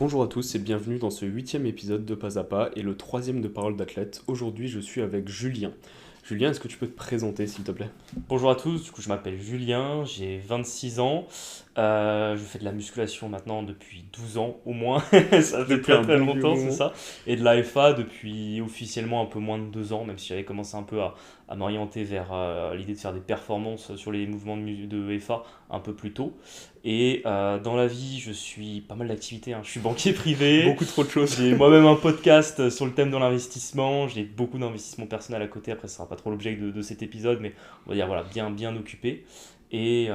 Bonjour à tous et bienvenue dans ce huitième épisode de Pas à Pas et le troisième de Parole d'athlète. Aujourd'hui, je suis avec Julien. Julien, est-ce que tu peux te présenter s'il te plaît? Bonjour à tous, du coup je m'appelle Julien, j'ai 26 ans, je fais de la musculation maintenant depuis 12 ans au moins, ça fait Depuis très un très bon longtemps c'est moment. ça, et de la FA depuis officiellement un peu moins de 2 ans, même si j'avais commencé un peu à m'orienter vers l'idée de faire des performances sur les mouvements de FA un peu plus tôt. Et dans la vie je suis pas mal d'activités, hein. Je suis banquier privé, Beaucoup trop de choses. j'ai moi-même un podcast sur le thème de l'investissement, j'ai beaucoup d'investissements personnels à côté, après ça sera pas trop l'objet de cet épisode, mais on va dire voilà, bien occupé. Et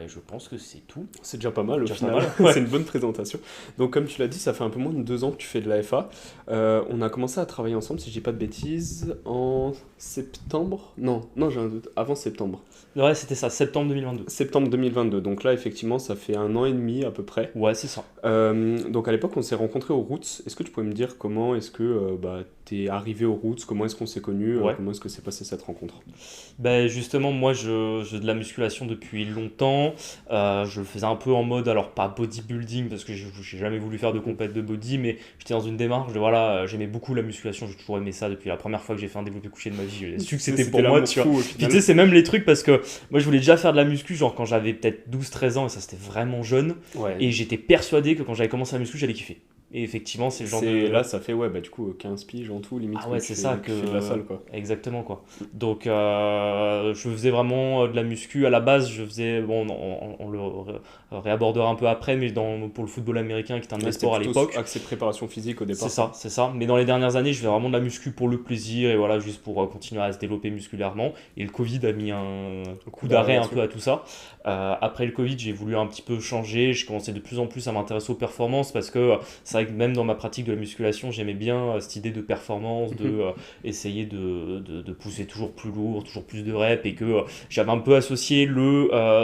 je pense que c'est tout. C'est déjà pas mal au Déjà pas final, mal. c'est Ouais. une bonne présentation. Donc comme tu l'as dit, ça fait un peu moins de 2 ans que tu fais de la FA. On a commencé à travailler ensemble, si je dis pas de bêtises, en septembre? Non, j'ai un doute, avant septembre. Ouais, c'était ça, septembre 2022. Septembre 2022, donc là effectivement ça fait un an et demi à peu près. Ouais, c'est ça. Donc à l'époque, on s'est rencontrés aux Roots. Est-ce que tu pourrais me dire comment est-ce que t'es arrivé aux Roots, comment est-ce qu'on s'est connus, Ouais. comment est-ce que s'est passée cette rencontre? Ben justement, moi, je fais de la musculation depuis longtemps. Je le faisais un peu en mode, alors pas bodybuilding, parce que j'ai jamais voulu faire de Mhm. compète de body, mais j'étais dans une démarche de, voilà, j'aimais beaucoup la musculation, j'ai toujours aimé ça depuis la première fois que j'ai fait un développé couché de ma vie. J'ai su que c'était C'était pour moi, l'amour tu vois. fou au Puis tu final. sais, c'est même les trucs parce que moi, je voulais déjà faire de la muscu, genre quand j'avais peut-être 12 13 ans, et ça c'était vraiment jeune. Ouais. Et j'étais persuadé que quand j'avais commencé la muscu, j'allais kiffer. Et effectivement, c'est le genre C'est de. là, ça fait ouais, du coup 15 piges en tout, limite Ah que ouais, tu c'est ça que tu fais de la que. salle quoi. Exactement quoi. Donc je faisais vraiment de la muscu. À la base, je faisais. Bon, on le réabordera un peu après, mais pour le football américain, qui était un de Ouais, mes c'était sports à plutôt l'époque. axé préparation physique au C'est départ ça, quoi. c'est ça. Mais dans les dernières années, je fais vraiment de la muscu pour le plaisir et voilà, juste pour continuer à se développer musculairement. Et le Covid a mis un Un coup coup d'arrêt d'arrêt un là-dessus. peu à tout ça. Après le Covid, j'ai voulu un petit peu changer. Je commençais de plus en plus à m'intéresser aux performances parce que c'est vrai que même dans ma pratique de la musculation, j'aimais bien cette idée de performance, de Mhm. essayer de pousser toujours plus lourd, toujours plus de reps et que j'avais un peu associé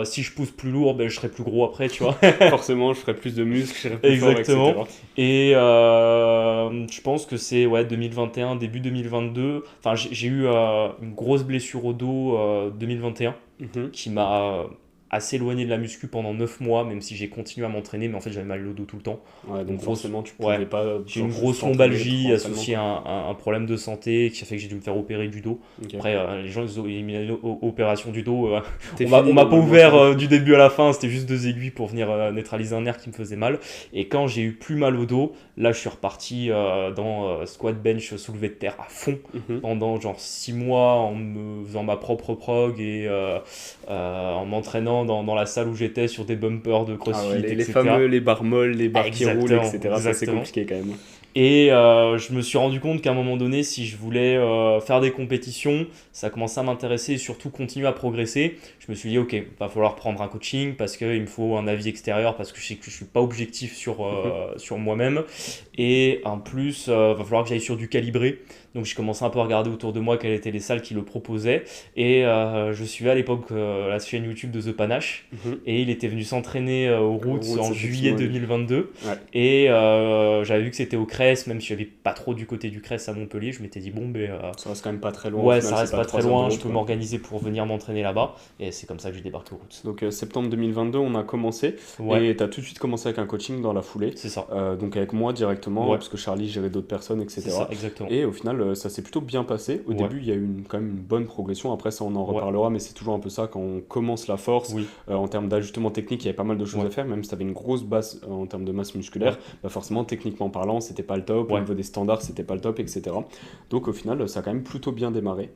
si je pousse plus lourd, ben, je serai plus gros après, tu vois. Forcément, je ferais plus de muscles, je serais plus fort, Exactement. etc. Et je pense que c'est ouais, 2021, début 2022. Enfin, j'ai eu une grosse blessure au dos 2021 Mhm. qui m'a assez éloigné de la muscu pendant 9 mois, même si j'ai continué à m'entraîner, mais en fait j'avais mal au dos tout le temps. Ouais, Une donc grosse, forcément, tu ouais, pouvais pas j'ai genre une juste grosse t'entraîner lombalgie trop entraînement associée quoi. à un problème de santé qui a fait que j'ai dû me faire opérer du dos. Ok. Après, les gens ils ont mis opération du dos. T'es On fini m'a pas normalement, ouvert c'est bon. du début à la fin, c'était juste 2 aiguilles pour venir neutraliser un nerf qui me faisait mal. Et quand j'ai eu plus mal au dos, là je suis reparti dans squat bench soulevé de terre à fond Mhm. pendant genre 6 mois en me faisant ma propre prog et en m'entraînant dans la salle où j'étais sur des bumpers de Ah ouais, CrossFit, les fameux, etc. les barres molles, les barres qui roulent, Exactement, etc. Ça, c'est exactement. compliqué quand même. Et je me suis rendu compte qu'à un moment donné, si je voulais faire des compétitions, ça commençait à m'intéresser et surtout continuer à progresser. Je me suis dit, ok, va falloir prendre un coaching parce qu'il me faut un avis extérieur parce que je sais que je suis pas objectif Mhm. sur moi-même. Et en plus, va falloir que j'aille sur du calibré. Donc j'ai commencé un peu à regarder autour de moi quelles étaient les salles qui le proposaient. Et je suivais à l'époque la chaîne YouTube de The Panache. Mhm. Et il était venu s'entraîner aux Au Roots Roots, en juillet effectivement, oui. 2022. Ouais. Et j'avais vu que c'était au Crès, même si j'avais pas trop du côté du Crès à Montpellier, je m'étais dit bon ben Ça reste quand même pas très loin au ouais, final, ça c'est reste pas pas très 3 heures de loin, je route peux quoi. m'organiser pour venir m'entraîner là-bas et c'est comme ça que j'ai débarqué aux routes. Donc septembre 2022, on a commencé Ouais, et t'as tout de suite commencé avec un coaching dans la foulée. c'est ça. Donc avec moi directement, Ouais, parce que Charlie gérait d'autres personnes, c'est ça etc. exactement. Et au final, ça s'est plutôt bien passé. Au Ouais, début, il y a eu quand même une bonne progression. Après, ça, on en ouais, reparlera, mais c'est toujours un peu ça quand on commence la force. oui, En termes d'ajustement technique, il y avait pas mal de choses ouais, à faire. Même si tu avais une grosse base en termes de masse ouais, musculaire, bah forcément, techniquement parlant, c'était pas le top. Au ouais. niveau des standards, c'était pas le top, etc. Donc au final, ça a quand même plutôt bien démarré.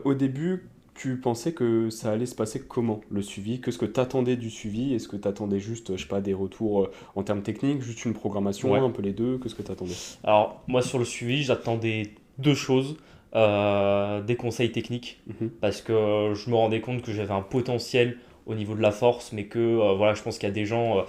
Au début, tu pensais que ça allait se passer comment, le suivi? Qu'est-ce que tu attendais du suivi? Est-ce que tu attendais juste, je sais pas, des retours en termes techniques, juste une programmation, Ouais. un peu les deux? Qu'est-ce que tu attendais? Alors moi sur le suivi, j'attendais deux choses. Des conseils techniques Mhm. parce que je me rendais compte que j'avais un potentiel au niveau de la force, mais que voilà, je pense qu'il y a des gens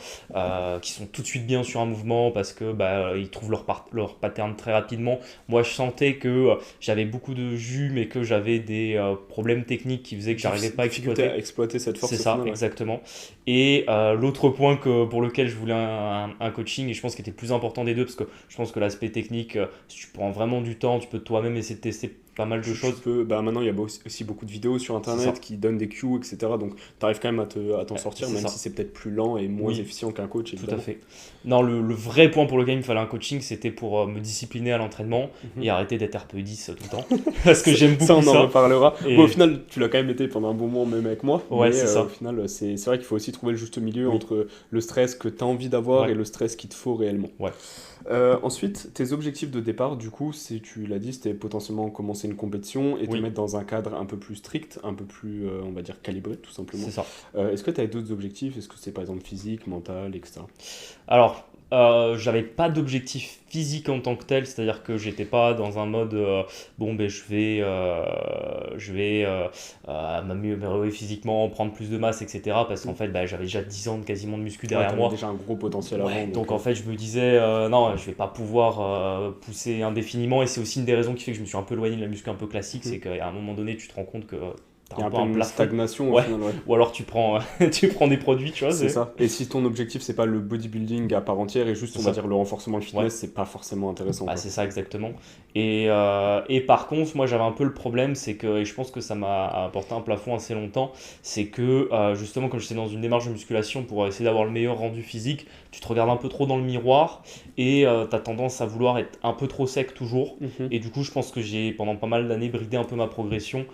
qui sont tout de suite bien sur un mouvement parce que bah, ils trouvent leur pattern très rapidement. Moi, je sentais que j'avais beaucoup de jus, mais que j'avais des problèmes techniques qui faisaient que j'arrivais pas à Difficulté à exploiter. exploiter cette C'est force au ça, final, ouais. exactement. Et l'autre point pour lequel je voulais un coaching, et je pense qu'il était le plus important des deux, parce que je pense que l'aspect technique, si tu prends vraiment du temps, tu peux toi-même essayer de tester pas mal de choses. Bah maintenant, il y a aussi beaucoup de vidéos sur C'est ça. Internet qui donnent des cues, etc. Donc, tu arrives quand même à t'en Ouais, sortir, c'est même ça. si c'est peut-être plus lent et moins Oui, efficient qu'un coach, tout à évidemment. fait. Non, le vrai point pour lequel il me fallait un coaching, c'était pour me discipliner à l'entraînement et Mhm. arrêter d'être RPE10 tout le temps. Parce que j'aime Ça, beaucoup on en ça. reparlera. Bon, au Et final, tu l'as quand même été pendant un bon moment, même avec moi. ouais, Mais c'est au ça. final, c'est vrai qu'il faut aussi trouver le juste milieu Oui, entre le stress que tu as envie d'avoir ouais, et le stress qu'il te faut réellement. ouais. Ensuite, tes objectifs de départ, du coup, si tu l'as dit, c'était potentiellement commencer une compétition et te Oui, mettre dans un cadre un peu plus strict, un peu plus, on va dire, calibré, tout simplement. c'est ça. Est-ce que tu as d'autres objectifs? Est-ce que c'est par exemple physique, mental, etc. Alors, j'avais pas d'objectif physique en tant que tel, c'est-à-dire que j'étais pas dans un mode bon ben je vais m'améliorer physiquement, prendre plus de masse, etc. Parce qu'en fait bah, j'avais déjà 10 ans quasiment de muscu Ouais, derrière t'avais moi. déjà un gros potentiel Ouais, avant, donc donc en fait je me disais non, je vais pas pouvoir pousser indéfiniment, et c'est aussi une des raisons qui fait que je me suis un peu éloigné de la muscu un peu classique, c'est qu'à un moment donné tu te rends compte que t'as il y a un un peu peu un une plafond. stagnation au Ouais, final, ouais. ou alors tu prends, tu prends des produits, tu vois, C'est ça. Et si ton objectif c'est pas le bodybuilding à part entière et juste c'est on va ça. dire le renforcement, le Ouais. fitness, c'est pas forcément intéressant Bah, quoi. c'est ça exactement. Et par contre, moi j'avais un peu le problème, c'est que, et je pense que ça m'a apporté un plafond assez longtemps, c'est que justement, comme j'étais dans une démarche de musculation pour essayer d'avoir le meilleur rendu physique, tu te regardes un peu trop dans le miroir et tu as tendance à vouloir être un peu trop sec toujours. Mhm. Et du coup, je pense que j'ai pendant pas mal d'années bridé un peu ma progression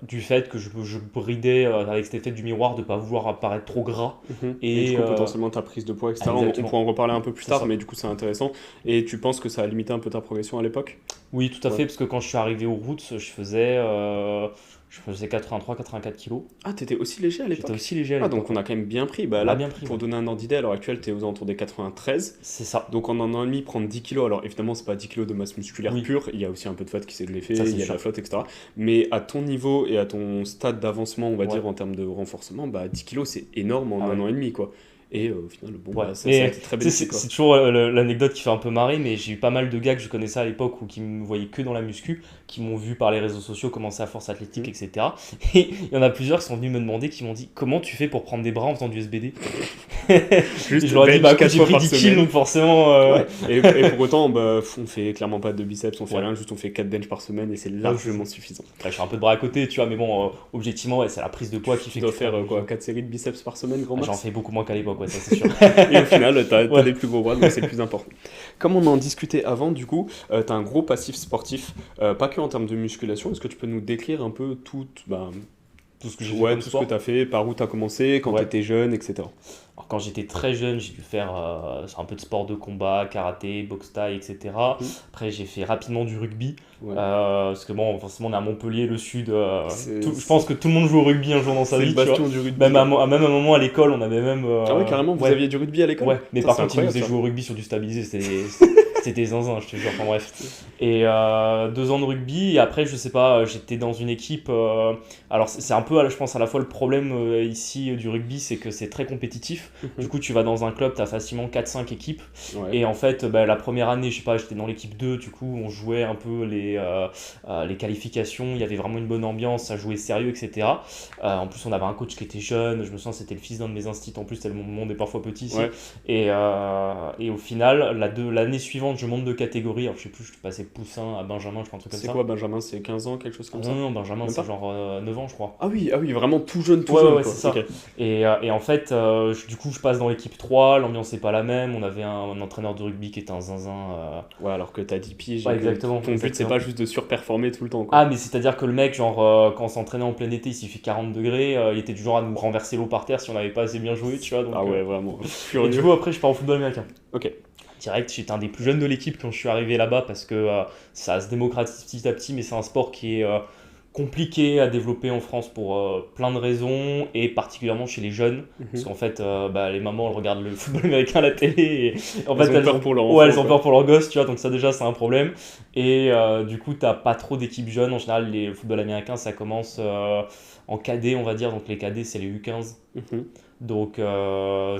du fait que je bridais avec cet effet du miroir de pas vouloir apparaître trop gras. Mhm. Et du Et coup, potentiellement ta prise de poids, etc. On exactement, pourra en reparler un peu plus c'est tard, ça. mais du coup, c'est intéressant. Et tu penses que ça a limité un peu ta progression à l'époque? Oui, tout à Ouais. fait, parce que quand je suis arrivé aux Roots, je faisais 83-84 kilos. Ah, t'étais aussi léger à J'étais l'époque? aussi léger à Ah, donc l'époque, on ouais. a quand même bien pris. Bah On a là, bien pris, pour ouais. donner un ordre d'idée, à l'heure actuelle, t'es aux alentours des 93. C'est ça. Donc en un an et demi, prendre 10 kilos, alors évidemment, c'est pas 10 kilos de masse musculaire Oui, pure, il y a aussi un peu de fat qui s'est greffé, ça il c'est y a de sûr. la flotte, etc. Mais à ton niveau et à ton stade d'avancement, on va Ouais. dire, en termes de renforcement, bah 10 kilos, c'est énorme en Ah un ouais. an et demi, quoi. Et au final, bon, Ouais, bah ça a mais été très tu sais, bénéfique, quoi. c'est toujours l'anecdote qui fait un peu marrer, mais j'ai eu pas mal de gars que je connaissais à l'époque ou qui me voyaient que dans la muscu, qui m'ont vu par les réseaux sociaux commencer à force athlétique, Mhm. etc. Et il y en a plusieurs qui sont venus me demander, qui m'ont dit comment tu fais pour prendre des bras en faisant du SBD. Et je Juste leur ai dit, bah bench écoute, 4 j'ai fois pris par 10 kills, semaine. donc forcément. Ouais, et pour autant, bah, on fait clairement pas de biceps, on fait Ouais. rien, juste on fait 4 bench par semaine et c'est Ouais, c'est ça. largement suffisant. Après, je fais un peu de bras à côté, tu vois, mais bon, objectivement, ouais, c'est la prise de poids qui Tu fait que dois tu prends faire du quoi, poids. 4 séries de biceps par semaine, grand Ah, j'en max? fais beaucoup moins qu'à l'époque, ouais, ça c'est sûr. Et au final, t'as Ouais. des plus gros bras, donc c'est le plus important. Comme on en discutait avant, du coup, t'as un gros passif sportif, pas que en termes de musculation. Est-ce que tu peux nous décrire un peu Tout ce que j'ai fait ouais, comme tout ce que sport. t'as fait, par où t'as commencé, quand Ouais. t'étais jeune, etc. Alors, quand j'étais très jeune, j'ai dû faire un peu de sport de combat, karaté, boxe thaï, etc. Mhm. Après, j'ai fait rapidement du rugby. Ouais. Parce que bon, forcément, on est à Montpellier, le sud. C'est Je pense que tout le monde joue au rugby un jour dans sa c'est le vie, tu vois. bastion du rugby, Même quoi. même à un moment à l'école, on avait même. Ah ouais, carrément, vous Ouais, aviez du rugby à l'école? ouais. Mais Putain, par c'est contre, ils nous incroyable faisaient ça. jouer au rugby sur du stabilisé. C'était des zinzins, je te jure. Enfin bref. Et 2 ans de rugby. Et après, je sais pas, j'étais dans une équipe. Alors, c'est un peu, je pense, à la fois le problème ici du rugby, c'est que c'est très compétitif. Du Mhm. coup, tu vas dans un club, tu as facilement 4-5 équipes. Ouais. Et en fait, bah, la première année, je sais pas, j'étais dans l'équipe 2, du coup, on jouait un peu les qualifications. Il y avait vraiment une bonne ambiance, ça jouait sérieux, etc. En plus, on avait un coach qui était jeune. Je me souviens, c'était le fils d'un de mes instits. En plus, le monde est parfois petit ici. Ouais. Et au final, l'année suivante, je monte de catégorie. Alors, je sais plus, je suis passé de Poussin à Benjamin, je crois, un truc comme C'est ça. quoi, Benjamin? C'est 15 ans, quelque chose Ah comme non, ça? non, Benjamin, Même c'est pas? genre 9 ans, je crois. Ah oui, vraiment tout jeune, Ouais, ouais, quoi. c'est ça. Ok. Et en fait, du coup, je passe dans l'équipe 3, l'ambiance n'est pas la même. On avait un entraîneur de rugby qui était un zinzin. Ouais, alors que t'as 10 piges Ouais, et que exactement. ton but c'est exactement. pas juste de surperformer tout le temps, quoi. Ah, mais c'est-à-dire que le mec, genre, quand on s'entraînait en plein été, il s'il fait 40 degrés, il était du genre à nous renverser l'eau par terre si on n'avait pas assez bien joué, tu vois. Donc, Ah ouais, vraiment. Et du Furieux. coup, après, je pars au football américain. Ok. Direct, j'étais un des plus jeunes de l'équipe quand je suis arrivé là-bas parce que ça se démocratise petit à petit, mais c'est un sport qui est compliqué à développer en France pour plein de raisons et particulièrement chez les jeunes. Parce Mhm. qu'en fait, bah, les mamans elles regardent le football américain à la télé et en Elles fait ont peur pour leur ouais, enfant, elles ont quoi. peur pour leur gosse, tu vois, donc ça déjà c'est un problème. Et du coup, t'as pas trop d'équipes jeunes. En général, le football américain ça commence en cadet, on va dire. Donc les cadets c'est les U15. Mhm. Donc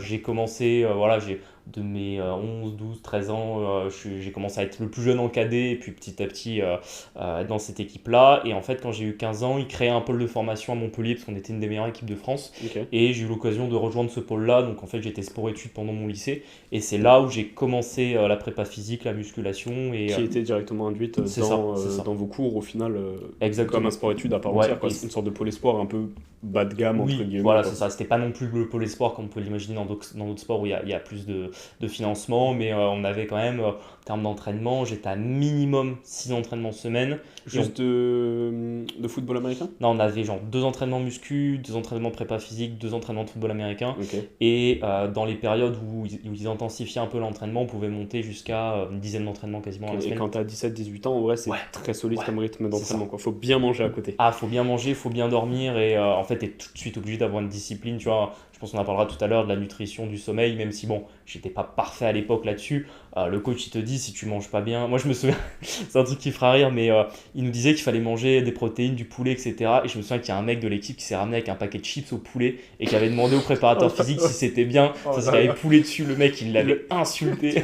j'ai commencé, voilà, de mes 11, 12, 13 ans, j'ai commencé à être le plus jeune en cadet et puis petit à petit être dans cette équipe-là. Et en fait, quand j'ai eu 15 ans, ils créaient un pôle de formation à Montpellier parce qu'on était une des meilleures équipes de France. Ok. Et j'ai eu l'occasion de rejoindre ce pôle-là. Donc en fait, j'étais sport-études pendant mon lycée. Et c'est là où j'ai commencé la prépa physique, la musculation. Et Qui était directement induite c'est ça, c'est ça. dans vos cours, au final, comme Exactement. un sport-études à part Ouais, entière, quoi. et C'est une sorte de pôle espoir un peu bas de gamme, entre oui, guillemets, voilà, quoi. c'est ça. C'était pas non plus le pôle espoir comme on peut l'imaginer dans d'autres sports où il y a plus de financement, mais on avait quand même, en termes d'entraînement, j'étais à minimum 6 entraînements semaine. Et Juste de football américain? non, on avait genre 2 entraînements muscu, 2 entraînements prépa physique, 2 entraînements de football américain. Ok. Et dans les périodes où ils intensifiaient un peu l'entraînement, on pouvait monter jusqu'à une dizaine d'entraînements quasiment à la Et semaine. quand t'as 17-18 ans, en vrai, c'est Ouais, très solide ouais, comme rythme c'est d'entraînement, ça. quoi. Faut bien manger à côté. Ah, faut bien manger, faut bien dormir et en fait, t'es tout de suite obligé d'avoir une discipline, tu vois. Je pense qu'on en parlera tout à l'heure de la nutrition, du sommeil, même si bon, j'étais pas parfait à l'époque là-dessus. Le coach il te dit si tu manges pas bien. Moi je me souviens, c'est un truc qui fera rire, mais il nous disait qu'il fallait manger des protéines, du poulet, etc. Et je me souviens qu'il y a un mec de l'équipe qui s'est ramené avec un paquet de chips au poulet et qui avait demandé au préparateur physique si c'était bien, Oh parce là qu'il y là. avait poulet dessus. Le mec il l'avait insulté.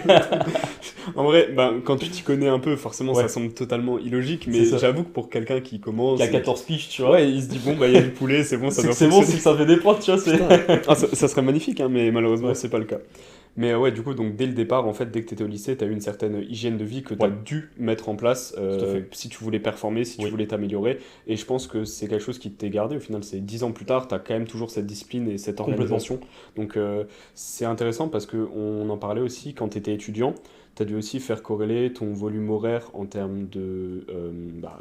En vrai, ben, quand tu t'y connais un peu, forcément, Ouais, ça semble totalement illogique, c'est mais ça. j'avoue que pour quelqu'un qui commence, Qui a 14 piges, tu vois. ouais, il se dit bon, bah, il y a du poulet, c'est bon, ça C'est que doit c'est bon, fonctionner. c'est que ça fait des pointes, tu vois. Ah, ça serait magnifique, hein, mais malheureusement, Ouais, c'est pas le cas. Mais ouais, du coup, donc dès le départ, en fait, dès que tu étais au lycée, tu as eu une certaine hygiène de vie que tu as ouais, dû mettre en place tout à fait. si tu voulais performer, si tu Oui, voulais t'améliorer. Et je pense que c'est quelque chose qui t'est gardé. Au final, c'est 10 ans plus tard, tu as quand même toujours cette discipline et cette complètement. organisation. Donc c'est intéressant parce qu'on en parlait aussi quand tu étais étudiant. Tu as dû aussi faire corréler ton volume horaire en termes de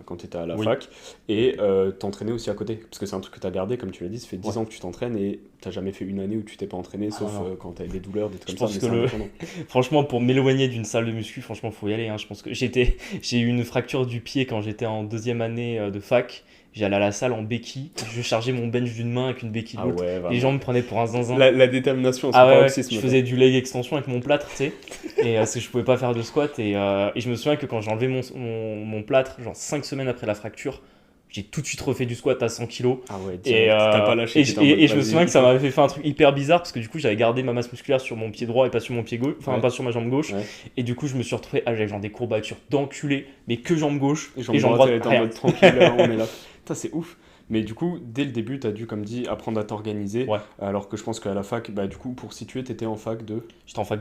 quand tu étais à la Oui. fac et t'entraîner aussi à côté. Parce que c'est un truc que tu as gardé, comme tu l'as dit, ça fait Ouais. 10 ans que tu t'entraînes et t'as jamais fait une année où tu t'es pas entraîné, Ah sauf non, non. quand tu as des douleurs, des Je trucs comme ça, pense mais que c'est le, indépendant. franchement, pour m'éloigner d'une salle de muscu, franchement, faut y aller, hein. Je pense que j'ai eu une fracture du pied quand j'étais en deuxième année de fac. J'allais à la salle en béquille. Je chargeais mon bench d'une main avec une béquille de Ah l'autre. ouais, Les gens vraiment. me prenaient pour un zinzin. La détermination à son Ah ouais, ouais. Je paroxysme, quoi. faisais du leg extension avec mon plâtre, tu sais. Et parce que je pouvais pas faire de squat. Et je me souviens que quand j'ai enlevé mon plâtre, genre 5 semaines après la fracture, j'ai tout de suite refait du squat à 100 kilos. Ah ouais, Et, direct. T'as pas lâché, t'étais en mode, et je me vas-y, souviens que il ça faut. m'avait fait un truc hyper bizarre parce que du coup j'avais gardé ma masse musculaire sur mon pied droit et pas sur mon pied gauche, enfin Ouais, pas sur ma jambe gauche. ouais. Et du coup je me suis retrouvé j'avais genre des courbatures d'enculé, mais que jambe gauche Et et jambe jambe droite, droite, elle était en rien. mode tranquille, on est là. Putain, c'est ouf. Mais du coup, dès le début, t'as dû, comme dit, apprendre à t'organiser. Ouais, Alors que je pense qu'à la fac, bah, du coup, pour situer, j'étais en fac de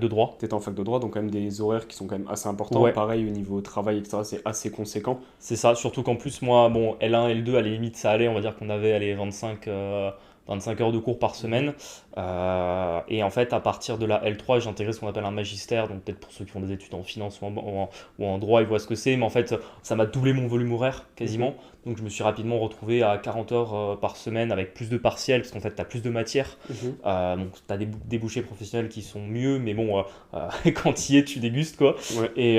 droit. t'étais en fac de droit, donc quand même des horaires qui sont quand même assez importants. Ouais, Pareil, au niveau travail, etc., c'est assez conséquent. c'est ça, surtout qu'en plus moi, bon, L1, L2, à la limite ça allait, on va dire qu'on avait allez, 25 heures de cours par semaine. Et en fait, à partir de la L3, j'ai intégré ce qu'on appelle un magistère. Donc, peut-être pour ceux qui font des études en finance ou en droit, ils voient ce que c'est. Mais en fait, ça m'a doublé mon volume horaire Mhm. quasiment. Donc, je me suis rapidement retrouvé à 40 heures par semaine avec plus de partiels parce qu'en fait, tu as plus de matière. Mhm. Donc, tu as des débouchés professionnels qui sont mieux. Mais bon, quand tu y es, tu dégustes quoi. Ouais. Et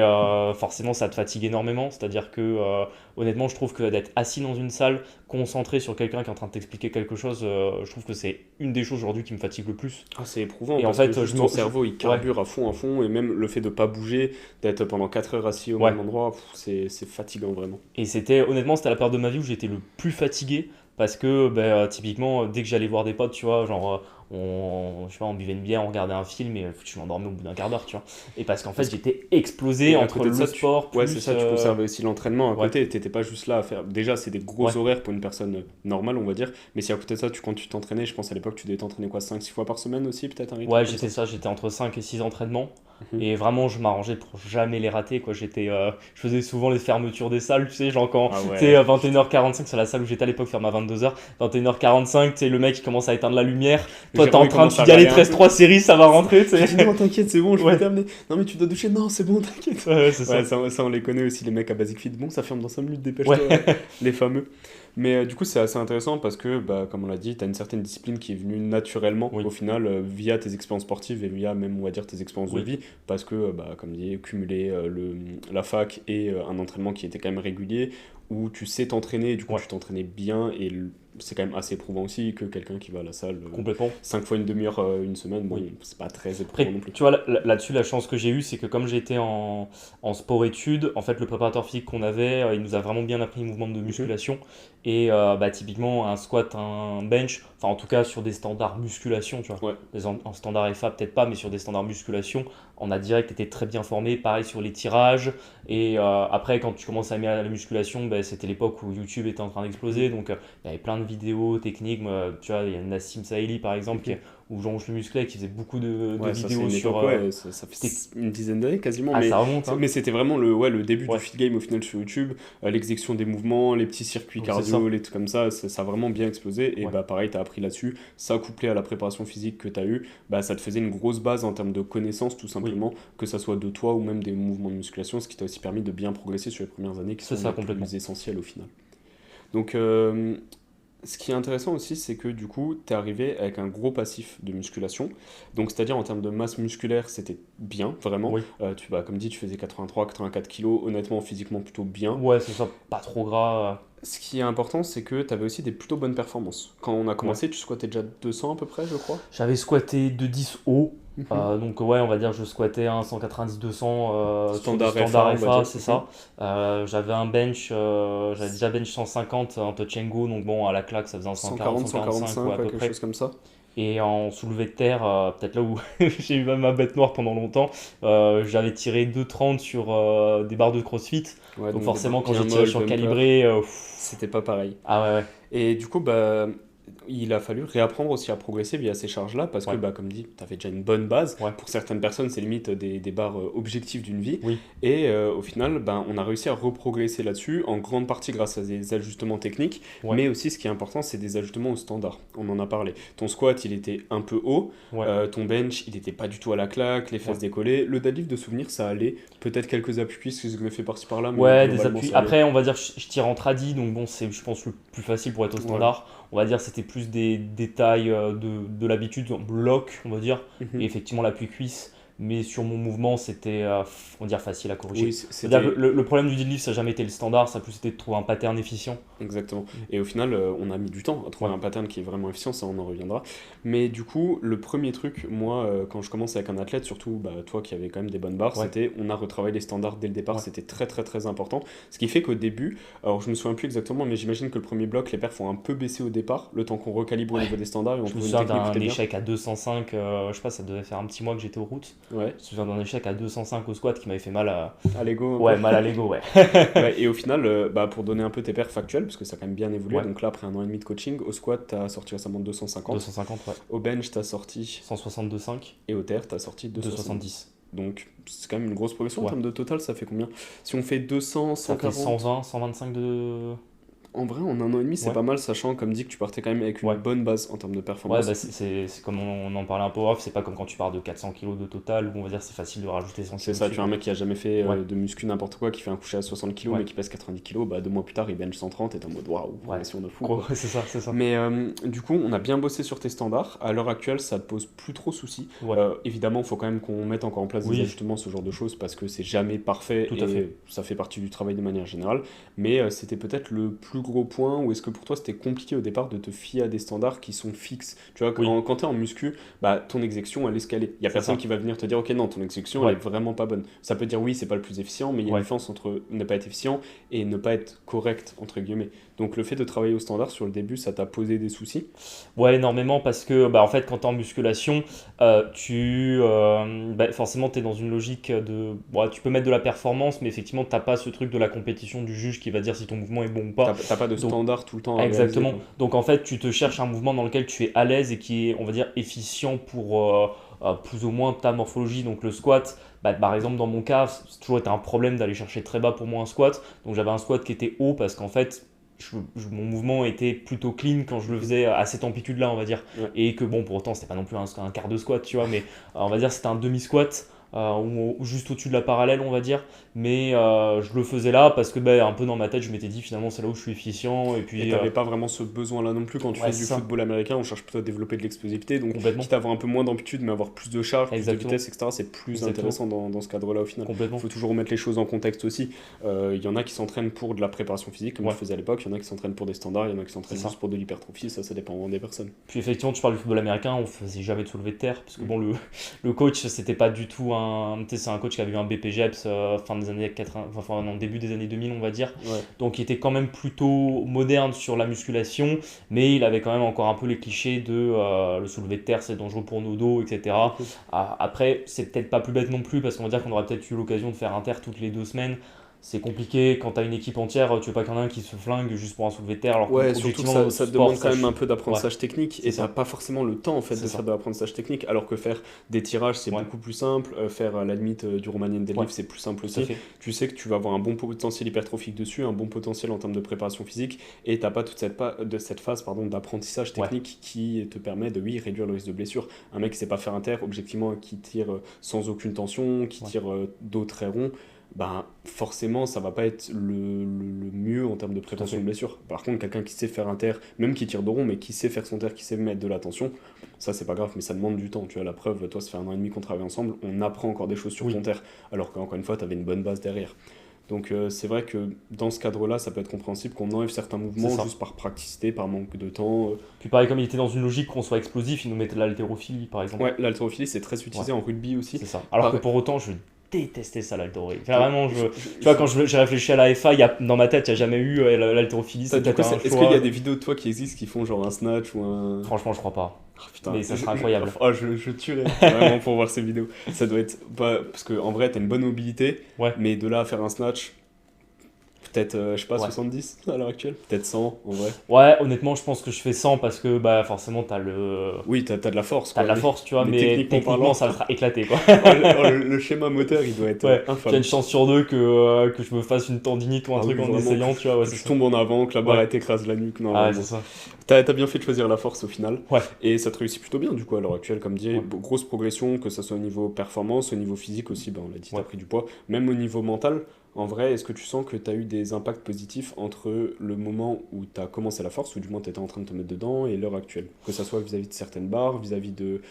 forcément, ça te fatigue énormément. C'est-à-dire que, honnêtement, je trouve que d'être assis dans une salle, concentré sur quelqu'un qui est en train de t'expliquer quelque chose, je trouve que c'est une des choses aujourd'hui qui me fatigue le plus. Ah, c'est éprouvant Et en parce que fait, juste ton cerveau il ouais, carbure à fond, et même le fait de pas bouger, d'être pendant 4 heures assis au ouais. même endroit, c'est fatigant vraiment. Et honnêtement, c'était la période de ma vie où j'étais le plus fatigué parce que ben, typiquement, dès que j'allais voir des potes, tu vois, genre, je sais pas, on buvait une bière, on regardait un film et je m'endormais au bout d'un quart d'heure, tu vois. Et parce qu'en Parce fait, j'étais explosé Et à entre côté de le ça, sport ouais, c'est plus. ça, tu conservais aussi l'entraînement à Ouais, côté. T'étais pas juste là à faire. Déjà, c'est des gros ouais. horaires pour une personne normale, on va dire. Mais si à côté de ça, quand tu t'entraînais, je pense à l'époque, tu devais t'entraîner quoi, 5-6 fois par semaine aussi, peut-être un rythme Ouais, comme ça? j'étais entre 5 et 6 entraînements. Mhm. Et vraiment, je m'arrangeais pour jamais les rater, quoi. Je faisais souvent les fermetures des salles, tu sais, genre quand, Ah tu sais, ouais. à 21h45, c'est la salle où j'étais à l'époque, ferme à 22h. 21h45, tu sais, le mec, il commence à éteindre la lumière. Le Toi, t'es cerveau, en il train de commence à y aller, râler il te un reste peu. 3 séries, ça va rentrer, tu Tu sais. dis non, t'inquiète, c'est bon, je peux Ouais, terminer. Non, mais tu dois doucher. Non, c'est bon, t'inquiète. ouais, c'est Ouais, ça. ça, on les connaît aussi, les mecs à Basic Fit. Bon, ça ferme dans 5 minutes, Ouais, dépêche-toi. Les fameux. Mais du coup, c'est assez intéressant parce que, bah, comme on l'a dit, tu as une certaine discipline qui est venue naturellement oui, au final via tes expériences sportives et via même, on va dire, tes expériences de oui, vie parce que, bah, comme dit, cumuler la fac et un entraînement qui était quand même régulier où tu sais t'entraîner et du coup, ouais, tu t'entraînais bien et c'est quand même assez éprouvant aussi que quelqu'un qui va à la salle complètement. 5 fois une demi-heure une semaine, bon, Oui. c'est pas très éprouvant Après, non plus. tu vois, là-dessus, la chance que j'ai eue, c'est que comme j'étais en sport-études, en fait, le préparateur physique qu'on avait, il nous a vraiment bien appris les mouvements de Mhm. musculation. Et bah, typiquement, un squat, un bench, enfin en tout cas sur des standards musculation, tu vois. Ouais. En standard FA peut-être pas, mais sur des standards musculation, on a direct été très bien formé, pareil sur les tirages. Et après, quand tu commences à aimer la musculation, ben, c'était l'époque où YouTube était en train d'exploser, donc il y avait plein de vidéos techniques. Moi, tu vois, il y a Nassim Saïli par exemple, où Jean le musclait, qui faisait beaucoup de Ouais, ça c'est vidéos une sur. époque, ouais, ça fait une dizaine d'années quasiment, Ah, mais, ça remonte, hein. mais c'était vraiment le début Ouais. du fit game au final sur YouTube, l'exécution des mouvements, les petits circuits Donc, c'est ça. cardio, les trucs comme ça a vraiment bien explosé, et Ouais. bah pareil, t'as appris là-dessus, ça couplé à la préparation physique que t'as eu, bah ça te faisait une grosse base en termes de connaissances tout simplement, que ça soit de toi ou même des mouvements de musculation, ce qui t'a aussi permis de bien progresser sur les premières années qui C'est sont ça, les complètement. plus essentielles au final. Donc ce qui est intéressant aussi, c'est que du coup, tu es arrivé avec un gros passif de musculation. Donc, c'est-à-dire en termes de masse musculaire, c'était bien, vraiment. Oui. Comme dit, tu faisais 83-84 kilos, honnêtement, physiquement plutôt bien. Ouais, c'est ça, pas trop gras. Ce qui est important, c'est que tu avais aussi des plutôt bonnes performances. Quand on a commencé, tu squattais déjà 200 à peu près, je crois. J'avais squatté de 10 haut. Mhm. Donc ouais, on va dire je squattais un 190-200 sur du Standard FA, standard on va FA, dire. c'est ça. J'avais un bench, j'avais déjà bench 150 en touch and go, donc bon à la claque ça faisait un 140, 140, 145 145, ouais, à peu quelque près. chose comme ça. Et en soulevé de terre, peut-être là où j'ai eu ma bête noire pendant longtemps, j'avais tiré 2,30 sur des barres de CrossFit. Ouais, Donc des forcément quand bien j'ai tiré molles, sur bumper, calibré, c'était pas pareil. ah ouais ouais, Et du coup, bah, il a fallu réapprendre aussi à progresser via ces charges-là parce que, ouais, bah, comme dit, tu avais déjà une bonne base. ouais, Pour certaines personnes, c'est limite des barres objectives d'une vie. oui, Et au final, bah, on a réussi à reprogresser là-dessus, en grande partie grâce à des ajustements techniques. ouais, Mais aussi, ce qui est important, c'est des ajustements au standard. On en a parlé. Ton squat, il était un peu haut. ouais. Ton bench, il n'était pas du tout à la claque, les fesses Ouais. décollées. Le deadlift de souvenir, ça allait. Peut-être quelques appuis cuisses que je fait par-ci par-là, mais Ouais, des globalement, appuis. ça allait. Après, on va dire, je tire en tradi, donc bon, c'est, je pense, le plus facile pour être au Ouais. standard. On va dire, c'était plus des détails de l'habitude, en bloc, on va dire, Mhm. et effectivement l'appui cuisse. Mais sur mon mouvement, c'était, on va dire, facile à corriger. Oui, C'est-à-dire que c'était. le problème du deadlift, ça n'a jamais été le standard, ça a plus été de trouver un pattern efficient. Exactement. Et au final, on a mis du temps à trouver Ouais. un pattern qui est vraiment efficient, ça on en reviendra. Mais du coup, le premier truc, moi, quand je commence avec un athlète, surtout bah, toi qui avais quand même des bonnes barres, Ouais. c'était on a retravaillé les standards dès le départ, Ouais. c'était très très très important. Ce qui fait qu'au début, alors je me souviens plus exactement, mais j'imagine que le premier bloc, les perfs ont un peu baissé au départ, le temps qu'on recalibre au niveau des standards et on Je me trouve une souviens technique d'un très bien. échec à 205, je sais pas, ça devait faire un petit mois que j'étais aux routes. Ouais, Je me souviens d'un échec à 205 au squat qui m'avait fait mal à... à l'ego un Ouais, peu. mal à l'ego, ouais. Ouais, et au final, bah, pour donner un peu tes perfs factuels, parce que ça a quand même bien évolué, Ouais. donc là, après un an et demi de coaching, au squat, t'as sorti récemment 250, 250, ouais. au bench, t'as sorti, 162,5, et au terre, t'as sorti 270. 270. Donc c'est quand même une grosse progression en Ouais. termes de total, ça fait combien? Si on fait 200, Ça fait 140, 120, 125 de... en vrai en un an et demi c'est Ouais. pas mal, sachant comme dit que tu partais quand même avec une Ouais. bonne base en termes de Ouais, performance. bah c'est comme on en parlait un peu off, c'est pas comme quand tu pars de 400 kilos de total, où on va dire c'est facile de rajouter 100 C'est kilos ça, dessus, tu as un quoi. mec qui a jamais fait Ouais. de muscu n'importe quoi, qui fait un coucher à 60 kg Ouais. mais qui pèse 90 kg, bah 2 mois plus tard il bench 130 et t'es en mode waouh, Ouais. progression de fou. Gros, Quoi. c'est ça, c'est ça. Mais du coup, on a bien bossé sur tes standards. À l'heure actuelle, ça te pose plus trop soucis. Ouais. Évidemment, il faut quand même qu'on mette encore en place des Oui. ajustements, ce genre de choses, parce que c'est jamais parfait Tout et à fait. ça fait partie du travail de manière générale. Mais c'était peut-être le plus gros point, ou est-ce que pour toi c'était compliqué au départ de te fier à des standards qui sont fixes? Tu vois, Oui. quand tu es en muscu, bah, ton exécution elle est scalée. Il y a C'est personne ça. qui va venir te dire, ok, non, ton exécution Ouais. elle est vraiment pas bonne. Ça peut dire, oui, c'est pas le plus efficient, mais il y a Ouais. une différence entre ne pas être efficient et ne pas être correct, entre guillemets. Donc le fait de travailler au standard sur le début, ça t'a posé des soucis? Ouais, énormément parce que bah, en fait, quand tu es en musculation, forcément, tu es dans une logique de. Bon, tu peux mettre de la performance, mais effectivement, tu pas ce truc de la compétition du juge qui va dire si ton mouvement est bon ou pas. T'as pas de Donc, standard tout le temps à exactement. réaliser, Donc en fait, tu te cherches un mouvement dans lequel tu es à l'aise et qui est, on va dire, efficient pour plus ou moins ta morphologie. Donc le squat, bah, par exemple, dans mon cas, c'est toujours été un problème d'aller chercher très bas pour moi un squat. Donc j'avais un squat qui était haut parce qu'en fait, mon mouvement était plutôt clean quand je le faisais à cette amplitude-là, on va dire. Ouais. Et que bon, pour autant, c'était pas non plus un quart de squat, tu vois, mais on va dire c'était un demi-squat. Ou juste au-dessus de la parallèle, on va dire, mais je le faisais là parce que un peu dans ma tête je m'étais dit finalement c'est là où je suis efficient et Et puis t'avais pas vraiment ce besoin-là non plus quand tu ouais, fais c'est du ça. football américain, on cherche plutôt à développer de l'explosivité, donc Complètement. quitte à avoir un peu moins d'amplitude mais avoir plus de charge, plus de Exactement. vitesse, etc. C'est plus Exactement. intéressant dans ce cadre-là au final. Complètement. Il faut toujours remettre les choses en contexte aussi. Il y en a qui s'entraînent pour de la préparation physique, comme Ouais. je faisais à l'époque, il y en a qui s'entraînent pour des standards, il y en a qui s'entraînent C'est ça. juste pour de l'hypertrophie, ça dépend vraiment des personnes. Puis effectivement, tu parles du football américain, on faisait jamais de soulevé de terre parce que bon, le coach c'était pas du tout tu sais, c'est un coach qui avait eu un BPGEPS fin des années 80, enfin non, début des années 2000 on va dire. Ouais. Donc il était quand même plutôt moderne sur la musculation, mais il avait quand même encore un peu les clichés de le soulevé de terre c'est dangereux pour nos dos, etc. Mhm. Après, c'est peut-être pas plus bête non plus parce qu'on va dire qu'on aurait peut-être eu l'occasion de faire inter toutes les 2 semaines. C'est compliqué quand t'as une équipe entière, tu veux pas qu'il y en ait un qui se flingue juste pour un soulevé de terre, alors Ouais, surtout que qu'objectivement dans notre ça te sport, demande quand même un peu ouais, d'apprentissage technique et c'est t'as ça, pas forcément le temps en fait c'est de ça. faire de l'apprentissage technique alors que faire des tirages c'est Ouais, beaucoup plus simple, faire à la limite du Romanian ouais, deadlift c'est plus simple tout à aussi. fait. Tu sais que tu vas avoir un bon potentiel hypertrophique dessus, un bon potentiel en termes de préparation physique et t'as pas toute cette phase pardon, d'apprentissage Ouais, technique qui te permet de oui, réduire le risque de blessure. Un mec qui sait pas faire inter, objectivement qui tire sans aucune tension, qui ouais, tire dos très rond, ben forcément ça va pas être le mieux en termes de tout à prévention de fait. blessure. Par contre, quelqu'un qui sait faire un terre, même qui tire de rond, mais qui sait faire son terre, qui sait mettre de la tension, ça c'est pas grave, mais ça demande du temps. Tu vois, la preuve, toi, ça fait 1 an et demi qu'on travaille ensemble, on apprend encore des choses sur ton Oui, terre, alors qu'encore une fois, tu avais une bonne base derrière. Donc c'est vrai que dans ce cadre-là, ça peut être compréhensible qu'on enlève certains c'est mouvements ça. juste par praticité, par manque de temps. Puis pareil, comme il était dans une logique qu'on soit explosif, il nous mettait de l'haltérophilie par exemple. Ouais, l'haltérophilie, c'est très Ouais, utilisé en rugby aussi. c'est ça. Alors que Pareil, pour autant, je détestais ça l'haltérophilie. Enfin, je, vraiment, je- tu vois, je- quand j'ai réfléchi à la FA, dans ma tête, il n'y a jamais eu l'haltérophilie, Putain, c'est du coup, peut-être un est-ce qu'il y a choix. des vidéos de toi qui existent qui font genre un snatch ou un... Franchement, je crois pas. Ah, putain, Mais ça serait incroyable. je tuerais vraiment pour voir ces vidéos. Ça doit être... parce qu'en vrai, t'as une bonne mobilité, Ouais, mais de là à faire un snatch, peut-être, je sais pas, ouais. 70 à l'heure actuelle. Peut-être 100 en vrai. Ouais, honnêtement, je pense que je fais 100 parce que bah, forcément, Oui, t'as de la force, t'as quoi. de la force, tu vois, Mais mais techniquement techniquement, parlant, ça me fera éclater, quoi. le schéma moteur, il doit être Ouais, tu as infâme. une chance sur deux que je me fasse une tendinite ou un Ah oui, truc en vraiment, essayant, tu vois, ouais, que c'est tu ça. tombes en avant, que la Ouais, barre t'écrase la nuque, non, ah ouais, c'est vraiment. ça. T'as bien fait de choisir la force au final. Ouais, Et ça te réussit plutôt bien, du coup, à l'heure actuelle. Comme dit, ouais, grosse progression, que ce soit au niveau performance, au niveau physique aussi, ben, on l'a dit, t'as ouais. pris du poids. Même au niveau mental, en vrai, est-ce que tu sens que t'as eu des impacts positifs entre le moment où t'as commencé la force, ou du moins t'étais en train de te mettre dedans, et l'heure actuelle? Que ça soit vis-à-vis de certaines barres, vis-à-vis de,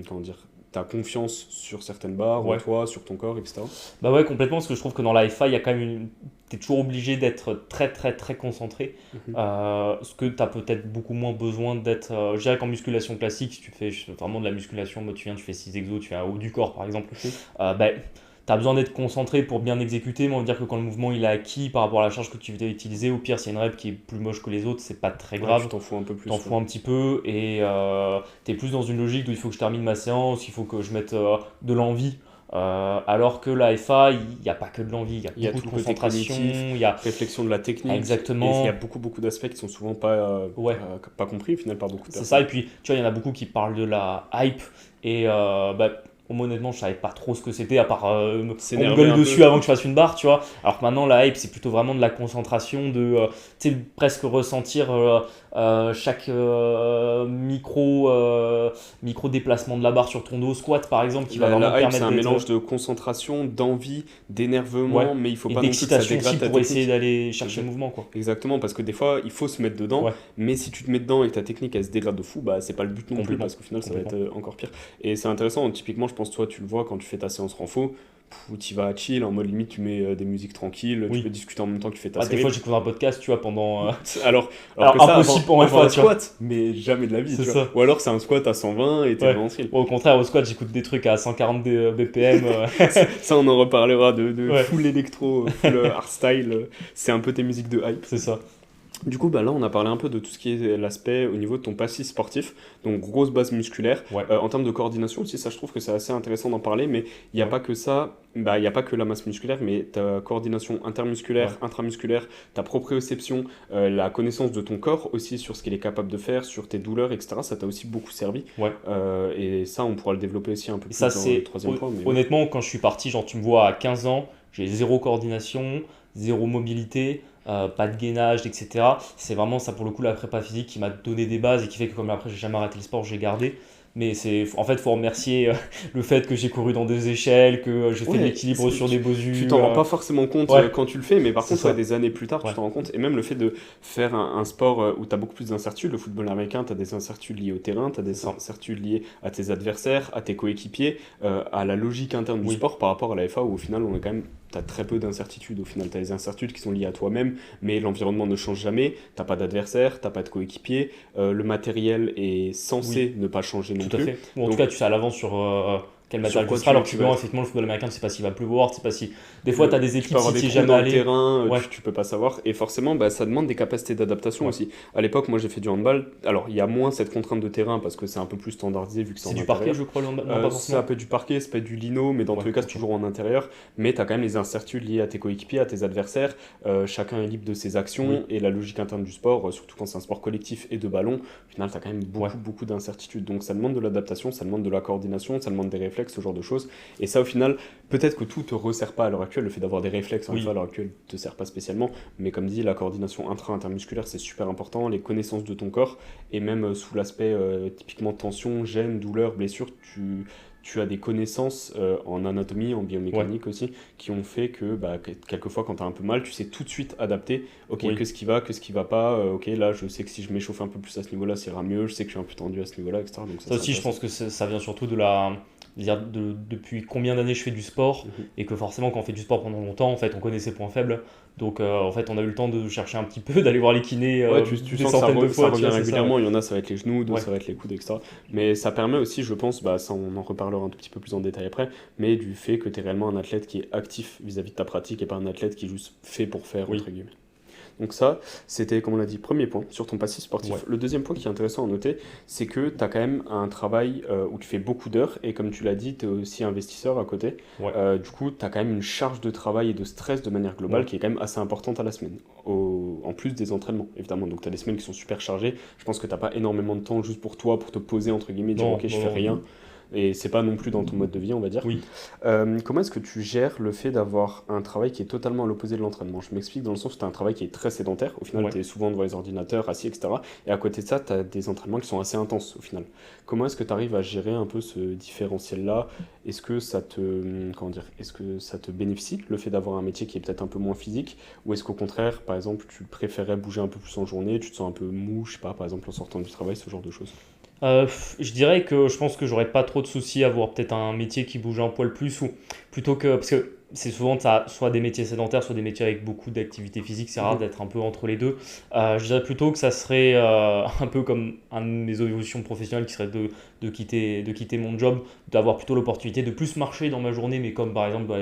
comment dire, ta confiance sur certaines barres, en Ouais. toi, sur ton corps, etc. Bah ouais, complètement, parce que je trouve que dans la FA, il y a quand même t'es toujours obligé d'être très très très concentré. Mhm. Ce que t'as peut-être beaucoup moins besoin d'être. Je dirais qu'en musculation classique, si tu fais vraiment de la musculation, tu viens, tu fais 6 exos, tu fais un haut du corps par exemple, Mhm. bah, t'as besoin d'être concentré pour bien exécuter, mais on va dire que quand le mouvement il est acquis par rapport à la charge que tu veux utiliser, au pire, s'il y a une rep qui est plus moche que les autres, c'est pas très Ouais, tu grave. t'en fous un peu plus, T'en ouais. fous un petit peu et t'es plus dans une logique où il faut que je termine ma séance, il faut que je mette de l'envie. Alors que la FA, il n'y a pas que de l'envie, il y a Il y a beaucoup tout de le côté concentration, cognitif, il y a réflexion de la technique, et il y a exactement, beaucoup d'aspects qui sont souvent pas, ouais, pas compris au final par beaucoup de c'est ça. personnes. Et puis, tu vois, il y en a beaucoup qui parlent de la hype et bah, moi, honnêtement, je savais pas trop ce que c'était à part qu'on me S'énerver gueule un peu. dessus avant que je fasse une barre, tu vois. Alors que maintenant, la hype, c'est plutôt vraiment de la concentration, tu sais, presque ressentir chaque micro déplacement de la barre sur ton dos, squat par exemple, qui va vraiment te La hype, c'est permettre un d'être. mélange de concentration, d'envie, Ouais, d'énervement, mais il faut et pas non plus que ça d'excitation aussi dégrade ta pour essayer technique. d'aller chercher le Exact. mouvement, quoi. Exactement, parce que des fois, il faut se mettre dedans, Ouais, mais si tu te mets dedans et que ta technique, elle se dégrade de fou, bah c'est pas le but non plus, complètement, parce qu'au final, ça va être complètement. encore pire. Et c'est intéressant, typiquement, je pense, toi, tu le vois quand tu fais ta séance renfo, où tu vas chill, en mode limite, tu mets des musiques tranquilles, tu peux Oui. discuter en même temps que tu fais ta Ah, des série. fois, j'écoute un podcast, tu vois, pendant. Alors que Alors, ça, impossible pour moi, avant un tu vois. squat, mais jamais de la vie, C'est tu vois. ça. Ou alors c'est un squat à 120 et t'es Ouais. vraiment chill. Au contraire, au squat, j'écoute des trucs à 140 BPM. Ça, on en reparlera de Ouais, full électro, full hardstyle. C'est un peu tes musiques de hype. c'est ça. Du coup, bah là, on a parlé un peu de tout ce qui est l'aspect au niveau de ton passif sportif, donc grosse base musculaire. Ouais, En termes de coordination aussi, ça, je trouve que c'est assez intéressant d'en parler, mais il n'y a ouais, pas que ça, bah, il n'y a pas que la masse musculaire, mais ta coordination ouais. intermusculaire, intramusculaire, ta proprioception, la connaissance de ton corps aussi sur ce qu'il est capable de faire, sur tes douleurs, etc. Ça t'a aussi beaucoup servi. Ouais. Et ça, on pourra le développer aussi un peu Et plus ça, dans le c'est troisième point. Mais ouais. honnêtement, quand je suis parti, genre, tu me vois à 15 ans, j'ai zéro coordination, zéro mobilité, pas de gainage, etc. C'est vraiment ça, pour le coup, la prépa physique qui m'a donné des bases et qui fait que, comme après, j'ai jamais arrêté le sport, j'ai gardé. Mais en fait, faut remercier le fait que j'ai couru dans des échelles, que j'ai fait de Ouais, l'équilibre sur des tu bosus. t'en rends pas forcément compte Ouais, quand tu le fais, mais par c'est contre, ouais, ça. des années plus tard, tu Ouais, t'en rends compte. Et même le fait de faire un sport où tu as beaucoup plus d'incertitudes, le football américain, tu as des incertitudes liées au terrain, tu as c'est des ça. incertitudes liées à tes adversaires, à tes coéquipiers, à la logique interne du Oui, sport par rapport à la FA où au final, on est quand même. T'as très peu d'incertitudes au final, t'as les incertitudes qui sont liées à toi-même, mais l'environnement ne change jamais, t'as pas d'adversaire, t'as pas de coéquipier, le matériel est oui. censé ne pas changer non Tout à plus. fait. Ou en tout Donc cas, tu sais à l'avance sur quel Sur matériel tu quoi seras. Alors tu vas typiquement, être. effectivement, le football américain, tu sais pas s'il va pleuvoir, tu sais pas si. Des fois, tu as des Tu peux équipes, avoir si des tu es trous jamais dans le allé. terrain, Ouais, tu peux pas savoir. Et forcément, bah, ça demande des capacités d'adaptation ouais. aussi. À l'époque, moi j'ai fait du handball. Alors, il y a moins cette contrainte de terrain parce que c'est un peu plus standardisé vu que c'est C'est en du parquet, intérieur. je crois, le handball? Non, pas Ça forcément. peut être du parquet, ça peut être du lino, mais dans Ouais, tous les cas, c'est ok. toujours en intérieur. Mais tu as quand même les incertitudes liées à tes coéquipiers, à tes adversaires. Chacun est libre de ses actions Oui, et la logique interne du sport, surtout quand c'est un sport collectif et de ballon, au final, tu as quand même ouais. beaucoup d'incertitudes. Donc, ça demande de l'adaptation, ça demande de la coordination, ça demande des réflexes, ce genre de choses. Et ça, au final, peut-être que tout te resserre pas à l'heure actuelle. Le fait d'avoir des réflexes, en une fois, à Oui, l'heure actuelle, te sert pas spécialement. Mais comme dit, la coordination intra-intermusculaire, c'est super important. Les connaissances de ton corps et même sous l'aspect typiquement tension, gêne, douleur, blessure, tu as des connaissances en anatomie, en ouais, biomécanique aussi, qui ont fait que bah, quelquefois, quand tu as un peu mal, tu sais tout de suite adapter. Ok, oui. que ce qui va pas. Ok, là, je sais que si je m'échauffe un peu plus à ce niveau-là, ça ira mieux. Je sais que je suis un peu tendu à ce niveau-là, etc. Donc ça, Ça c'est aussi, je intéressant. pense que ça vient surtout de la. Dire depuis combien d'années je fais du sport Mhm. et que forcément quand on fait du sport pendant longtemps en fait on connaît ses points faibles donc en fait on a eu le temps de chercher un petit peu d'aller voir les kinés Ouais, tu des sens que centaines de ça fois tu revient vois c'est ça ouais régulièrement. Il y en a, ça va être les genoux, d'autres, ouais ça va être les coudes, etc. Mais ça permet aussi, je pense, bah, ça on en reparlera un tout petit peu plus en détail après, mais du fait que tu es réellement un athlète qui est actif vis-à-vis de ta pratique et pas un athlète qui est juste fait pour faire, oui entre guillemets. Donc ça, c'était, comme on l'a dit, premier point sur ton passif ouais sportif. Le deuxième point qui est intéressant à noter, c'est que tu as quand même un travail où tu fais beaucoup d'heures, et comme tu l'as dit, tu es aussi investisseur à côté. ouais Du coup, tu as quand même une charge de travail et de stress de manière globale ouais qui est quand même assez importante à la semaine, en plus des entraînements, évidemment. Donc tu as des semaines qui sont super chargées. Je pense que tu n'as pas énormément de temps juste pour toi, pour te poser, entre guillemets, dire non ok, je non fais non rien. Et c'est pas non plus dans ton mode de vie, on va dire. oui Comment est-ce que tu gères le fait d'avoir un travail qui est totalement à l'opposé de l'entraînement? Je m'explique dans le sens où tu as un travail qui est très sédentaire, au final ouais tu es souvent devant les ordinateurs, assis, etc. Et à côté de ça, tu as des entraînements qui sont assez intenses au final. Comment est-ce que tu arrives à gérer un peu ce différentiel-là? Est-ce que ça te, comment dire, est-ce que ça te bénéficie le fait d'avoir un métier qui est peut-être un peu moins physique? Ou est-ce qu'au contraire, par exemple, tu préférais bouger un peu plus en journée, tu te sens un peu mou, je sais pas, par exemple en sortant du travail, ce genre de choses? Je dirais que je pense que j'aurais pas trop de soucis à avoir peut-être un métier qui bouge un poil plus ou plutôt que parce que c'est souvent t'as soit des métiers sédentaires, soit des métiers avec beaucoup d'activité physique, c'est rare Mhm. d'être un peu entre les deux. Je dirais plutôt que ça serait un peu comme un de mes évolutions professionnelles qui serait de quitter mon job, d'avoir plutôt l'opportunité de plus marcher dans ma journée, mais comme par exemple,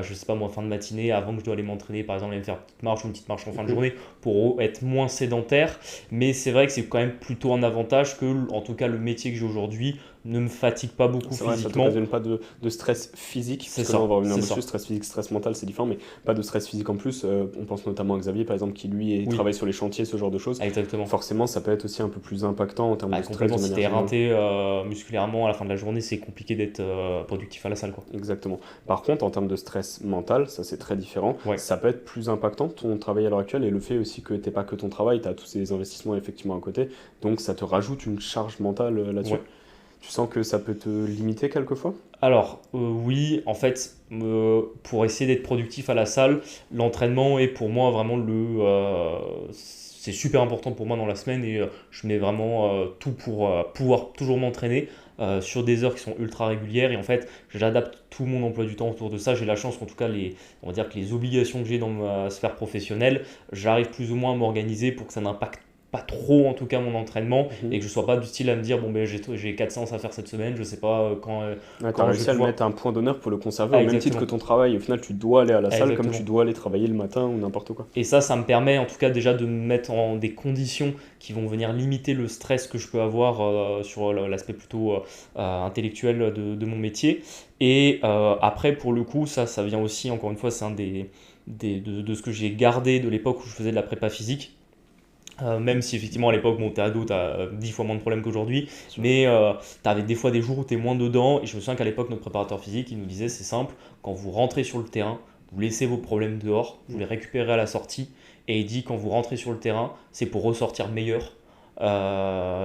je sais pas moi, fin de matinée, avant que je dois aller m'entraîner, par exemple, aller me faire une petite marche ou une petite marche en fin de Mhm. journée pour être moins sédentaire. Mais c'est vrai que c'est quand même plutôt un avantage que, en tout cas, le métier que j'ai aujourd'hui ne me fatigue pas beaucoup C'est vrai, ça physiquement. t'occasionne pas de stress physique, C'est parce que là on ça, va revenir c'est dessus, ça. stress physique, stress mental c'est différent, mais pas de stress physique en plus. On pense notamment à Xavier par exemple qui lui Oui, travaille sur les chantiers, ce genre de choses. exactement. Forcément ça peut être aussi un peu plus impactant en termes Bah, de stress complètement, de si manière t'es générale. éreinté musculairement à la fin de la journée, c'est compliqué d'être productif à la salle, quoi. Exactement. Par contre en termes de stress mental, ça c'est très différent, Ouais. ça peut être plus impactant ton travail à l'heure actuelle et le fait aussi que t'es pas que ton travail, t'as tous ces investissements effectivement à côté, donc ça te rajoute une charge mentale là-dessus. Ouais. Tu sens que ça peut te limiter quelquefois? Alors, oui, en fait, pour essayer d'être productif à la salle, l'entraînement est pour moi vraiment c'est super important pour moi dans la semaine et je mets vraiment tout pour pouvoir toujours m'entraîner sur des heures qui sont ultra régulières et en fait, j'adapte tout mon emploi du temps autour de ça. J'ai la chance qu'en tout cas, on va dire que les obligations que j'ai dans ma sphère professionnelle, j'arrive plus ou moins à m'organiser pour que ça n'impacte pas trop en tout cas mon entraînement et Mhm. que je sois pas du style à me dire bon ben j'ai 4 séances à faire cette semaine, je sais pas Ouais, t'as quand je vais réussi à le pouvoir. mettre à un point d'honneur pour le conserver Ah, au même titre que exactement. ton travail. Au final, tu dois aller à la Ah, salle comme tu exactement. dois aller travailler le matin ou n'importe quoi. Et ça me permet en tout cas déjà de me mettre en des conditions qui vont venir limiter le stress que je peux avoir sur l'aspect plutôt intellectuel de mon métier. Et après, pour le coup, ça vient aussi, encore une fois, c'est un de ce que j'ai gardé de l'époque où je faisais de la prépa physique. Même si effectivement à l'époque, bon, t'es ado, t'as 10 fois moins de problèmes qu'aujourd'hui, Sûr. mais t'avais des fois des jours où t'es moins dedans. Et je me souviens qu'à l'époque, notre préparateur physique, il nous disait c'est simple, quand vous rentrez sur le terrain, vous laissez vos problèmes dehors, vous les récupérez à la sortie. Et il dit quand vous rentrez sur le terrain, c'est pour ressortir meilleur.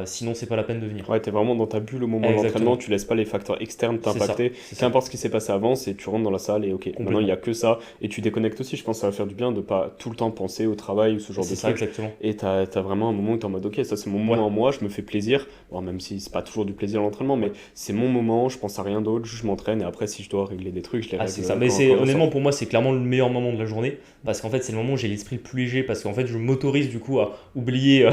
Sinon, c'est pas la peine de venir. Ouais, t'es vraiment dans ta bulle au moment de l'entraînement, Exactement, tu laisses pas les facteurs externes c'est ça, t'impacter. c'est ça, Qu'importe ce qui s'est passé avant, c'est tu rentres dans la salle et ok, maintenant il y complètement. a que ça. Et tu déconnectes aussi, je pense que ça va faire du bien de pas tout le temps penser au travail ou ce genre de C'est ça, trucs. exactement. Et t'as vraiment un moment où t'es en mode ok, ça c'est mon Ouais, moment à moi, je me fais plaisir. Bon, même si c'est pas toujours du plaisir l'entraînement, mais ouais. c'est mon moment, je pense à rien d'autre, je m'entraîne et après si je dois régler des trucs, je les Ah, c'est règle ça. Mais quand j'en honnêtement sors. pour moi c'est clairement le meilleur moment de la journée parce qu'en fait c'est le moment où j'ai l'esprit le plus léger parce qu'en fait je m'autorise du coup à oublier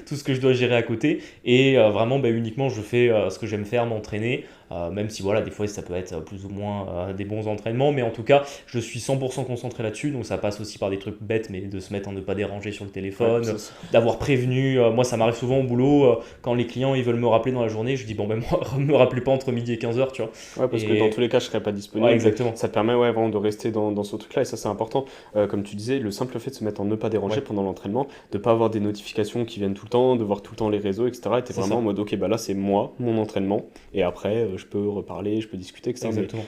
tout ce que je dois gérer à côté et vraiment bah, uniquement je fais ce que j'aime faire, m'entraîner. même si voilà, des fois ça peut être plus ou moins des bons entraînements, mais en tout cas, je suis 100% concentré là-dessus, donc ça passe aussi par des trucs bêtes, mais de se mettre en ne pas déranger sur le Ouais, téléphone, d'avoir prévenu. Moi, ça m'arrive souvent au boulot, quand les clients ils veulent me rappeler dans la journée, je dis bon, ben moi, me rappelez pas entre midi et 15h, tu vois. ouais, parce que dans tous Et les cas, je serais pas ouais, disponible. exactement. Ça te permet ouais, vraiment de rester dans ce truc-là, et ça, c'est important. Comme tu disais, le simple fait de se mettre en ne pas déranger Ouais, pendant l'entraînement, de pas avoir des notifications qui viennent tout le temps, de voir tout le temps les réseaux, etc. Et t'es c'est vraiment en ça, mode, ok, bah là, c'est moi, mon entraînement, et après, je peux reparler, je peux discuter, etc. Mais exactement.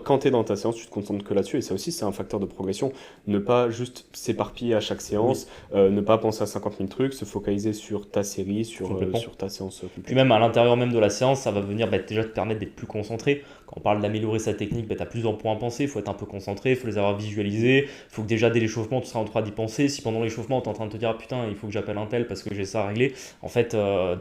quand tu es dans ta séance, tu te concentres que là-dessus, et ça aussi, c'est un facteur de progression. Ne pas juste s'éparpiller à chaque Oui, séance, ne pas penser à 50 000 trucs, se focaliser sur ta série, complètement. sur ta séance Puis complète. même à l'intérieur même de la séance, ça va venir déjà te permettre d'être plus concentré. Quand on parle d'améliorer sa technique, tu as plusieurs points à penser, il faut être un peu concentré, il faut les avoir visualisés, il faut que déjà dès l'échauffement, tu seras en train d'y penser. Si pendant l'échauffement, tu es en train de te dire ah, putain, il faut que j'appelle un tel parce que j'ai ça à régler, en fait,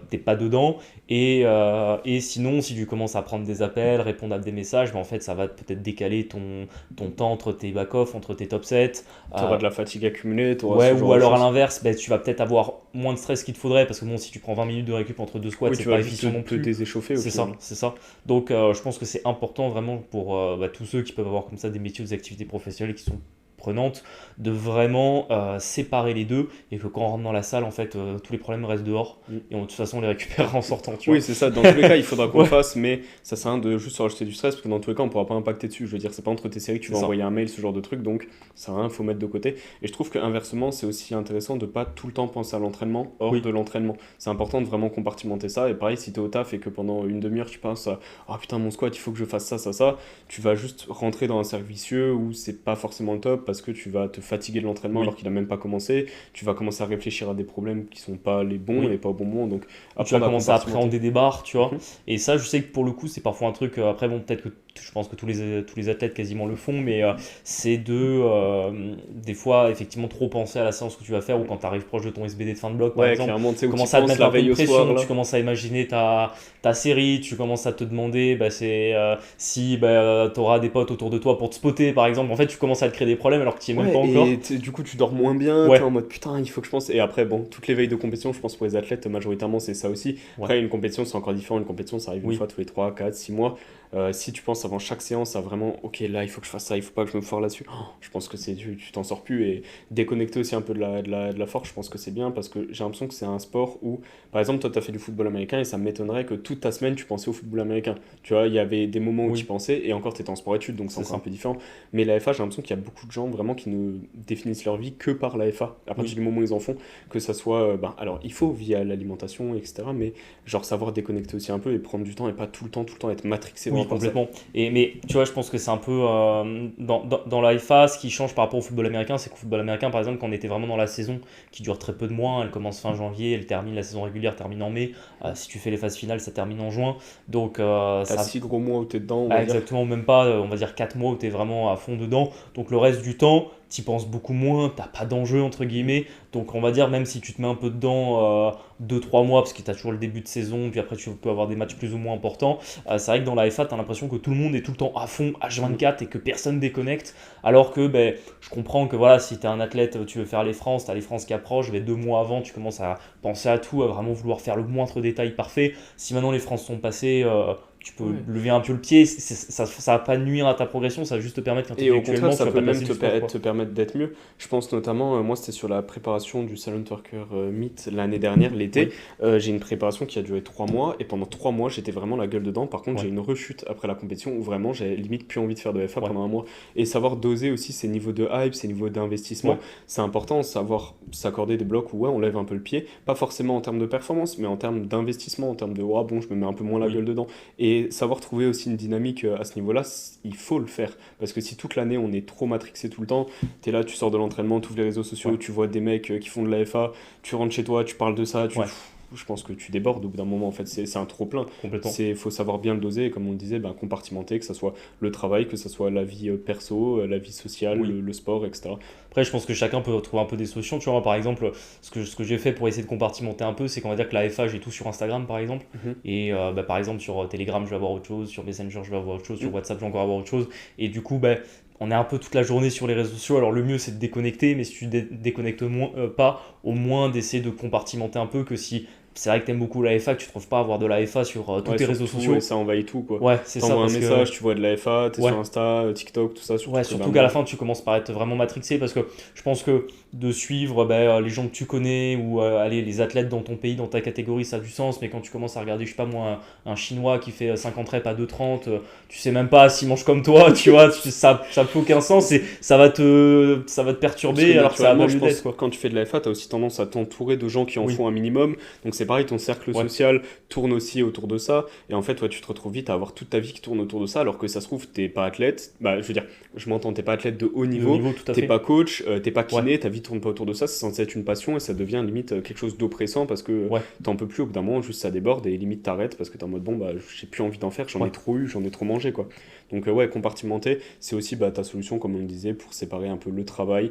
t'es pas dedans. Et sinon, si tu commences à prendre des appels, répondre à des messages, ben, en fait, ça va peut-être décaler ton temps entre tes back-off, entre tes top sets. Tu auras Euh, de la fatigue accumulée, tu auras Ouais, ce genre ou de alors à choses. l'inverse, ben, tu vas peut-être avoir moins de stress qu'il te faudrait parce que bon, si tu prends 20 minutes de récup entre deux squats, Oui, c'est tu vas pas vite efficient non te plus. déséchauffer au C'est final. ça, c'est ça. Donc je pense que c'est important vraiment pour tous ceux qui peuvent avoir comme ça des métiers ou des activités professionnelles qui sont prenantes, de vraiment séparer les deux et que quand on rentre dans la salle, en fait, tous les problèmes restent dehors Mm. et de toute façon on les récupère en sortant, tu Oui, vois. c'est ça. Dans tous les cas, il faudra qu'on le Ouais, fasse, mais ça sert à rien de juste se rajouter du stress, parce que dans tous les cas, on pourra pas impacter dessus. Je veux dire, c'est pas entre tes séries que tu c'est vas ça. envoyer un mail, ce genre de truc, donc ça sert à rien, faut mettre de côté. Et je trouve que inversement, c'est aussi intéressant de pas tout le temps penser à l'entraînement hors Oui, de l'entraînement. C'est important de vraiment compartimenter ça. Et pareil, si t'es au taf et que pendant une demi-heure, tu penses à ah putain, mon squat, il faut que je fasse ça, ça, ça, tu vas juste rentrer dans un cercle vicieux où c'est pas forcément le top parce que tu vas te fatiguer de l'entraînement alors oui, qu'il a même pas commencé. Tu vas commencer à réfléchir à des problèmes qui sont pas les bons oui. et pas au bon moment. Donc Où tu vas apprendre à commencer à compartimenter. appréhender des barres, tu vois. Mhm. Et ça, je sais que pour le coup, c'est parfois un truc. Après, bon, peut-être que je pense que tous les athlètes quasiment le font, mais c'est des fois, effectivement, trop penser à la séance que tu vas faire ou quand tu arrives proche de ton SBD de fin de bloc, par Ouais, exemple, clairement, tu sais où tu commencer à te penses mettre la un peu de veille au soir, pression, tu là. commences à imaginer ta série, tu commences à te demander bah, si tu auras des potes autour de toi pour te spotter, par exemple. En fait, tu commences à te créer des problèmes alors que tu n'y es même pas Ouais, encore. et du coup, tu dors moins bien, t'es Ouais, en mode putain, il faut que je pense. Et après, bon, toutes les veilles de compétition, je pense pour les athlètes, majoritairement, c'est ça aussi. ouais, Après, une compétition, c'est encore différent. Une compétition, ça arrive une oui, fois tous les 3 4 6 mois. Si tu penses avant chaque séance à vraiment, ok, là, il faut que je fasse ça, il faut pas que je me foire là-dessus, oh, je pense que tu t'en sors plus. Et déconnecter aussi un peu de la force, je pense que c'est bien parce que j'ai l'impression que c'est un sport où, par exemple, toi, tu as fait du football américain et ça m'étonnerait que toute ta semaine, tu pensais au football américain. Tu vois, il y avait des moments où tu oui, pensais et encore, tu étais en sport-études, donc c'est c'est encore un ça. peu différent. Mais la FA, j'ai l'impression qu'il y a beaucoup de gens vraiment qui ne définissent leur vie que par la FA. À partir Oui. du moment où ils en font, que ça soit. Ben, alors, il faut via l'alimentation, etc. Mais genre savoir déconnecter aussi un peu et prendre du temps et pas tout le temps être matrixé Oui, vraiment par ça. complètement. Mais tu vois, je pense que c'est un peu dans la FA, ce qui change par rapport au football américain, c'est qu'au football américain, par exemple, quand on était vraiment dans la saison qui dure très peu de mois, elle commence fin janvier, elle termine la saison régulière, termine en mai. Si tu fais les phases finales, ça termine en juin. Donc T'as ça 6 gros mois où t'es dedans, on va ah, dire. exactement, même pas, on va dire 4 mois où tu es vraiment à fond dedans. Donc le reste du temps, tu penses beaucoup moins, t'as pas d'enjeu entre guillemets. Donc on va dire, même si tu te mets un peu dedans 2-3 mois, parce que tu as toujours le début de saison, puis après tu peux avoir des matchs plus ou moins importants, c'est vrai que dans la FA, tu as l'impression que tout le monde est tout le temps à fond, H24, et que personne déconnecte. Alors que ben, je comprends que voilà, si tu es un athlète, tu veux faire les France, tu as les France qui approchent, ben, 2 mois avant, tu commences à penser à tout, à vraiment vouloir faire le moindre détail parfait. Si maintenant les France sont passées, tu peux Ouais. lever un peu le pied, ça va pas nuire à ta progression, ça va juste te permettre Et au contraire, qu'intellectuellement tu ça vas peut pas te même lasser du sport, quoi. te permettre d'être mieux. Je pense notamment, moi c'était sur la préparation du Silent Worker Meet l'année dernière, l'été. Oui, J'ai une préparation qui a duré 3 mois et pendant 3 mois j'étais vraiment la gueule dedans. Par contre, j'ai ouais, une rechute après la compétition où vraiment j'ai limite plus envie de faire de FA ouais, pendant un mois. Et savoir doser aussi ses niveaux de hype, ses niveaux d'investissement, ouais, c'est important. Savoir s'accorder des blocs où ouais, on lève un peu le pied, pas forcément en termes de performance, mais en termes d'investissement, en termes de oh, bon, je me mets un peu moins la oui, gueule dedans. Et savoir trouver aussi une dynamique à ce niveau-là, il faut le faire. Parce que si toute l'année on est trop matrixé tout le temps, t'es là, tu sors de l'entraînement, tu ouvres les réseaux sociaux, ouais, tu vois des mecs qui font de la FA, tu rentres chez toi, tu parles de ça, ouais, je pense que tu débordes au bout d'un moment. En fait, c'est un trop plein. complètement. C'est faut savoir bien le doser et comme on le disait, ben, compartimenter, que ce soit le travail, que ce soit la vie perso, la vie sociale, Oui. le sport, etc. Après, je pense que chacun peut trouver un peu des solutions. Tu vois, moi, par exemple, ce que j'ai fait pour essayer de compartimenter un peu, c'est qu'on va dire que la FA, j'ai tout sur Instagram, par exemple. Mhm. Et bah, par exemple, sur Telegram, je vais avoir autre chose. Sur Messenger, je vais avoir autre chose. Sur Mhm. WhatsApp, je vais encore avoir autre chose. Et du coup, bah, on est un peu toute la journée sur les réseaux sociaux. Alors, le mieux, c'est de déconnecter. Mais si tu déconnectes pas, au moins d'essayer de compartimenter un peu que si c'est vrai que t'aimes beaucoup la FA, que tu trouves pas avoir de la FA sur tous Ouais, tes réseaux surtout, sociaux. et ça envahit tout, quoi. Ouais, c'est ça, T'envoies un parce que message, tu vois de la FA, t'es ouais, sur Insta, TikTok, tout ça, surtout ouais, que surtout qu'à la vraiment. fin, tu commences par être vraiment matrixé parce que je pense que de suivre les gens que tu connais ou allez, les athlètes dans ton pays, dans ta catégorie, ça a du sens. Mais quand tu commences à regarder, je sais pas moi, un Chinois qui fait 50 reps à 2,30, tu sais même pas s'il mange comme toi, tu vois, ça fait aucun sens et ça va te Parce que perturber alors que ça a pas naturellement, je lieu d'être, pense, quoi. quand tu fais de la FA, tu as aussi tendance à t'entourer de gens qui en Oui, font un minimum. Donc c'est pareil, ton cercle ouais, social tourne aussi autour de ça. Et en fait, ouais, tu te retrouves vite à avoir toute ta vie qui tourne autour de ça, alors que ça se trouve, t'es pas athlète. Bah, je veux dire, je m'entends, t'es pas athlète de haut de haut niveau, niveau, tout à t'es fait. pas coach, t'es pas Ouais, kiné, ta vie tourne pas autour de ça. C'est censé être une passion et ça devient limite quelque chose d'oppressant parce que ouais, t'en peux plus au bout d'un moment, juste ça déborde et limite t'arrêtes parce que t'es en mode bon, bah, j'ai plus envie d'en faire, j'en ai ouais, trop eu, j'en ai trop mangé, quoi. Donc, ouais, compartimenter, c'est aussi bah, ta solution, comme on le disait, pour séparer un peu le travail,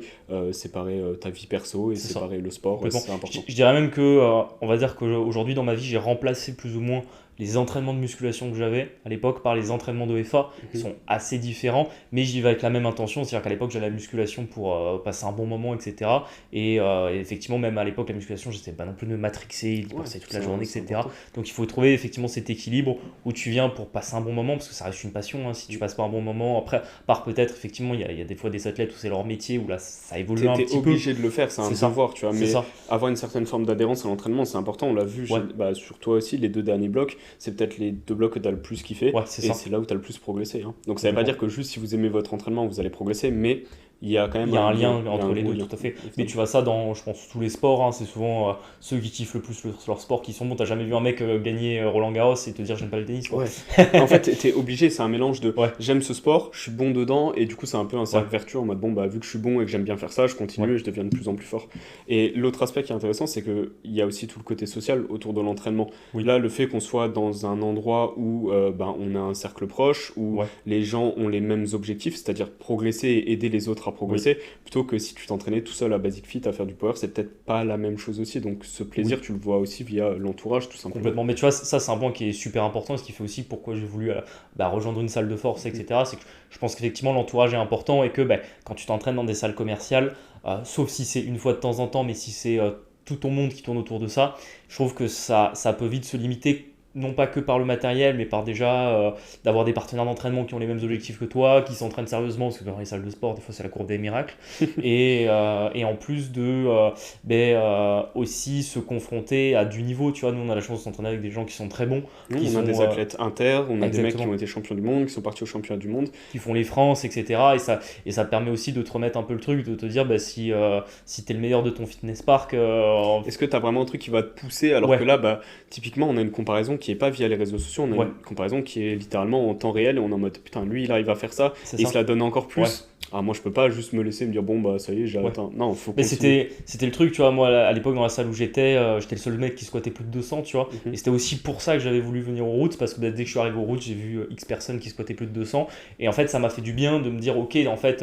séparer ta vie perso et c'est ça. séparer le sport, Complètement. c'est important. Je dirais même que, on va dire qu'aujourd'hui dans ma vie, j'ai remplacé plus ou moins les entraînements de musculation que j'avais à l'époque par les entraînements de FA qui Mhm. sont assez différents, mais j'y vais avec la même intention, c'est-à-dire qu'à l'époque j'allais à la musculation pour passer un bon moment, etc. Et effectivement, même à l'époque, la musculation, j'étais pas non plus de me matrixer, d'y Ouais, penser toute la c'est journée, c'est etc. important. Donc il faut trouver effectivement cet équilibre où tu viens pour passer un bon moment, parce que ça reste une passion, hein, si tu passes pas un bon moment, après, par peut-être, effectivement, il y a des fois des athlètes où c'est leur métier, où là ça évolue un T'es petit peu, obligé de le faire, c'est un c'est ça, devoir, tu vois, c'est mais ça, avoir une certaine forme d'adhérence à l'entraînement, c'est important, on l'a vu ouais, bah, sur toi aussi, les deux derniers blocs, c'est peut-être les deux blocs que tu as le plus kiffé, ouais, c'est et ça, c'est là où tu as le plus progressé, hein. Donc ça veut pas complètement. dire que juste si vous aimez votre entraînement, vous allez progresser, mais il y a quand Il même y a un un lien, lien il y a un entre les gros deux, lien, tout à fait. Mais tu évidemment. vois ça dans, je pense, tous les sports, hein, c'est souvent ceux qui kiffent le plus leur sport qui sont bons. T'as jamais vu un mec gagner Roland Garros et te dire j'aime pas le tennis, quoi. Ouais. En fait, t'es obligé, c'est un mélange de Ouais, j'aime ce sport, je suis bon dedans, et du coup, c'est un peu un ouais, cercle vertueux en mode bon, bah, vu que je suis bon et que j'aime bien faire ça, je ouais, continue et je deviens de plus en plus fort. Et l'autre aspect qui est intéressant, c'est qu'il y a aussi tout le côté social autour de l'entraînement. oui, Là, le fait qu'on soit dans un endroit où ben, on a un cercle proche, où ouais, les gens ont les mêmes objectifs, c'est-à-dire progresser et aider les autres à oui, progresser, plutôt que si tu t'entraînais tout seul à Basic Fit à faire du power, c'est peut-être pas la même chose aussi. Donc, ce plaisir, oui. tu le vois aussi via l'entourage, tout simplement. Complètement. Mais tu vois, ça, c'est un point qui est super important, ce qui fait aussi pourquoi j'ai voulu rejoindre une salle de force, etc. C'est que je pense qu'effectivement, l'entourage est important et que quand tu t'entraînes dans des salles commerciales, sauf si c'est une fois de temps en temps, mais si c'est tout ton monde qui tourne autour de ça, je trouve que ça peut vite se limiter. Non pas que par le matériel, mais par déjà d'avoir des partenaires d'entraînement qui ont les mêmes objectifs que toi, qui s'entraînent sérieusement, parce que dans les salles de sport, des fois c'est la courbe des miracles. Et en plus de aussi se confronter à du niveau, tu vois, nous on a la chance de s'entraîner avec des gens qui sont très bons, Nous, qui on a sont des athlètes inter, on a des mecs qui ont exactement, été champions du monde, qui sont partis au championnat du monde. qui font les France, etc. Et ça permet aussi de te remettre un peu le truc, de te dire si t'es le meilleur de ton fitness park, Est-ce que tu as vraiment un truc qui va te pousser alors que ouais, là, bah, typiquement, on a une comparaison qui est pas via les réseaux sociaux, on a ouais, une comparaison qui est littéralement en temps réel et on est en mode putain, lui, il arrive à faire ça c'est et il se ça. la donne encore Ouais. plus. Ah, moi, je peux pas juste me laisser me dire bon, bah, ça y est, Ouais. j'arrête, hein. Non, faut Mais continuer. c'était le truc, tu vois, moi à l'époque dans la salle où j'étais le seul mec qui squattait plus de 200, tu vois. Et Mhm. c'était aussi pour ça que j'avais voulu venir aux routes, parce que dès que je suis arrivé aux routes, j'ai vu X personnes qui squattaient plus de 200. Et en fait, ça m'a fait du bien de me dire, ok, en fait,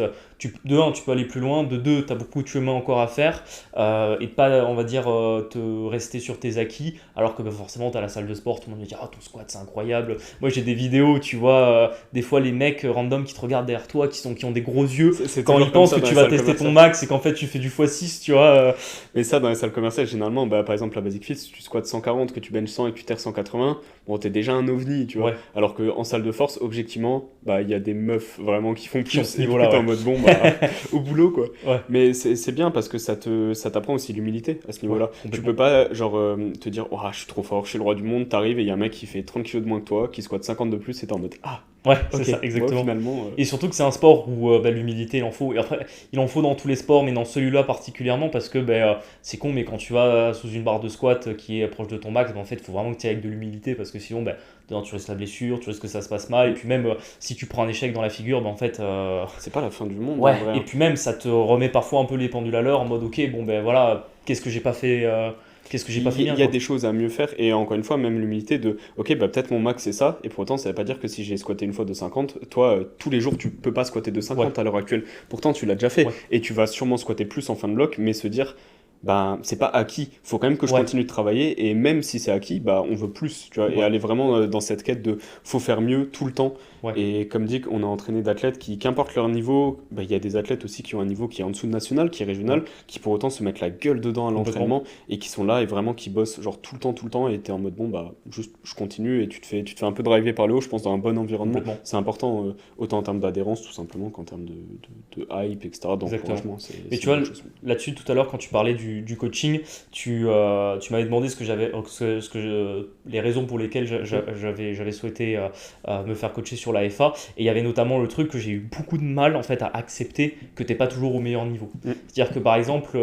de un, tu peux aller plus loin, de deux, tu as beaucoup de chemin encore à faire, et de pas, on va dire, te rester sur tes acquis, alors que forcément, tu as la salle de sport, tout le monde me dit, ah, ton squat, c'est incroyable. Moi, j'ai des vidéos, tu vois, des fois, les mecs random qui te regardent derrière toi, qui ont des gros yeux, C'est quand toujours ils comme pensent ça que dans tu les vas salles tester ton commerciales. max et qu'en fait tu fais du x6, tu vois. Mais ça, dans les salles commerciales, généralement, bah, par exemple, la Basic Fit, si tu squattes 140, que tu benches 100 et que tu terres 180, bon, t'es déjà un ovni, tu vois. Ouais, Alors qu'en salle de force, objectivement, bah, il y a des meufs vraiment qui font qui ont plus ce et du coup, niveau-là, t'es en ouais. mode bon, bah, au boulot, quoi. Ouais, Mais c'est bien parce que ça t'apprend aussi l'humilité à ce ouais, niveau-là. Tu complètement. peux pas, genre, te dire, oh, je suis trop fort, je suis le roi du monde, t'arrives et il y a un mec qui fait 30 kilos de moins que toi, qui squatte 50 de plus et t'es en mode, ah, Ouais, c'est ok, ça, moi, exactement. finalement, Et surtout que c'est un sport où l'humilité, il en faut. Et après, il en faut dans tous les sports, mais dans celui-là particulièrement, parce que c'est con, mais quand tu vas sous une barre de squat qui est proche de ton max, en fait, il faut vraiment que tu ailles avec de l'humilité, parce que sinon, dedans, tu risques la blessure, tu risques que ça se passe mal, et puis même si tu prends un échec dans la figure, en fait, c'est pas la fin du monde, en ouais, vrai, et hein. puis même, ça te remet parfois un peu les pendules à l'heure, en mode, ok, bon, voilà, qu'est-ce que j'ai pas fait, qu'est-ce que j'ai pas fait bien, Il y a quoi. des choses à mieux faire et encore une fois même l'humilité de ok bah peut-être mon max c'est ça et pour autant ça veut pas dire que si j'ai squatté une fois de 50 toi tous les jours tu peux pas squatter de Ouais, 50 à l'heure actuelle pourtant tu l'as déjà fait ouais, et tu vas sûrement squatter plus en fin de bloc mais se dire ben c'est pas acquis. Faut quand même que je Ouais, continue de travailler et même si c'est acquis, bah on veut plus, tu vois, et ouais, aller vraiment dans cette quête de faut faire mieux tout le temps. ouais, Et comme dit, on a entraîné d'athlètes qui, qu'importe leur niveau, bah, il y a des athlètes aussi qui ont un niveau qui est en dessous de national, qui est ouais, régional, qui pour autant se mettent la gueule dedans à complètement. l'entraînement et qui sont là et vraiment qui bossent genre tout le temps et t'es en mode bon bah juste je continue et tu te fais un peu driver par le haut, je pense dans un bon environnement. Complètement. C'est important autant en termes d'adhérence tout simplement qu'en termes de hype, etc., Exactement. d'encouragement, Mais c'est tu une vois, bonne chose. là-dessus, tout à l'heure, quand tu parlais du coaching, tu m'avais demandé les raisons pour lesquelles Mm. j'avais souhaité me faire coacher sur la FA. Et il y avait notamment le truc que j'ai eu beaucoup de mal en fait, à accepter que tu n'es pas toujours au meilleur niveau. Mm. C'est-à-dire que par exemple,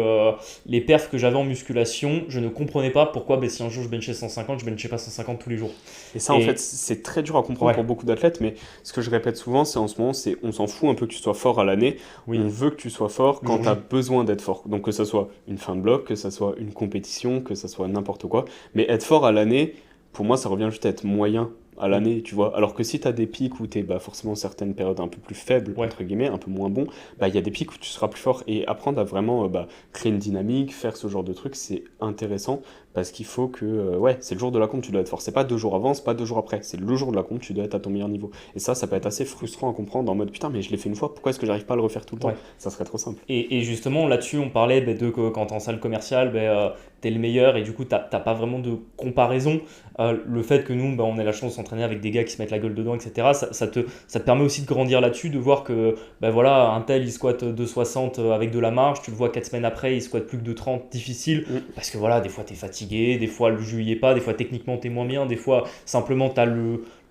les perfs que j'avais en musculation, je ne comprenais pas pourquoi ben, si un jour je benchais 150, je benchais pas 150 tous les jours. Et ça, en fait, Et c'est très dur à comprendre ouais, pour beaucoup d'athlètes, mais ce que je répète souvent, c'est en ce moment, c'est on s'en fout un peu que tu sois fort à l'année, on oui, veut que tu sois fort le quand jour tu as J. besoin d'être fort. Donc que ça soit une fin de bloc, que ça soit une compétition, que ça soit n'importe quoi. Mais être fort à l'année, pour moi, ça revient juste à être moyen à Oui, l'année, tu vois. Alors que si tu as des pics où tu es bah, forcément certaines périodes un peu plus faibles, ouais. entre guillemets, un peu moins bon, bah il y a des pics où tu seras plus fort. Et apprendre à vraiment bah, créer une dynamique, faire ce genre de truc, c'est intéressant parce qu'il faut que, ouais, c'est le jour de la compte, tu dois être fort. C'est pas 2 jours avant, c'est pas 2 jours après. C'est le jour de la compte, tu dois être à ton meilleur niveau. Et ça peut être assez frustrant à comprendre en mode putain, mais je l'ai fait une fois, pourquoi est-ce que j'arrive pas à le refaire tout le temps? Ouais. Ça serait trop simple. Et justement, là-dessus, on parlait ben, de que quand t'es en salle commerciale, ben, t'es le meilleur et du coup, t'as pas vraiment de comparaison. Le fait que nous, ben, on ait la chance de s'entraîner avec des gars qui se mettent la gueule dedans, etc., ça te permet aussi de grandir là-dessus, de voir que ben, voilà, un tel, il squatte 260 avec de la marge, tu le vois 4 semaines après, il squatte plus que 230 difficile, Mm. parce que voilà, des fois, t'es fatigué, des fois, le jus y est pas, des fois, techniquement, t'es moins bien, des fois, simplement, t'as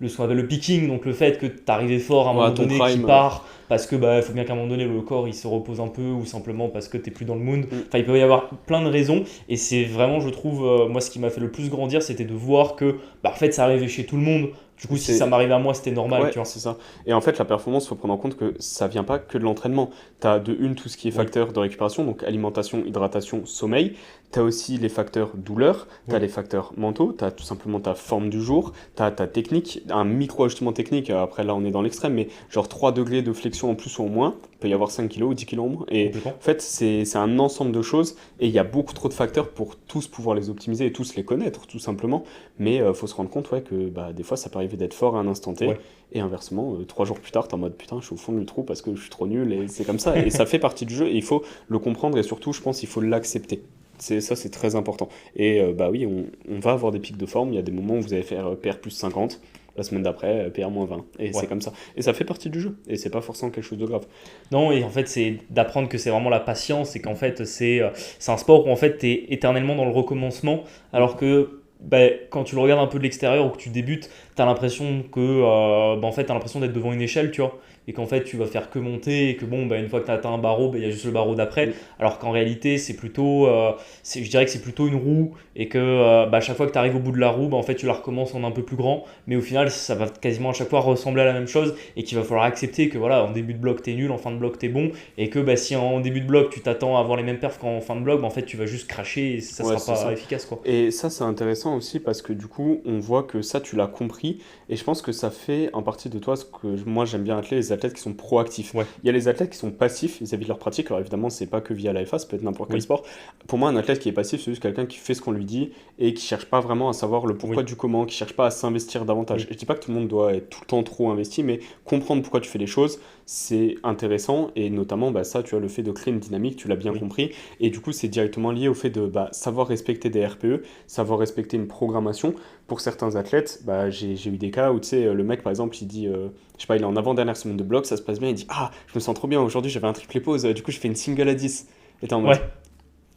ce qu'on appelle le picking, donc le fait que t'arrives fort à un Ouais, à moment ton donné qui prime. part parce que bah faut bien qu'à un moment donné le corps il se repose un peu ou simplement parce que t'es plus dans le mood. Mm. Enfin il peut y avoir plein de raisons et c'est vraiment je trouve moi ce qui m'a fait le plus grandir c'était de voir que bah en fait ça arrivait chez tout le monde. Du coup si ça C'est m'arrivait à moi c'était normal Ouais, tu vois. c'est ça. Et en fait, la performance, faut prendre en compte que ça vient pas que de l'entraînement. Tu as de une tout ce qui est Oui, facteur de récupération, donc alimentation, hydratation, sommeil. Tu as aussi les facteurs douleur, tu as oui, les facteurs mentaux, tu as tout simplement ta forme du jour, tu as ta technique, un micro-ajustement technique. Après, là, on est dans l'extrême, mais genre 3 degrés de flexion en plus ou en moins. Il peut y avoir 5 kilos ou 10 kilos en moins. Et complètement. en fait, c'est un ensemble de choses et il y a beaucoup trop de facteurs pour tous pouvoir les optimiser et tous les connaître, tout simplement. Mais faut se rendre compte ouais, que bah, des fois, ça peut arriver d'être fort à un instant T. Ouais. Et inversement, 3 jours plus tard, t'es en mode putain, je suis au fond du trou parce que je suis trop nul et c'est comme ça. Et ça fait partie du jeu et il faut le comprendre et surtout, je pense, il faut l'accepter. C'est très important. Et bah oui, on va avoir des pics de forme. Il y a des moments où vous allez faire PR plus 50, la semaine d'après, PR moins 20. Et c'est Ouais. comme ça. Et ça fait partie du jeu. Et c'est pas forcément quelque chose de grave. Non, et en fait, c'est d'apprendre que c'est vraiment la patience et qu'en fait, c'est un sport où en fait, tu es éternellement dans le recommencement, Mm. alors que ben, quand tu le regardes un peu de l'extérieur ou que tu débutes, tu as l'impression que ben, en fait, t'as l'impression d'être devant une échelle, tu vois, et qu'en fait, tu vas faire que monter et que bon, ben, une fois que tu as atteint un barreau, ben, il y a juste le barreau d'après, Mm. alors qu'en réalité, je dirais que c'est plutôt une roue et que ben, à chaque fois que tu arrives au bout de la roue, ben, en fait, tu la recommences en un peu plus grand, mais au final, ça va quasiment à chaque fois ressembler à la même chose et qu'il va falloir accepter que voilà, en début de bloc t'es nul, en fin de bloc t'es bon, et que bah, si en début de bloc tu t'attends à avoir les mêmes perfs qu'en fin de bloc, bah, en fait tu vas juste cracher et ça Ouais, sera c'est pas ça. efficace quoi. Et ça, c'est intéressant aussi parce que du coup, on voit que ça, tu l'as compris. Et je pense que ça fait en partie de toi ce que moi j'aime bien appeler les athlètes qui sont proactifs. Ouais, Il y a les athlètes qui sont passifs vis-à-vis de leur pratique. Alors évidemment, c'est pas que via la FA, ça peut être n'importe quel oui, sport. Pour moi, un athlète qui est passif, c'est juste quelqu'un qui fait ce qu'on lui dit et qui cherche pas vraiment à savoir le pourquoi oui, du comment, qui cherche pas à s'investir davantage. oui, Je dis pas que tout le monde doit être tout le temps trop investi, mais comprendre pourquoi tu fais les choses, c'est intéressant. Et notamment, bah, ça, tu as le fait de créer une dynamique, tu l'as bien oui, compris. Et du coup, c'est directement lié au fait de bah, savoir respecter des RPE, savoir respecter une programmation. Pour certains athlètes, bah, j'ai eu des cas où tu sais, le mec par exemple, il dit, je sais pas, il est en avant-dernière semaine de bloc, ça se passe bien, il dit ah, je me sens trop bien aujourd'hui, j'avais un triple pause, du coup, je fais une single à 10. Et t'es en mode ouais.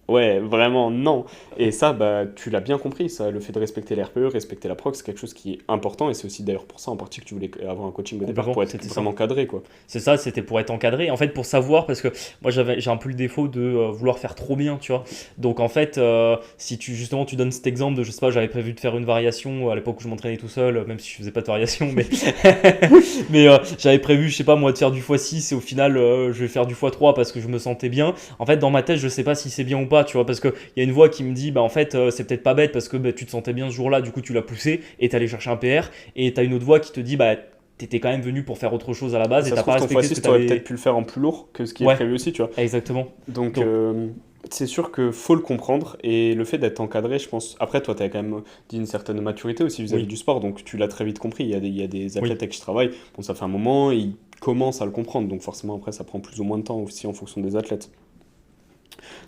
ouais, vraiment non. Et ça, bah, tu l'as bien compris, ça, le fait de respecter les RPE, respecter la proc, c'est quelque chose qui est important. Et c'est aussi d'ailleurs pour ça en partie que tu voulais avoir un coaching au départ Complètement, pour être c'était ça. vraiment cadré, quoi. C'est ça, c'était pour être encadré. En fait, pour savoir, parce que moi j'ai un peu le défaut de vouloir faire trop bien, tu vois. Donc en fait, si tu justement tu donnes cet exemple de, je sais pas, j'avais prévu de faire une variation à l'époque où je m'entraînais tout seul, même si je faisais pas de variation, mais mais j'avais prévu, je sais pas moi, de faire du x6 et au final je vais faire du x3 parce que je me sentais bien. En fait, dans ma tête, je sais pas si c'est bien ou pas, tu vois, parce que il y a une voix qui me dit, bah en fait, c'est peut-être pas bête parce que bah, tu te sentais bien ce jour-là, du coup tu l'as poussé et t'es allé chercher un PR. Et t'as une autre voix qui te dit, bah t'étais quand même venu pour faire autre chose à la Et base et ça se t'as pas trouve, ton respecté ce que x6, t'aurais t'avais. peut-être pu le faire en plus lourd que ce qui est Ouais, prévu aussi, tu vois. exactement. Donc, Donc, c'est sûr que faut le comprendre et le fait d'être encadré, je pense. Après, toi, tu as quand même dit une certaine maturité aussi vis-à-vis Oui, du sport, donc tu l'as très vite compris. Il y a des oui. athlètes avec qui je travaille, bon, ça fait un moment, et ils commencent à le comprendre, donc forcément, après, ça prend plus ou moins de temps aussi en fonction des athlètes.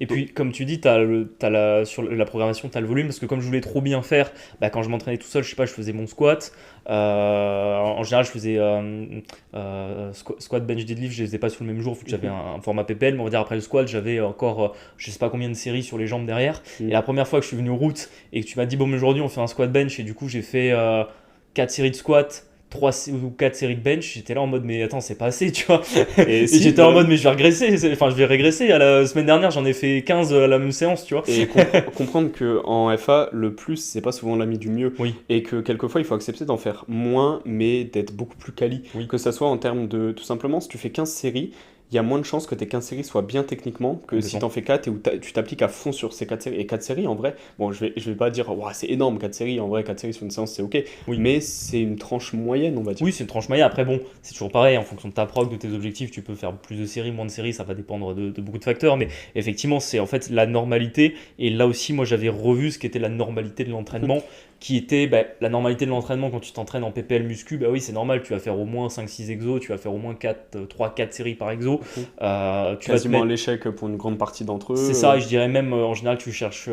Et Donc, puis, comme tu dis, sur la programmation, tu as le volume, parce que comme je voulais trop bien faire, bah, quand je m'entraînais tout seul, je sais pas, je faisais mon squat. En général, je faisais squat, bench, deadlift, je les faisais pas sur le même jour, vu que j'avais mhm, un format PPL. Mais on va dire, après le squat, j'avais encore, je sais pas combien de séries sur les jambes derrière. Et mhm. la première fois que je suis venu route et que tu m'as dit, bon, mais aujourd'hui, on fait un squat bench, et du coup, j'ai fait 4 séries de squat. 3 ou 4 séries de bench, j'étais là en mode mais attends c'est pas assez tu vois. Et Et si, j'étais en voilà. mode mais je vais regresser, enfin je vais régresser. À la semaine dernière j'en ai fait 15 à la même séance tu vois. Et comprendre que en FA, le plus, c'est pas souvent l'ami du mieux. Oui, Et que quelquefois, il faut accepter d'en faire moins, mais d'être beaucoup plus quali. oui, Que ça soit en termes de. Tout simplement, si tu fais 15 séries, il y a moins de chances que tes 15 séries soient bien techniquement que si tu complètement. en fais 4 et où tu t'appliques à fond sur ces 4 séries. Et 4 séries, en vrai, bon, je vais pas dire, ouah, c'est énorme, 4 séries. En vrai, 4 séries sur une séance, c'est ok. Oui. Mais c'est une tranche moyenne, on va dire. Oui, c'est une tranche moyenne. Après, bon, c'est toujours pareil. En fonction de ta prog, de tes objectifs, tu peux faire plus de séries, moins de séries. Ça va dépendre de beaucoup de facteurs. Mais effectivement, c'est en fait la normalité. Et là aussi, moi, j'avais revu ce qu'était la normalité de l'entraînement. Qui était bah, la normalité de l'entraînement quand tu t'entraînes en PPL muscu. Bah oui, c'est normal. Tu vas faire au moins 5-6 exos. Tu vas faire au moins 3-4 séries par exo. Tu vas te Quasiment à mettre. l'échec pour une grande partie d'entre C'est eux. ça, et je dirais même en général tu cherches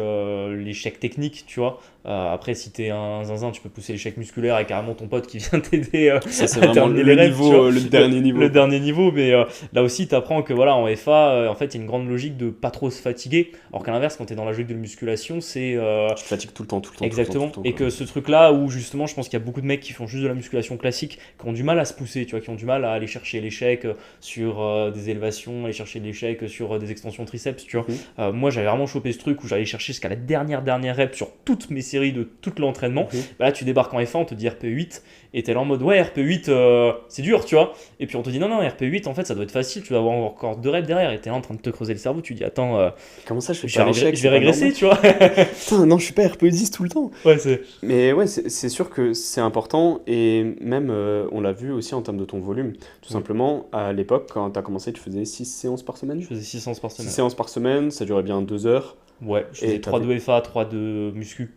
l'échec technique, tu vois. Après, si t'es un zinzin, tu peux pousser l'échec musculaire et carrément ton pote qui vient t'aider Ça, c'est à vraiment terminer le les reps, tu vois. niveau, le dernier Le niveau, quoi. dernier niveau, mais là aussi tu apprends que voilà, en FA, en fait, il y a une grande logique de pas trop se fatiguer. Alors qu'à l'inverse, quand t'es dans la logique de musculation, c'est Tu te fatigues tout le temps, tout le temps, tout le temps, tout le exactement. temps, Et quoi. que ce truc-là, où justement, je pense qu'il y a beaucoup de mecs qui font juste de la musculation classique, qui ont du mal à se pousser, tu vois, qui ont du mal à aller chercher l'échec sur des élévations, aller chercher l'échec sur des extensions triceps, tu vois. Mhm. Moi, j'avais vraiment chopé ce truc où j'allais chercher jusqu'à la dernière rep sur toutes mes séries de tout l'entraînement. Mhm. Bah là, tu débarques en F1, on te dit RP8, et t'es là en mode ouais, RP8, c'est dur, tu vois. Et puis on te dit non, RP8, en fait, ça doit être facile, tu vas avoir encore 2 reps derrière, et t'es là en train de te creuser le cerveau, tu dis attends, Comment ça, je fais je vais, pas l'échec, je c'est vais pas régresser, normal. tu vois. Putain, non, je suis pas RPE10 tout le temps. Ouais, c'est. Mais ouais, c'est sûr que c'est important et même on l'a vu aussi en termes de ton volume. Tout Oui. simplement, à l'époque, quand tu as commencé, tu faisais 6 séances par Je semaine. faisais 6 séances par 6 semaine. séances par semaine, ça durait bien 2 heures. Ouais, je faisais Et 3 t'avais. de FA, 3 de muscu.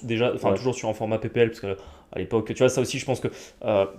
Déjà, enfin, Ouais. toujours sur un format PPL, parce que à l'époque, tu vois, ça aussi, je pense que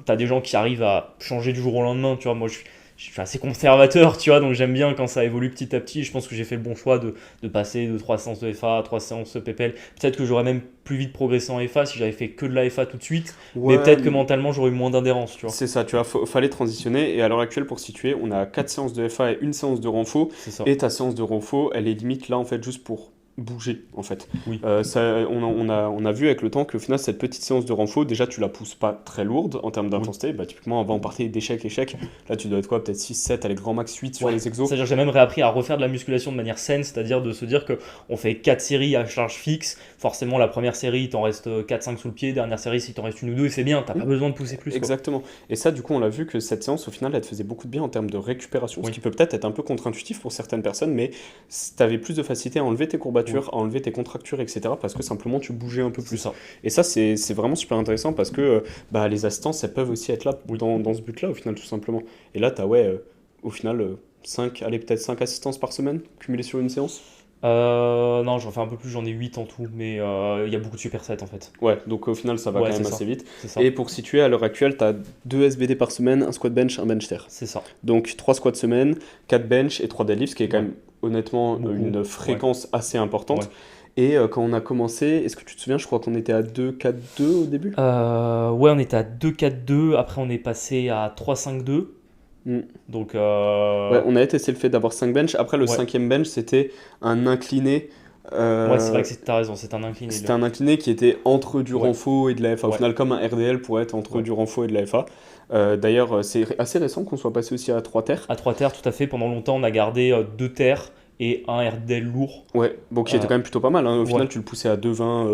t'as des gens qui arrivent à changer du jour au lendemain, tu vois. Moi, je suis assez conservateur, tu vois, donc j'aime bien quand ça évolue petit à petit. Je pense que j'ai fait le bon choix de passer de 3 séances de FA à 3 séances de PPL. Peut-être que j'aurais même plus vite progressé en FA si j'avais fait que de la FA tout de suite, mais Ouais, peut-être que mentalement, j'aurais eu moins d'adhérence, tu vois. c'est ça, tu vois, fallait transitionner. Et à l'heure actuelle, pour situer, on a 4 séances de FA et une séance de renfo. C'est ça. Et ta séance de renfo, elle est limite là, en fait, juste pour bouger, en fait. Oui. On a vu avec le temps qu'au final, cette petite séance de renfo, déjà, tu la pousses pas très lourde en termes Oui. d'intensité. Bah, typiquement, avant, on partait d'échec, échec. Là, tu dois être quoi, peut-être 6 7 allez, grand max 8 sur Ouais. les exos. C'est-à-dire j'ai même réappris à refaire de la musculation de manière saine, c'est-à-dire de se dire que on fait 4 séries à charge fixe. Forcément, la première série, il t'en reste 4-5 sous le pied. Dernière série, s'il t'en reste une ou deux, et c'est bien, t'as pas besoin de pousser plus, quoi. Exactement. Et ça, du coup, on l'a vu que cette séance, au final, elle te faisait beaucoup de bien en termes de récupération, ce Oui. qui peut peut-être être un peu contre-intuitif pour certaines personnes, mais tu avais plus de facilité à enlever tes courbatures, à enlever tes contractures, etc., parce que simplement tu bougeais un peu C'est plus. ça. Et ça, c'est vraiment super intéressant parce que bah, les assistances, elles peuvent aussi être là Oui. dans ce but-là, au final, tout simplement. Et là, tu as, ouais, au final, 5, allez, peut-être 5 assistances par semaine, cumulées sur une séance. Non, j'en fais un peu plus, j'en ai 8 en tout, mais il y a beaucoup de supersets en fait. Ouais, donc au final, ça va Ouais, quand c'est même ça. assez vite. C'est ça. Et pour situer, à l'heure actuelle, tu as 2 SBD par semaine, un squat bench, un bench terre. C'est ça. Donc 3 squats semaine, 4 bench et 3 deadlifts, ce qui est quand Ouais. même honnêtement Beaucoup. une fréquence assez importante. Ouais. Et quand on a commencé, est-ce que tu te souviens, je crois qu'on était à 2-4-2 au début. Ouais, on était à 2-4-2, après on est passé à 3-5-2. Mm. Donc, Ouais, on avait testé le fait d'avoir 5 bench. Après, le ouais. cinquième bench, c'était un incliné. Ouais, c'est vrai euh, que t'as raison, c'est un incliné. C'était un incliné qui était entre du Ouais. renfo et de la FA. Au Ouais. final, comme un RDL pourrait être entre Ouais. du renfo et de la FA. D'ailleurs, c'est assez récent qu'on soit passé aussi à 3 terres. À 3 terres, tout à fait. Pendant longtemps, on a gardé 2 terres et un RDL lourd. Ouais, bon, qui était Euh, quand même plutôt pas mal, hein. Au ouais. final, tu le poussais à 2,20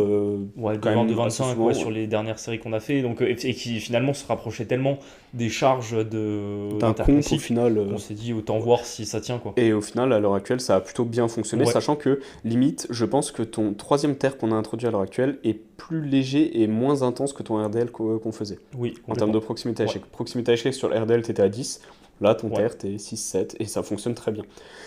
Ouais, de quand 20, de même assez 25 souvent. ouais, sur les dernières séries qu'on a fait. Donc, et qui finalement se rapprochait tellement des charges D'un con, au d'interclassique final. qu'on s'est dit autant voir si ça tient quoi. Et au final, à l'heure actuelle, ça a plutôt bien fonctionné, Ouais. sachant que, limite, je pense que ton troisième terre qu'on a introduit à l'heure actuelle est plus léger et moins intense que ton RDL qu'on faisait. Oui, En termes complètement. de proximité à Ouais. échec. Proximité à échec sur le RDL, t'étais à 10. Là, ton Ouais. TR, t'es 6-7 et ça fonctionne très bien.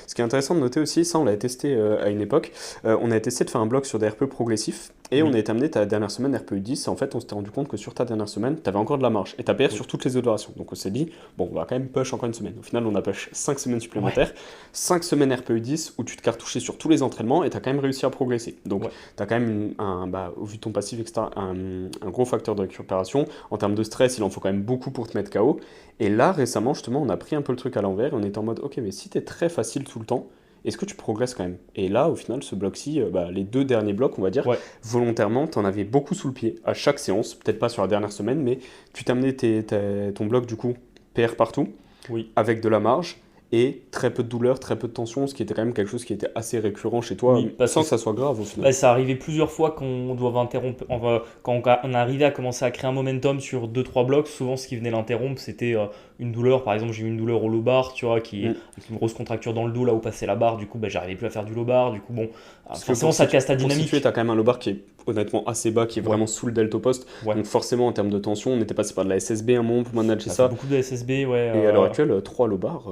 Ce qui est intéressant de noter aussi, ça on l'avait testé à une époque, on avait testé de faire un bloc sur des RPE progressifs et on Oui. est amené ta dernière semaine RPE 10 et en fait on s'était rendu compte que sur ta dernière semaine, tu avais encore de la marge et tu PR Oui. sur toutes les opérations. Donc on s'est dit, bon, on va quand même push encore une semaine. Au final, on a push 5 semaines Ouais. supplémentaires, 5 semaines RPE 10 où tu te cartouchais sur tous les entraînements et tu as quand même réussi à progresser. Donc Ouais. tu as quand même, au vu de ton passif, etc., un gros facteur de récupération. En termes de stress, il en faut quand même beaucoup pour te mettre KO. Et là, récemment, justement, on a pris un peu le truc à l'envers et on était en mode, ok, mais si t'es très facile tout le temps, est-ce que tu progresses quand même? Et là, au final, ce bloc-ci, les 2 derniers blocs, on va dire, Ouais. volontairement, t'en avais beaucoup sous le pied à chaque séance, peut-être pas sur la dernière semaine, mais tu t'amenais ton bloc, du coup, PR partout, Oui. avec de la marge et très peu de douleur, très peu de tension, ce qui était quand même quelque chose qui était assez récurrent chez toi, Oui, parce que sans que ça soit grave au final. bah, ça arrivait plusieurs fois qu'on doit interrompre, quand on arrivait à commencer à créer un momentum sur deux trois blocs, souvent ce qui venait l'interrompre, c'était une douleur. Par exemple, j'ai eu une douleur au lobar, tu vois, Mm. avec une grosse contracture dans le dos, là où passait la barre, du coup, bah, j'arrivais plus à faire du lobar, du coup, bon, Parce que forcément, ça te casse ta pour situer, tu dynamique. as quand même un lobar qui est honnêtement assez bas, qui est Ouais, vraiment sous le deltopost. ouais. Donc forcément, en termes de tension, on était passé par de la SSB un moment pour manager Ça fait ça. beaucoup de SSB, ouais. Et à l'heure actuelle, 3 lobars,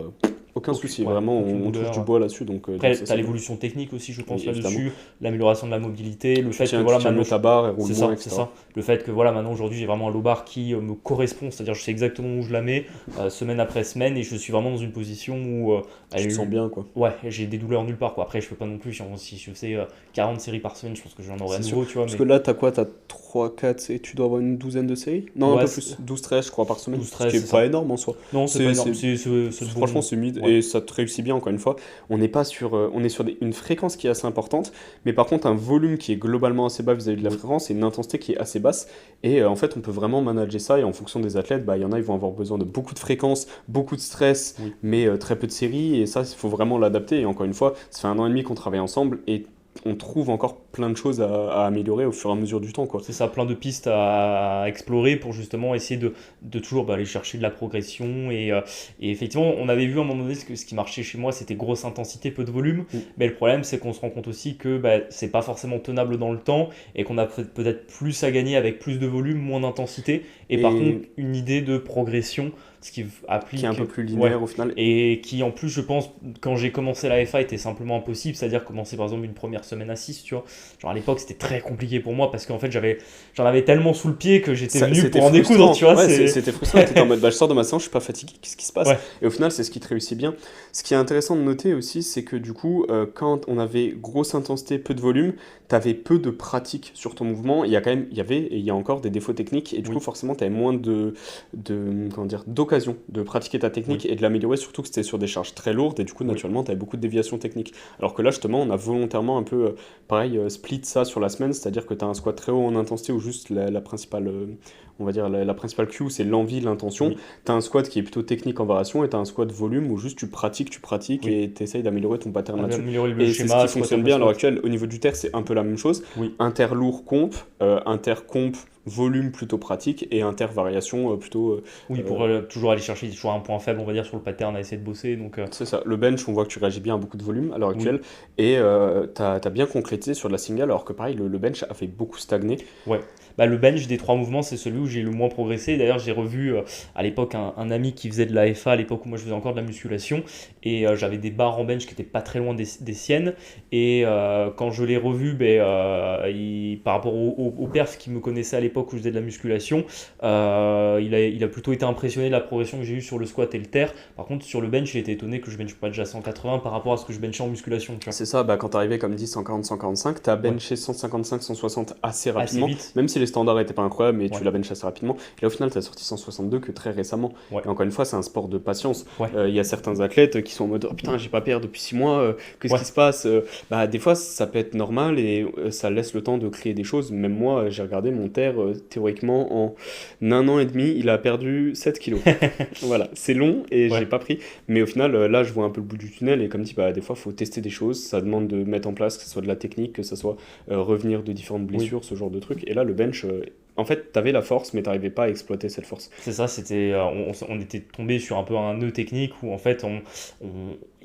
aucun souci. Ouais, Vraiment, aucune on touche du douleur. bois là-dessus. Donc Après, ça, tu as c'est bien. l'évolution technique aussi, je pense, Oui, évidemment. là-dessus, l'amélioration de la mobilité, le fait que Tu voilà, tiens maintenant, mieux ta barre, elle roule c'est moins, ça, c'est etc. ça. Le fait que voilà, maintenant aujourd'hui, j'ai vraiment un low bar qui me correspond, c'est-à-dire je sais exactement où je la mets, semaine après semaine, et je suis vraiment dans une position où Tu te sens bien, quoi. ouais, j'ai des douleurs nulle part, quoi. Après, je peux pas non plus, si je faisais 40 séries par semaine, je pense que j'en aurais à C'est sûr. nouveau, tu vois, Parce que mais là, t'as quoi? T'as 3 4 et tu dois avoir une douzaine de séries? Non, un ouais, peu plus. 12 13 je crois, par semaine. Ce 12-13, qui est c'est pas ça. énorme en soi. Non, c'est pas C'est, énorme, c'est- c'est le Franchement, bon. c'est mid Ouais, et ça te réussit bien, encore une fois. On est sur une fréquence qui est assez importante, mais par contre, un volume qui est globalement assez bas vis-à-vis de la oui, fréquence et une intensité qui est assez basse. Et en fait, on peut vraiment manager ça. Et en fonction des athlètes, il y en a, ils vont avoir besoin de beaucoup de fréquences, beaucoup de stress, oui. mais très peu de séries. Et ça, il faut vraiment l'adapter. Et encore une fois, ça fait 1 an et demi qu'on travaille ensemble et on trouve encore plein de choses à améliorer au fur et à mesure du temps, quoi. C'est ça, plein de pistes à explorer pour justement essayer de toujours aller chercher de la progression. Et effectivement, on avait vu à un moment donné ce qui marchait chez moi, c'était grosse intensité, peu de volume. Mm. Mais le problème, c'est qu'on se rend compte aussi que c'est pas forcément tenable dans le temps et qu'on a peut-être plus à gagner avec plus de volume, moins d'intensité. Et par contre, Et une idée de progression, ce qui qui est un applique. peu plus Ouais. linéaire au final. Et qui en plus, je pense, quand j'ai commencé la FA, était simplement impossible. C'est-à-dire commencer par exemple une première semaine à 6, tu vois. Genre à l'époque, c'était très compliqué pour moi parce qu'en fait, j'en avais tellement sous le pied que j'étais venu C'était pour en découdre, frustrant. tu vois. Ouais, c'était frustrant. T'étais en mode, je sors de ma séance, je suis pas fatigué, qu'est-ce qui se passe? Ouais, Et au final, c'est ce qui te réussit bien. Ce qui est intéressant de noter aussi, c'est que du coup, quand on avait grosse intensité, peu de volume, t'avais peu de pratique sur ton mouvement. Il y avait et il y a encore des défauts techniques. Et du coup, oui, forcément, t'avais moins comment dire, d'occasion de pratiquer ta technique oui, et de l'améliorer, surtout que c'était sur des charges très lourdes. Et du coup, oui, naturellement, t'avais beaucoup de déviations techniques. Alors que là, justement, on a volontairement un peu, pareil, split ça sur la semaine, c'est-à-dire que t'as un squat très haut en intensité où juste la principale, on va dire, la principale cue, c'est l'envie, l'intention. oui, Tu as un squat qui est plutôt technique en variation et tu as un squat volume où juste tu pratiques oui. et tu essayes d'améliorer ton pattern là-dessus. Améliorer le Et c'est ce schéma, qui squat fonctionne après bien à l'heure squat. actuelle. Au niveau du terre, c'est un peu la même chose. Oui. Inter-lourd comp, inter-comp volume plutôt pratique et inter-variation plutôt. Oui, pour toujours aller chercher toujours un point faible, on va dire, sur le pattern à essayer de bosser. Donc, C'est ça. Le bench, on voit que tu réagis bien à beaucoup de volume à l'heure oui, actuelle. Et tu as bien concrétisé sur de la single, alors que pareil, le bench a fait beaucoup stagner. ouais. Le bench des trois mouvements, c'est celui où j'ai le moins progressé. D'ailleurs, j'ai revu à l'époque un ami qui faisait de la FA à l'époque où moi je faisais encore de la musculation. Et j'avais des barres en bench qui étaient pas très loin des siennes. Et quand je l'ai revu, par rapport au perf qui me connaissait à l'époque où je faisais de la musculation, il a plutôt été impressionné de la progression que j'ai eue sur le squat et le terre. Par contre, sur le bench, il était étonné que je bench pas déjà 180 par rapport à ce que je benchais en musculation. Tu vois. C'est ça, quand t'arrivais comme dit 140, 145, t'as Ouais. benché 155, 160 assez Assez rapidement, vite. même si les standards étaient pas incroyables, mais tu Ouais. l'as benché assez rapidement. Et là, au final, t'as sorti 162 que très récemment. Ouais. Et encore une fois, c'est un sport de patience. Ouais. Il y a certains athlètes qui sont en mode oh, putain, j'ai pas PR depuis 6 mois, qu'est-ce Ouais. qui se passe? Des fois, ça peut être normal et ça laisse le temps de créer des choses. Même moi, j'ai regardé mon terre, théoriquement, en 1 an et demi, il a perdu 7 kilos. Voilà, c'est long et j'ai Ouais. pas pris. Mais au final, là, je vois un peu le bout du tunnel et comme dit, des fois, il faut tester des choses. Ça demande de mettre en place, que ce soit de la technique, que ce soit revenir de différentes Oui. blessures, ce genre de trucs. Et là, le bench, en fait, t'avais la force, mais t'arrivais pas à exploiter cette force. C'est ça, on était tombé sur un peu un nœud technique où en fait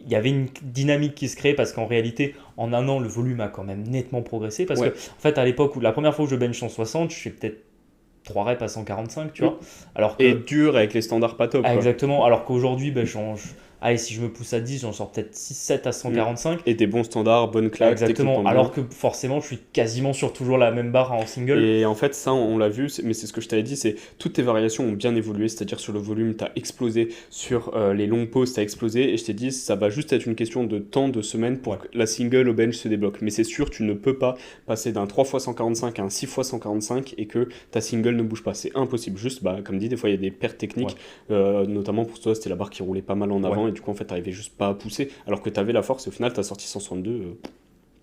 il y avait une dynamique qui se créait parce qu'en réalité en un an le volume a quand même nettement progressé parce que Ouais, en fait à l'époque où la première fois où je bench 160, je fais peut-être 3 reps à 145, tu vois. Alors Et que, dur avec les standards pas top, quoi. exactement, alors qu'aujourd'hui, allez, si je me pousse à 10, j'en sors peut-être 6-7 à Mm. 145. Et des bons standards, bonne claque, Exactement, techniquement alors bien. que forcément, je suis quasiment sur toujours la même barre en single. Et en fait, ça, on l'a vu, mais c'est ce que je t'avais dit, c'est toutes tes variations ont bien évolué, c'est-à-dire sur le volume, tu as explosé, sur les longues pauses, tu as explosé, et je t'ai dit, ça va juste être une question de temps, de semaines pour Ouais. que la single au bench se débloque. Mais c'est sûr, tu ne peux pas passer d'un 3x145 à un 6x145 et que ta single ne bouge pas. C'est impossible. Juste, bah, comme dit, des fois, il y a des pertes techniques, notamment pour toi, c'était la barre qui roulait pas mal en avant, Ouais. et du coup, en fait, t'arrivais juste pas à pousser, alors que tu avais la force, et au final, tu as sorti 162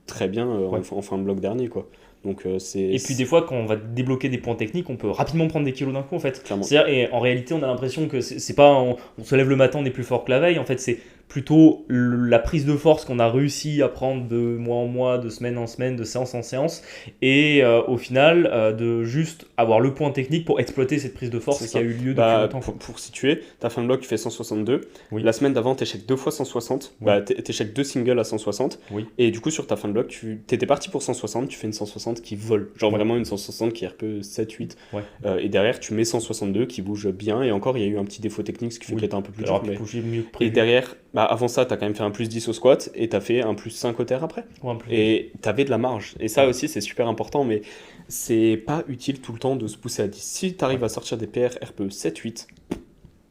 très bien Ouais. en fin de bloc dernier, quoi. Donc, Et puis des fois, quand on va débloquer des points techniques, on peut rapidement prendre des kilos d'un coup en fait. clairement. C'est-à-dire, et en réalité, on a l'impression que c'est pas on se lève le matin, on est plus fort que la veille. En fait, c'est plutôt la prise de force qu'on a réussi à prendre de mois en mois, de semaine en semaine, de séance en séance, et au final, de juste avoir le point technique pour exploiter cette prise de force C'est qui a ça. eu lieu depuis Bah, longtemps, quoi. pour situer, ta fin de bloc, tu fais 162. Oui. La semaine d'avant, t'échec 2 fois 160. Oui. Bah, t'échec 2 singles à 160. Oui. Et du coup, sur ta fin de bloc, t'étais parti pour 160, tu fais une 160 qui vole. Genre Ouais. vraiment une 160 qui est RPE 7, 8. Ouais. Et derrière, tu mets 162 qui bouge bien. Et encore, il y a eu un petit défaut technique, ce qui fait Oui. qu'il était un peu plus Alors, dur. pu Mais... bouger mieux que Et prévu. derrière, bah, avant ça, t'as quand même fait un plus 10 au squat et t'as fait un plus 5 au terre après. Ouais, un plus. Et t'avais de la marge. Et ça aussi, c'est super important, mais c'est pas utile tout le temps de se pousser à 10. Si t'arrives à sortir des PR RPE 7, 8,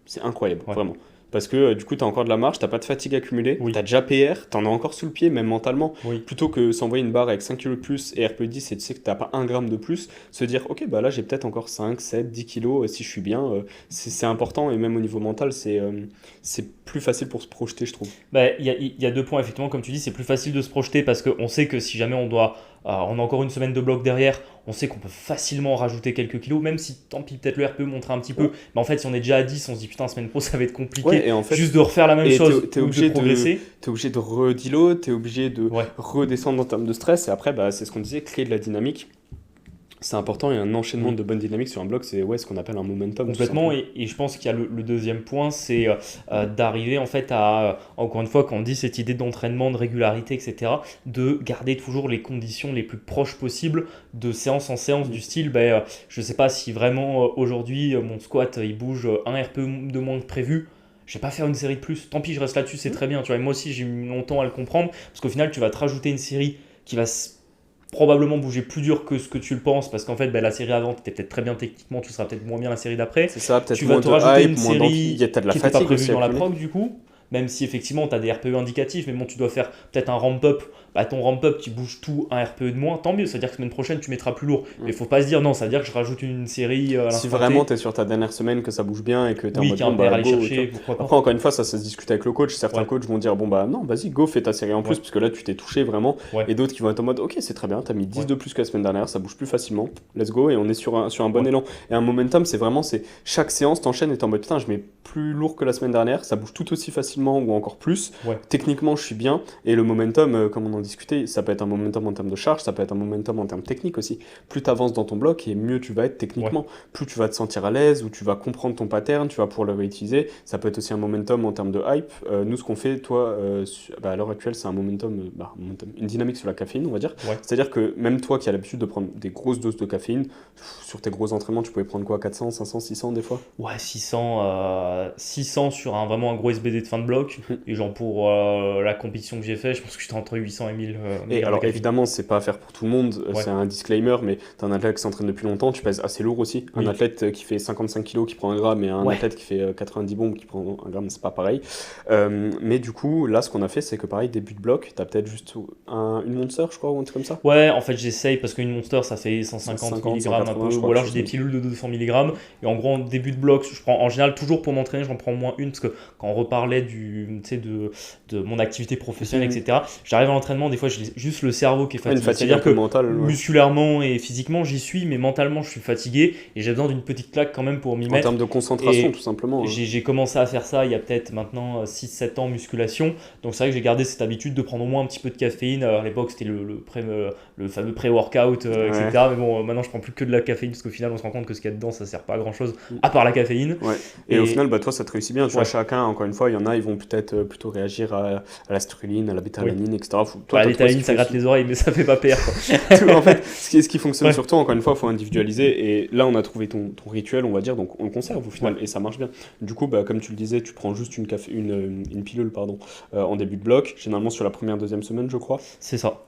c'est incroyable, Ouais. vraiment. Parce que du coup, t'as encore de la marge, t'as pas de fatigue accumulée, Oui. t'as déjà PR, t'en as encore sous le pied, même mentalement. Oui. Plutôt que s'envoyer une barre avec 5 kg de plus et RPE 10 et tu sais que t'as pas 1 gramme de plus, se dire, ok, bah là j'ai peut-être encore 5, 7, 10 kilos si je suis bien. C'est important et même au niveau mental, c'est plus facile pour se projeter, je trouve. Bah, il y a 2 points, effectivement, comme tu dis, c'est plus facile de se projeter parce qu'on sait que si jamais on a encore une semaine de bloc derrière, on sait qu'on peut facilement rajouter quelques kilos, même si tant pis, peut-être le RPE montre un petit peu, Ouais. mais en fait, si on est déjà à 10, on se dit putain, semaine pro, ça va être compliqué, Ouais, et en fait, juste de refaire la même et chose t'es ou obligé de progresser. t'es obligé de redeload, t'es obligé de Ouais. redescendre en termes de stress, et après, bah, c'est ce qu'on disait, créer de la dynamique. C'est important et un enchaînement Oui. de bonnes dynamiques sur un bloc, c'est ce qu'on appelle un momentum. tout Complètement, simplement. et je pense qu'il y a le deuxième point, c'est d'arriver en fait à, encore une fois, quand on dit cette idée d'entraînement, de régularité, etc., de garder toujours les conditions les plus proches possibles de séance en séance, du style, je sais pas si vraiment aujourd'hui mon squat il bouge un RPE de moins que prévu. Je vais pas faire une série de plus, tant pis, je reste là-dessus, c'est très bien. Tu vois, et moi aussi j'ai mis longtemps à le comprendre, parce qu'au final tu vas te rajouter une série qui va probablement bouger plus dur que ce que tu le penses, parce qu'en fait la série avant tu étais peut-être très bien techniquement, tu seras peut-être moins bien la série d'après. C'est ça, peut-être Tu vas moins te de rajouter hype, une moins d'envie. série T'as de la qui n'était pas fatigue prévue aussi dans la accumulée. prog du coup, même si effectivement tu as des RPE indicatifs, mais bon, tu dois faire peut-être un ramp-up. Ton ramp-up qui bouge tout un RPE de moins, tant mieux, c'est-à-dire que semaine prochaine tu mettras plus lourd. Mais il faut pas se dire non, ça veut dire que je rajoute une série à Si l'instant vraiment T. t'es sur ta dernière semaine, que ça bouge bien et que t'es en Oui, mode qu'il y a bon, un PR à bah aller go. chercher, tu vois. pourquoi pas. Après, encore une fois, ça se discute avec le coach. Certains Ouais. coachs vont dire bon, bah non, vas-y, go, fais ta série en plus, Ouais. parce que là tu t'es touché vraiment. Ouais. Et d'autres qui vont être en mode ok, c'est très bien, t'as mis 10 Ouais. de plus que la semaine dernière, ça bouge plus facilement, let's go, et on est sur un bon Ouais. élan. Et un momentum, c'est vraiment, c'est chaque séance t'enchaînes et t'es en mode putain, je mets plus lourd que la semaine dernière, ça bouge tout aussi facilement ou encore plus. Ouais. Techniquement, je suis bien. Et le momentum, comme on en discutait, ça peut être un momentum en termes de charge, ça peut être un momentum en termes techniques aussi. Plus tu avances dans ton bloc et mieux tu vas être techniquement. Plus tu vas te sentir à l'aise ou tu vas comprendre ton pattern, tu vas pouvoir le réutiliser. Ça peut être aussi un momentum en termes de hype. Nous, ce qu'on fait, toi, à l'heure actuelle, c'est un momentum, une dynamique sur la caféine, on va dire. Ouais. C'est-à-dire que même toi qui as l'habitude de prendre des grosses doses de caféine, sur tes gros entraînements, tu pouvais prendre quoi, 400, 500, 600 des fois? Ouais, 600 sur vraiment un gros SBD de fin de bloc. Et genre pour la compétition que j'ai fait, je pense que j'étais entre 800 et 1000 Et milligrammes alors de caféine. évidemment, c'est pas à faire pour tout le monde, Ouais. c'est un disclaimer, mais t'as un athlète qui s'entraîne depuis longtemps, tu pèses assez lourd aussi. Oui. Un athlète qui fait 55 kilos qui prend un gramme et un Ouais. athlète qui fait 90 bombes qui prend un gramme, c'est pas pareil. Mais du coup, là, ce qu'on a fait, c'est que pareil, début de bloc, t'as peut-être juste une Monster, je crois, ou un truc comme ça. Ouais, en fait j'essaye parce qu'une Monster ça fait 150 150, mg un 180, peu, je crois, ou alors quelque j'ai des chose pilules de 200 mg. Et en gros en début de bloc, je prends en général toujours pour m'entraîner, j'en prends au moins une parce que quand on reparlait tu sais, de mon activité professionnelle, Mhm. etc. J'arrive à l'entraînement, des fois j'ai juste le cerveau qui est Ouais, une fatigué. fatigue un C'est-à-dire peu que mentale. Ouais. musculairement et physiquement j'y suis, mais mentalement je suis fatigué et j'ai besoin d'une petite claque quand même pour m'y En mettre. termes de concentration, Et tout simplement. Hein. J'ai commencé à faire ça il y a peut-être maintenant 6-7 ans musculation. Donc c'est vrai que j'ai gardé cette habitude de prendre au moins un petit peu de caféine. À l'époque c'était le fameux pré-workout, etc. Mais bon, maintenant je prends plus que de la caféine parce qu'au final on se rend compte que ce qu'il y a dedans ça sert pas à grand chose à part la caféine. Ouais. Et au final, bah, toi, ça te réussit bien. Tu vois, Ouais. chacun, encore une fois, il y en a, ils vont peut-être plutôt réagir à la spiruline, à la bêta-alanine, etc. Toi, La t'as trouvé ce bétaline, qui ça gratte fonctionne. les oreilles, mais ça fait pas peur, quoi. En fait, ce qui fonctionne Ouais, surtout, encore une fois, il faut individualiser. Et là, on a trouvé ton rituel, on va dire, donc on le conserve au ouais, final, et ça marche bien. Du coup, bah, comme tu le disais, tu prends juste une pilule pardon, en début de bloc, généralement sur la première, deuxième semaine, je crois. c'est ça.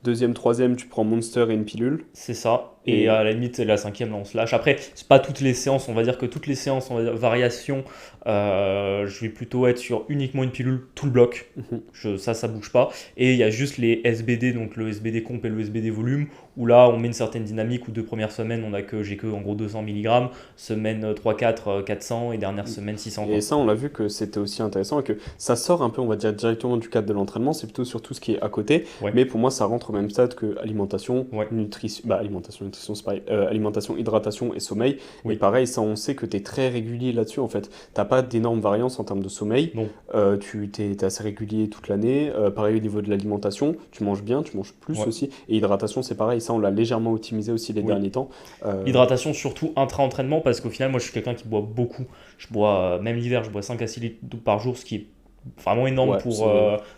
Deuxième, troisième, tu prends Monster et une pilule. C'est ça. Et Et à la limite, la cinquième, là, on se lâche. Après, c'est pas toutes les séances. On va dire que toutes les séances, on va dire, variation, je vais plutôt être sur uniquement une pilule, tout le bloc. mhm. Ça bouge pas. Et il y a juste les SBD, donc le SBD comp et le SBD volume, où là, on met une certaine dynamique. Où 2 premières semaines, j'ai que en gros 200 mg. Semaine 3-4, 400. Et dernière semaine, 600. Et Quoi. ça, on l'a vu que c'était aussi intéressant et que ça sort un peu, on va dire, directement du cadre de l'entraînement. C'est plutôt sur tout ce qui est à côté. Ouais, Mais pour moi, ça rentre au même stade que alimentation, ouais, nutrition, bah, alimentation, nutrition, c'est pareil. Alimentation, hydratation et sommeil. Et oui, pareil, ça, on sait que tu es très régulier là-dessus, en fait. T'as pas d'énormes variances en termes de sommeil. non, Tu t'es assez régulier toute l'année. Pareil au niveau de l'alimentation, tu manges bien, tu manges plus ouais. aussi. Et hydratation, c'est pareil. Ça, on l'a légèrement optimisé aussi les Oui. derniers temps. Euh, L'hydratation, surtout intra-entraînement, parce qu'au final, moi, je suis quelqu'un qui boit beaucoup. Je bois, même l'hiver, je bois 5 à 6 litres d'eau par jour, ce qui est vraiment énorme ouais, c'est...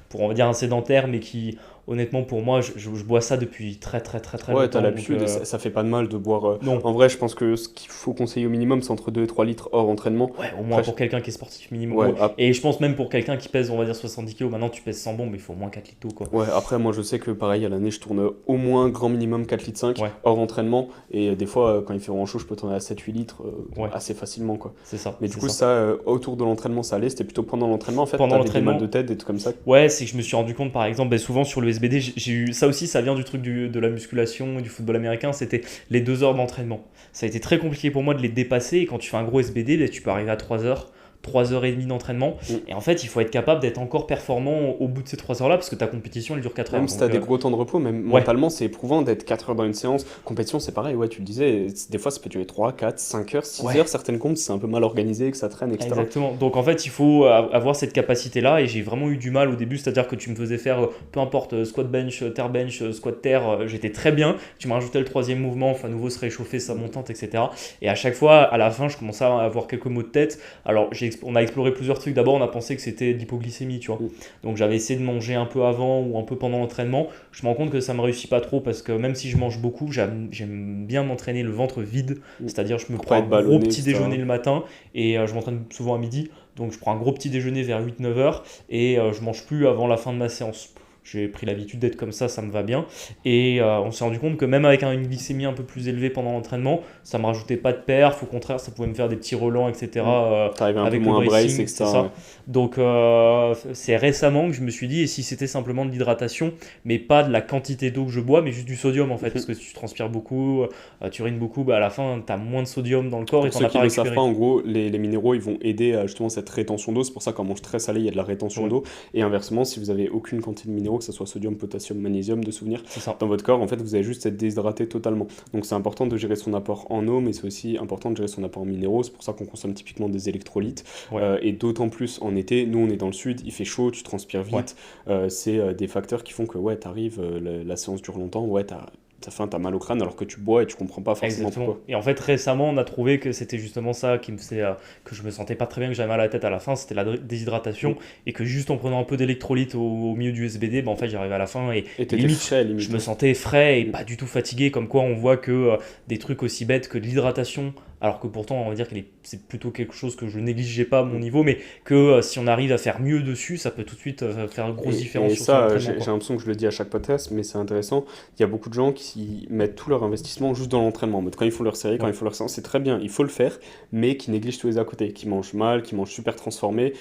pour, on va dire, un sédentaire, mais qui, honnêtement, pour moi, je bois ça depuis très, très, très, très Ouais, t'as longtemps. Donc, l'habitude et ça fait pas de mal de boire. non, En vrai, je pense que ce qu'il faut conseiller au minimum, c'est entre 2 et 3 litres hors entraînement. ouais, au moins Après, pour quelqu'un qui est sportif minimum. ouais, Ouais. Et je pense même pour quelqu'un qui pèse, on va dire, 70 kilos, maintenant tu pèses 100 bombes, mais il faut au moins 4 litres d'eau, quoi. ouais, après, moi, je sais que pareil, à l'année, je tourne au moins grand minimum 4 litres 5 Ouais, hors entraînement. Et des fois, quand il fait vraiment chaud, je peux tourner à 7-8 litres ouais, assez facilement, quoi. c'est ça, Mais du c'est coup, ça. ça, autour de l'entraînement, ça allait. C'était plutôt pendant l'entraînement, en fait. Pendant T'avais des mal l'entraînement, de tête, des trucs comme ça. ouais, c'est que je me suis rendu compte, par exemple, souvent sur le SBD, j'ai eu ça aussi, ça vient du truc de la musculation, du football américain, c'était les 2 heures d'entraînement. Ça a été très compliqué pour moi de les dépasser, et quand tu fais un gros SBD, tu peux arriver à 3 heures. 3 heures et demie d'entraînement, Mm. et en fait il faut être capable d'être encore performant au bout de ces 3 heures là parce que ta compétition elle dure 4 heures, Même si t'as donc des gros temps de repos, même ouais, mentalement, c'est éprouvant d'être 4 heures dans une séance. Compétition, c'est pareil, ouais, tu le disais, des fois ça peut durer 3 4 5 heures, 6 ouais. heures, certaines comptes, c'est un peu mal organisé, que ça traîne, etc. Exactement. Donc en fait, il faut avoir cette capacité-là et j'ai vraiment eu du mal au début, c'est-à-dire que tu me faisais faire peu importe squat bench, terre bench, squat terre, j'étais très bien. Tu m'as rajouté le troisième mouvement, enfin à nouveau se réchauffer, sa montante, etc. Et à chaque fois, à la fin, je commençais à avoir quelques maux de tête. Alors on a exploré plusieurs trucs. D'abord, on a pensé que c'était de l'hypoglycémie, tu vois. Mm. Donc j'avais essayé de manger un peu avant ou un peu pendant l'entraînement. Je me rends compte que ça me réussit pas trop parce que même si je mange beaucoup, j'aime bien m'entraîner le ventre vide, Mm. c'est-à-dire je me Pour prends pas un être gros ballonné, petit etc. déjeuner le matin et je m'entraîne souvent à midi. Donc je prends un gros petit déjeuner vers 8-9 heures et je mange plus avant la fin de ma séance. J'ai pris l'habitude d'être comme ça me va bien. Et on s'est rendu compte que même avec une glycémie un peu plus élevée pendant l'entraînement, ça me rajoutait pas de perf. Au contraire, ça pouvait me faire des petits relents, etc. T'arrivais un peu Avec le moins à brace, bracing, etc. c'est ça. Ouais. Donc c'est récemment que je me suis dit, et si c'était simplement de l'hydratation, mais pas de la quantité d'eau que je bois, mais juste du sodium en fait, parce que si tu transpires beaucoup, tu urines beaucoup, bah, à la fin, tu as moins de sodium dans le corps et Pour tu ceux as qui pas ne le savent récupéré. pas, en gros, les minéraux, ils vont aider à justement cette rétention d'eau. C'est pour ça qu'en mange très salé, il y a de la rétention Ouais, d'eau. Et inversement, si vous avez aucune quantité de minéraux, que ce soit sodium, potassium, magnésium, de souvenir, c'est ça. dans votre corps, en fait, vous allez juste être déshydraté totalement. Donc c'est important de gérer son apport en eau, mais c'est aussi important de gérer son apport en minéraux. C'est pour ça qu'on consomme typiquement des électrolytes. Ouais, Et d'autant plus en été, nous on est dans le sud, il fait chaud, tu transpires ouais. vite. C'est des facteurs qui font que ouais, t'arrives, la séance dure longtemps, ouais, t'as faim, t'as mal au crâne, alors que tu bois et tu comprends pas forcément Exactement. pourquoi. Et en fait, récemment, on a trouvé que c'était justement ça qui me faisait que je me sentais pas très bien, que j'avais mal à la tête à la fin, c'était la déshydratation, et que juste en prenant un peu d'électrolyte au milieu du SBD, bah, en fait, j'arrivais à la fin et Et t'étais limite, frais, je limite. me sentais frais et pas du tout fatigué, comme quoi on voit que des trucs aussi bêtes que de l'hydratation, alors que pourtant, on va dire que c'est plutôt quelque chose que je négligeais pas à mon niveau, mais que si on arrive à faire mieux dessus, ça peut tout de suite faire une grosse différence Et sur son ça, entraînement, j'ai quoi. l'impression que je le dis à chaque podcast, mais c'est intéressant. Il y a beaucoup de gens qui mettent tout leur investissement juste dans l'entraînement. En mode, quand ils font leur série, quand Ouais, ils font leur séance, c'est très bien, il faut le faire, mais qui négligent tous les à côté, qui mangent mal, qui mangent super transformé,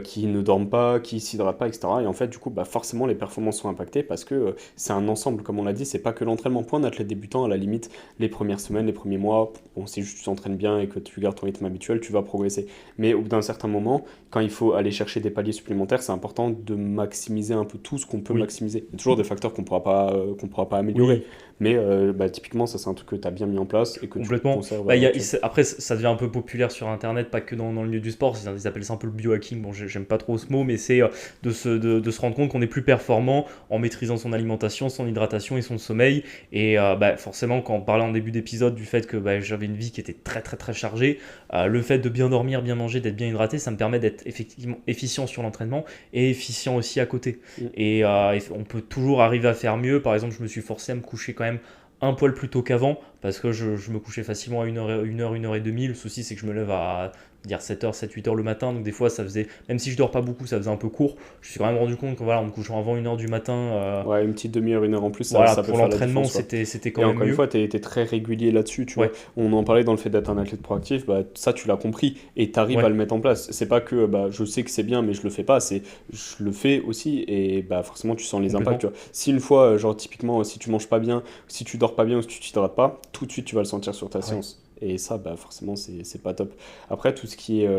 qui ne dorment pas, qui s'hydratent pas, etc. Et en fait, du coup, bah, forcément, les performances sont impactées parce que c'est un ensemble, comme on l'a dit, c'est pas que l'entraînement. Pour un athlète débutant, à la limite, les premières semaines, les premiers mois, bon, si juste tu t'entraînes bien et que tu gardes ton rythme habituel, tu vas progresser. Mais au bout d'un certain moment, quand il faut aller chercher des paliers supplémentaires, c'est important de maximiser un peu tout ce qu'on peut oui, maximiser. Il y a toujours des facteurs qu'on pourra pas améliorer. oui. Mais bah, typiquement, ça c'est un truc que tu as bien mis en place et que tu Complètement. conserves Bah, actuellement. après, ça devient un peu populaire sur Internet, pas que dans le milieu du sport. Ils appellent ça un peu le biohacking. Bon, j'aime pas trop ce mot, mais c'est de se rendre compte qu'on est plus performant en maîtrisant son alimentation, son hydratation et son sommeil. Et bah, forcément, quand on parlait en début d'épisode du fait que bah, j'avais une vie qui était très très très chargé. Le fait de bien dormir, bien manger, d'être bien hydraté, ça me permet d'être effectivement efficient sur l'entraînement et efficient aussi à côté. Mm. Et on peut toujours arriver à faire mieux. Par exemple, je me suis forcé à me coucher quand même un poil plus tôt qu'avant parce que je me couchais facilement à 1h et demie. Le souci, c'est que je me lève à dire 7h, 7-8h le matin. Donc des fois, ça faisait, même si je dors pas beaucoup, ça faisait un peu court. Je me suis quand même rendu compte que voilà, en me couchant avant 1h du matin, Ouais, une petite demi-heure, 1 heure en plus, voilà, ça peut pour faire la l'entraînement, différence, quoi. c'était Et quand même encore une mieux. fois, tu es très régulier là-dessus, tu vois. Ouais, On en parlait dans le fait d'être un athlète proactif, bah, ça tu l'as compris et tu arrives ouais, à le mettre en place. C'est pas que bah, je sais que c'est bien mais je le fais pas, c'est je le fais aussi et bah, forcément tu sens les impacts, tu complètement. vois. Si une fois, genre typiquement, si tu manges pas bien, si tu dors pas bien ou si tu t'hydrates pas, tout de suite tu vas le sentir sur ta Ah ouais, séance. Et ça, bah, forcément, c'est pas top. Après, tout ce qui est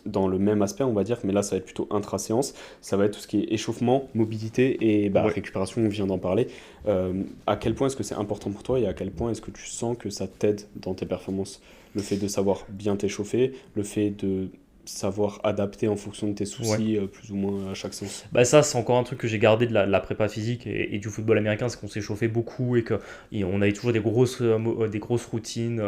dans le même aspect, on va dire, mais là, ça va être plutôt intra-séance, ça va être tout ce qui est échauffement, mobilité et bah, ouais. récupération, on vient d'en parler. À quel point est-ce que c'est important pour toi et à quel point est-ce que tu sens que ça t'aide dans tes performances? Le fait de savoir bien t'échauffer, le fait de savoir adapter en fonction de tes Ouais. soucis, plus ou moins à chaque séance. Bah ça, c'est encore un truc que j'ai gardé de la prépa physique et du football américain, c'est qu'on s'échauffait beaucoup et on avait toujours des grosses routines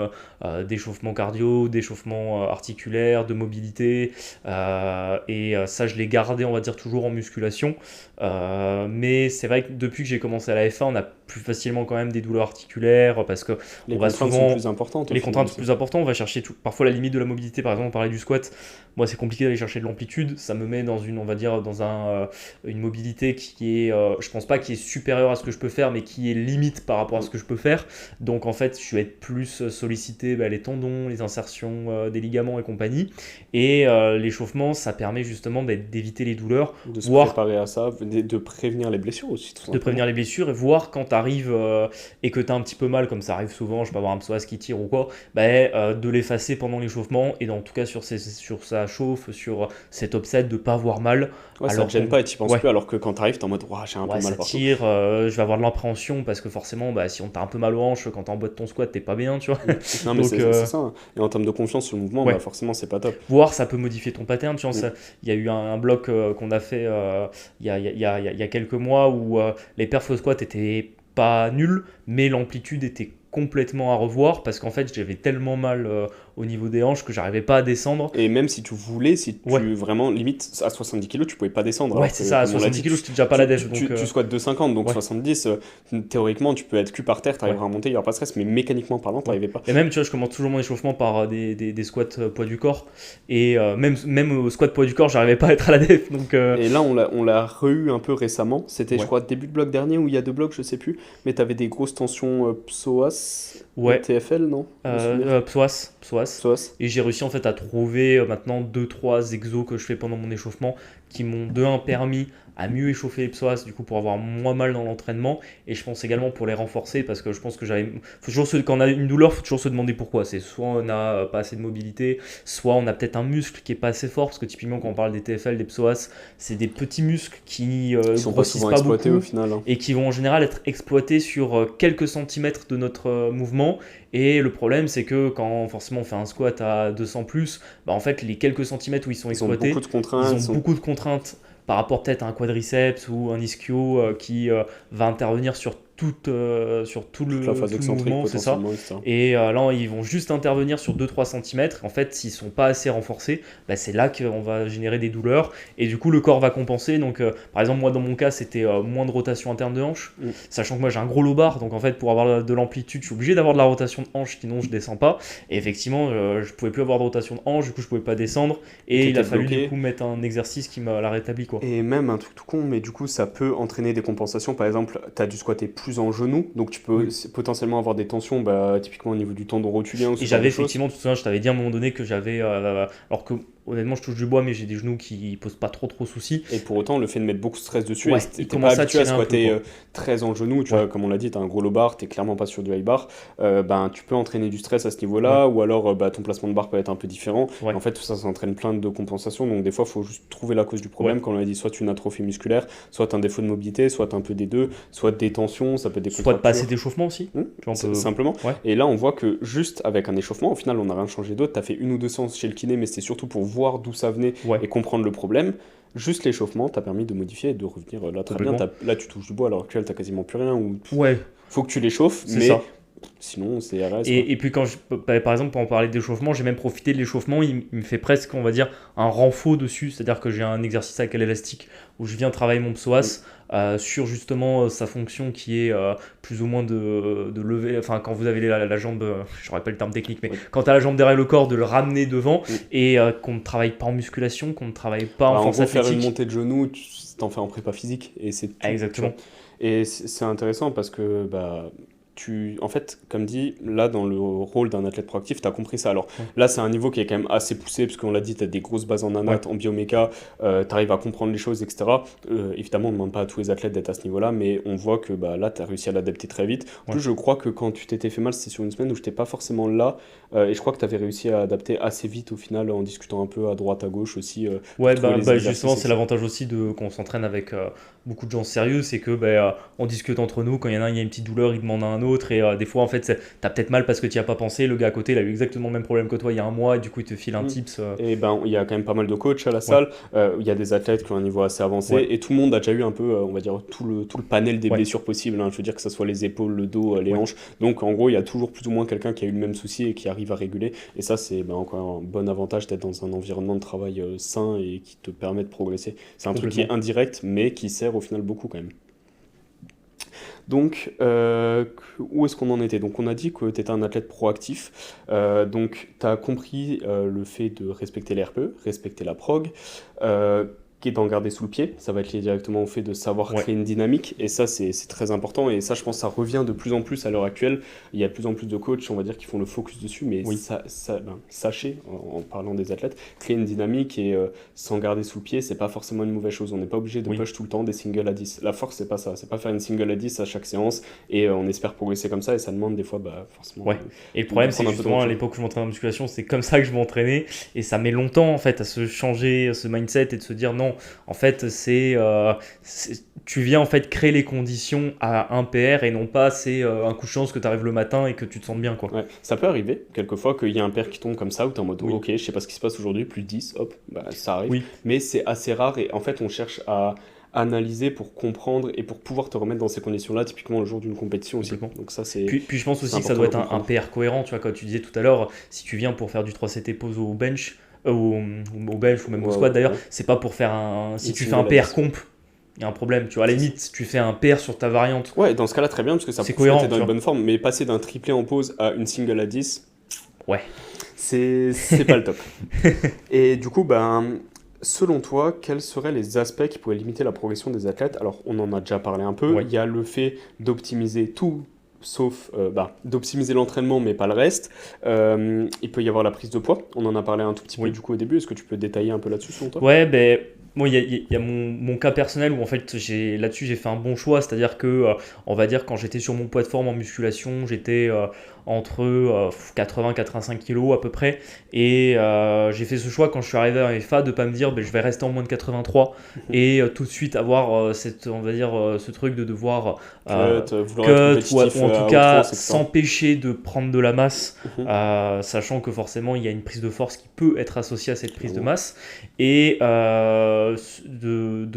d'échauffement cardio, d'échauffement articulaire, de mobilité. Ça, je l'ai gardé, on va dire, toujours en musculation. Mais c'est vrai que depuis que j'ai commencé à la F1, on a plus facilement quand même des douleurs articulaires parce que Les on va contraintes sont souvent plus importantes au les final contraintes sont aussi. plus importantes, on va chercher parfois la limite de la mobilité. Par exemple, on parlait du squat. Moi, c'est compliqué d'aller chercher de l'amplitude. Ça me met dans on va dire, une mobilité qui est, je pense pas qui est supérieure à ce que je peux faire, mais qui est limite par rapport à ce que je peux faire. Donc, en fait, je vais être plus sollicité les tendons, les insertions des ligaments et compagnie. Et l'échauffement, ça permet justement d'éviter les douleurs, De se voire préparer à ça, de prévenir les blessures aussi, tout de prévenir simplement. les blessures et voir quand tu arrives et que tu as un petit peu mal, comme ça arrive souvent, je peux avoir un psoas qui tire ou quoi, de l'effacer pendant l'échauffement et en tout cas sur sa chauffe, sur cet upset, de pas avoir mal. Ouais, ça te Alors gêne qu'on. pas et t'y penses Ouais, plus, alors que quand t'arrives, t'es en mode, ouah, j'ai un peu ouais, mal ça partout. tire, je vais avoir de l'appréhension parce que forcément, si on t'a un peu mal aux hanches quand t'es en bas de ton squat, t'es pas bien, tu vois. Mm. Non, mais Donc, c'est ça, hein. Et en termes de confiance sur le mouvement, bah ouais. forcément, c'est pas top. Voir, ça peut modifier ton pattern. Tu vois, Mm. il y a eu un bloc qu'on a fait il y a quelques mois où les perfs au squat étaient pas nuls, mais l'amplitude était complètement à revoir parce qu'en fait j'avais tellement mal au niveau des hanches que j'arrivais pas à descendre. Et même si tu voulais, si Ouais, tu vraiment, limite, à 70 kilos, tu pouvais pas descendre, ouais, alors c'est que, ça, à comme on l'a 70 dit, kilos, j'étais déjà pas la def. tu squattes 2,50, donc Ouais, 70, théoriquement, tu peux être cul par terre, ouais. t'arriveras à monter, il n'y aura pas de stress, mais mécaniquement parlant, Ouais. t'arrivais pas. Et même, tu vois, je commence toujours mon échauffement par des squats poids du corps. Et même au squat poids du corps, j'arrivais pas à être à la def. Donc, Et là, on l'a re-eu un peu récemment. C'était, je ouais, crois, début de bloc dernier ou il y a 2 blocs, je sais plus. Mais t'avais des grosses tensions psoas et ouais. TFL, non? De souvenir? Psoas. Psoas. Et j'ai réussi en fait à trouver maintenant deux trois exos que je fais pendant mon échauffement qui m'ont de un permis à mieux échauffer les psoas du coup pour avoir moins mal dans l'entraînement et je pense également pour les renforcer parce que je pense que quand on a une douleur faut toujours se demander pourquoi. C'est soit on n'a pas assez de mobilité, soit on a peut-être un muscle qui est pas assez fort parce que typiquement quand on parle des TFL, des psoas, c'est des petits muscles qui Qui sont pas grossissent souvent pas exploités au beaucoup final, hein. et qui vont en général être exploités sur quelques centimètres de notre mouvement. Et le problème, c'est que quand forcément on fait un squat à 200 plus, en fait, les quelques centimètres où ils sont Ils ont beaucoup exploités, de ils contraintes. ont beaucoup de contraintes par rapport peut-être à un quadriceps ou un ischio qui va intervenir sur tout Toute la phase tout le excentrique mouvement, c'est ça. potentiellement, etc. Et là, ils vont juste intervenir sur 2-3 cm. En fait, s'ils sont pas assez renforcés, c'est là qu'on va générer des douleurs. Et du coup, le corps va compenser. Donc, par exemple, moi, dans mon cas, c'était moins de rotation interne de hanche. Mm. Sachant que moi, j'ai un gros lobar. Donc, en fait, pour avoir de l'amplitude, je suis obligé d'avoir de la rotation de hanche. Sinon, je descends pas. Et effectivement, je pouvais plus avoir de rotation de hanche. Du coup, je pouvais pas descendre. Et il a T'étais fallu, du bloqué. coup, mettre un exercice qui m'a la rétabli, quoi. Et même un truc tout con, mais du coup, ça peut entraîner des compensations. Par exemple, tu as dû squatter plus en genou, donc tu peux Oui. potentiellement avoir des tensions, bah, typiquement au niveau du tendon rotulien ou ce Et genre j'avais de choses. effectivement, tout ça, je t'avais dit à un moment donné que j'avais. Alors que, honnêtement, je touche du bois, mais j'ai des genoux qui posent pas trop soucis. Et pour autant, le fait de mettre beaucoup de stress dessus, Ouais, et il t'es pas commence à habitué à tirer un peu, squatter quoi. 13 en genou, tu Ouais, vois, comme on l'a dit, tu as un gros low bar, t'es clairement pas sur du high bar, ben, tu peux entraîner du stress à ce ouais, niveau-là, ou alors bah, ton placement de barre peut être un peu différent. ouais, En fait, tout ça, ça entraîne plein de compensations, donc des fois, il faut juste trouver la cause du ouais. problème. Comme on l'a dit, soit une atrophie musculaire, soit un défaut de mobilité, soit un peu des deux, soit des tensions, ça peut être des Soit de passer contractures. d'échauffement aussi. Tu vois, on peut. Simplement. Ouais, Et là, on voit que juste avec un échauffement, au final, on n'a rien changé d'autre. Tu as fait 1 ou 2 séances chez le kiné, mais c'était surtout pour voir d'où ça venait ouais, et comprendre le problème. Juste l'échauffement t'a permis de modifier et de revenir là très bien. complètement. Là, tu touches du bois, à l'heure actuelle, t'as quasiment plus rien. Ou Ouais, faut que tu l'échauffes, c'est mais ça. Sinon, c'est RS, quoi. Et puis par exemple, pour en parler d'échauffement, j'ai même profité de l'échauffement, il me fait presque, on va dire, un renfort dessus, c'est-à-dire que j'ai un exercice avec l'élastique où je viens travailler mon Mm. psoas sur justement sa fonction qui est plus ou moins de lever, enfin quand vous avez la jambe, je ne rappelle le terme technique, mais Oui. quand tu as la jambe derrière le corps, de le ramener devant Mm. et qu'on ne travaille pas en musculation, qu'on ne travaille pas en Bah, en force gros, faire une athlétique. montée de genoux, t'en fais en prépa physique et c'est Ah, tout, tu vois. exactement. Et c'est intéressant parce que, bah, en fait, comme dit, là, dans le rôle d'un athlète proactif, tu as compris ça. Alors Ouais. là, c'est un niveau qui est quand même assez poussé, parce qu'on l'a dit, tu as des grosses bases en Ouais. anat, en bioméca, tu arrives à comprendre les choses, etc. Évidemment, on ne demande pas à tous les athlètes d'être à ce niveau-là, mais on voit que bah, là, tu as réussi à l'adapter très vite. En Ouais. plus, je crois que quand tu t'étais fait mal, c'était sur une semaine où je n'étais pas forcément là, et je crois que tu avais réussi à adapter assez vite au final, en discutant un peu à droite, à gauche aussi, pour Ouais, trouver les justement, exercices, c'est etc. l'avantage aussi de qu'on s'entraîne avec beaucoup de gens sérieux, c'est que on discute entre nous, quand il y en a un, il y a une petite douleur, il demande à un autre, et des fois, en fait, t'as peut-être mal parce que tu n'y as pas pensé, le gars à côté, il a eu exactement le même problème que toi il y a un mois, et du coup, il te file un Mm. tips. Et ben, il y a quand même pas mal de coachs à la Ouais, salle. Il y a des athlètes qui ont un niveau assez avancé ouais, et tout le monde a déjà eu un peu, on va dire, tout le panel des ouais, blessures possibles, hein. Je veux dire que ce soit les épaules, le dos, les ouais, hanches. Donc en gros, il y a toujours plus ou moins quelqu'un qui a eu le même souci et qui arrive à réguler. Et ça, c'est ben, encore un bon avantage d'être dans un environnement de travail sain et qui te permet de progresser. C'est un truc qui est complètement. indirect, mais qui sert au final beaucoup quand même. Donc, où est-ce qu'on en était? Donc, on a dit que tu étais un athlète proactif. Donc, tu as compris le fait de respecter les RPE, respecter la prog, qui est d'en garder sous le pied. Ça va être lié directement au fait de savoir Ouais, créer une dynamique. Et ça, c'est très important. Et ça, je pense, ça revient de plus en plus à l'heure actuelle. Il y a de plus en plus de coachs, on va dire, qui font le focus dessus. Mais oui, sachez, en parlant des athlètes, créer une dynamique et s'en garder sous le pied, c'est pas forcément une mauvaise chose. On n'est pas obligé de oui. push tout le temps des singles à 10. La force, c'est pas ça. C'est pas faire une single à 10 à chaque séance et on espère progresser comme ça. Et ça demande des fois, bah, forcément, Ouais. Et le de problème, c'est que prendre un peu de justement, à recul. l'époque où je m'entraînais en musculation, c'est comme ça que je m'entraînais. Et ça met longtemps, en fait, à se changer ce mindset et de se dire non, en fait, tu viens en fait créer les conditions à un PR et non pas c'est un coup de chance que tu arrives le matin et que tu te sens bien, quoi. Ouais, ça peut arriver, quelquefois, qu'il y a un père qui tombe comme ça, où t'es en mode, oh, Oui, ok, je sais pas ce qui se passe aujourd'hui, plus 10 hop, bah, ça arrive. oui, Mais c'est assez rare, et en fait, on cherche à analyser pour comprendre et pour pouvoir te remettre dans ces conditions-là, typiquement le jour d'une compétition aussi. complètement. Donc ça, Puis je pense c'est aussi que ça important doit de être un comprendre. PR cohérent, tu vois, comme tu disais tout à l'heure, si tu viens pour faire du 3 CT pose au bench, au bench ou même au Ouais, squat d'ailleurs, ouais. c'est pas pour faire un. Si Une tu fais un single à PR 10. comp, il y a un problème, tu vois, à la limite, tu fais un PR sur ta variante, Ouais, dans ce cas-là, très bien, parce que ça c'est prouve que cohérent, t'es dans tu une vois. bonne forme, mais passer d'un triplé en pause à une single à 10, Ouais. c'est pas le top. Et du coup, ben, selon toi, quels seraient les aspects qui pourraient limiter la progression des athlètes? Alors, on en a déjà parlé un peu. Ouais. Il y a le fait d'optimiser tout, sauf d'optimiser l'entraînement, mais pas le reste. Il peut y avoir la prise de poids. On en a parlé un tout petit peu Oui. du coup au début. Est-ce que tu peux détailler un peu là-dessus, selon toi? Ouais, ben, moi, il y a mon cas personnel où en fait, là-dessus, j'ai fait un bon choix. C'est-à-dire que, on va dire, quand j'étais sur mon poids de forme en musculation, j'étais entre 80-85 kilos à peu près. Et j'ai fait ce choix quand je suis arrivé à FA de pas me dire, ben, je vais rester en moins de 83 et tout de suite avoir on va dire, ce truc de devoir Vouloir être compétitif ou en tout à cas outrance, etc. s'empêcher de prendre de la masse, Mhm. sachant que forcément, il y a une prise de force qui peut être associée à cette prise de Clairement. masse. Et de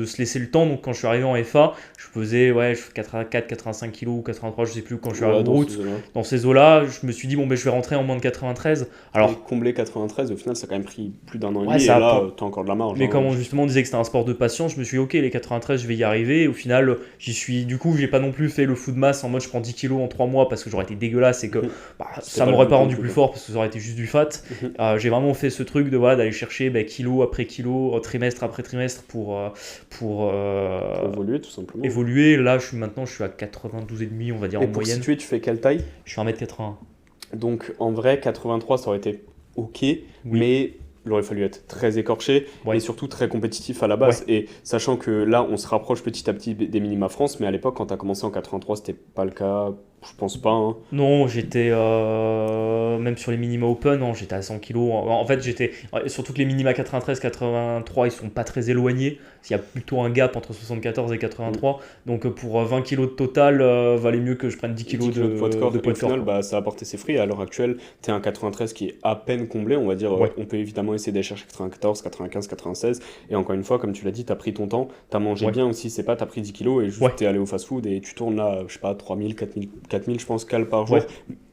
se laisser le temps. Donc quand je suis arrivé en FA, je faisais 84, 85 kg ou 83, je sais plus quand je suis arrivé Ouais, en dans ce brut. zone-là. Dans ces eaux-là, je me suis dit, bon, ben, je vais rentrer en moins de 93. Et Alors, combler 93, au final, ça a quand même pris plus d'un an et ouais, demi. Et ça là, a, t'as encore de la marge, mais hein. comme on justement disait que c'était un sport de patience, je me suis dit, ok, les 93, je vais y arriver. Et au final, j'y suis. Du coup, j'ai pas non plus fait le fou de masse en mode je prends 10 kilos en 3 mois parce que j'aurais été dégueulasse et que Mhm. C'était ça pas le m'aurait but pas non rendu plus, plus quoi. fort parce que ça aurait été juste du fat. Mhm. J'ai vraiment fait ce truc de voilà, d'aller chercher kilo après kilo, trimestre après trimestre pour Pour évoluer, tout simplement. évoluer. Là, maintenant, je suis à 92,5, on va dire Et en pour moyenne. situer, tu fais quelle taille? Je suis 1m80. Donc en vrai, 83, ça aurait été ok, Oui, mais il aurait fallu être très écorché et ouais, surtout très compétitif à la ouais. base. Et sachant que là, on se rapproche petit à petit des minima France, mais à l'époque, quand tu as commencé en 83, c'était pas le cas. Je pense pas, hein. Non, j'étais même sur les minima open, non, j'étais à 100 kilos. En fait, surtout que les minima 93, 83, ils sont pas très éloignés. Il y a plutôt un gap entre 74 et Mm. 83. Donc pour 20 kilos de total, valait mieux que je prenne 10 10 kilos kilos de poids de corps, de et poids au de corps, final, quoi. bah, ça a apporté ses fruits. À l'heure actuelle, tu es un 93 qui est à peine comblé, on va dire. Ouais, On peut évidemment essayer d'aller chercher 94, 95, 96. Et encore une fois, comme tu l'as dit, t'as pris ton temps, t'as mangé Ouais. bien aussi. C'est pas t'as pris 10 kilos et juste Ouais. t'es allé au fast-food et tu tournes là, je sais pas, 3000, 4000, 4000, je pense, cales par Ouais. jour.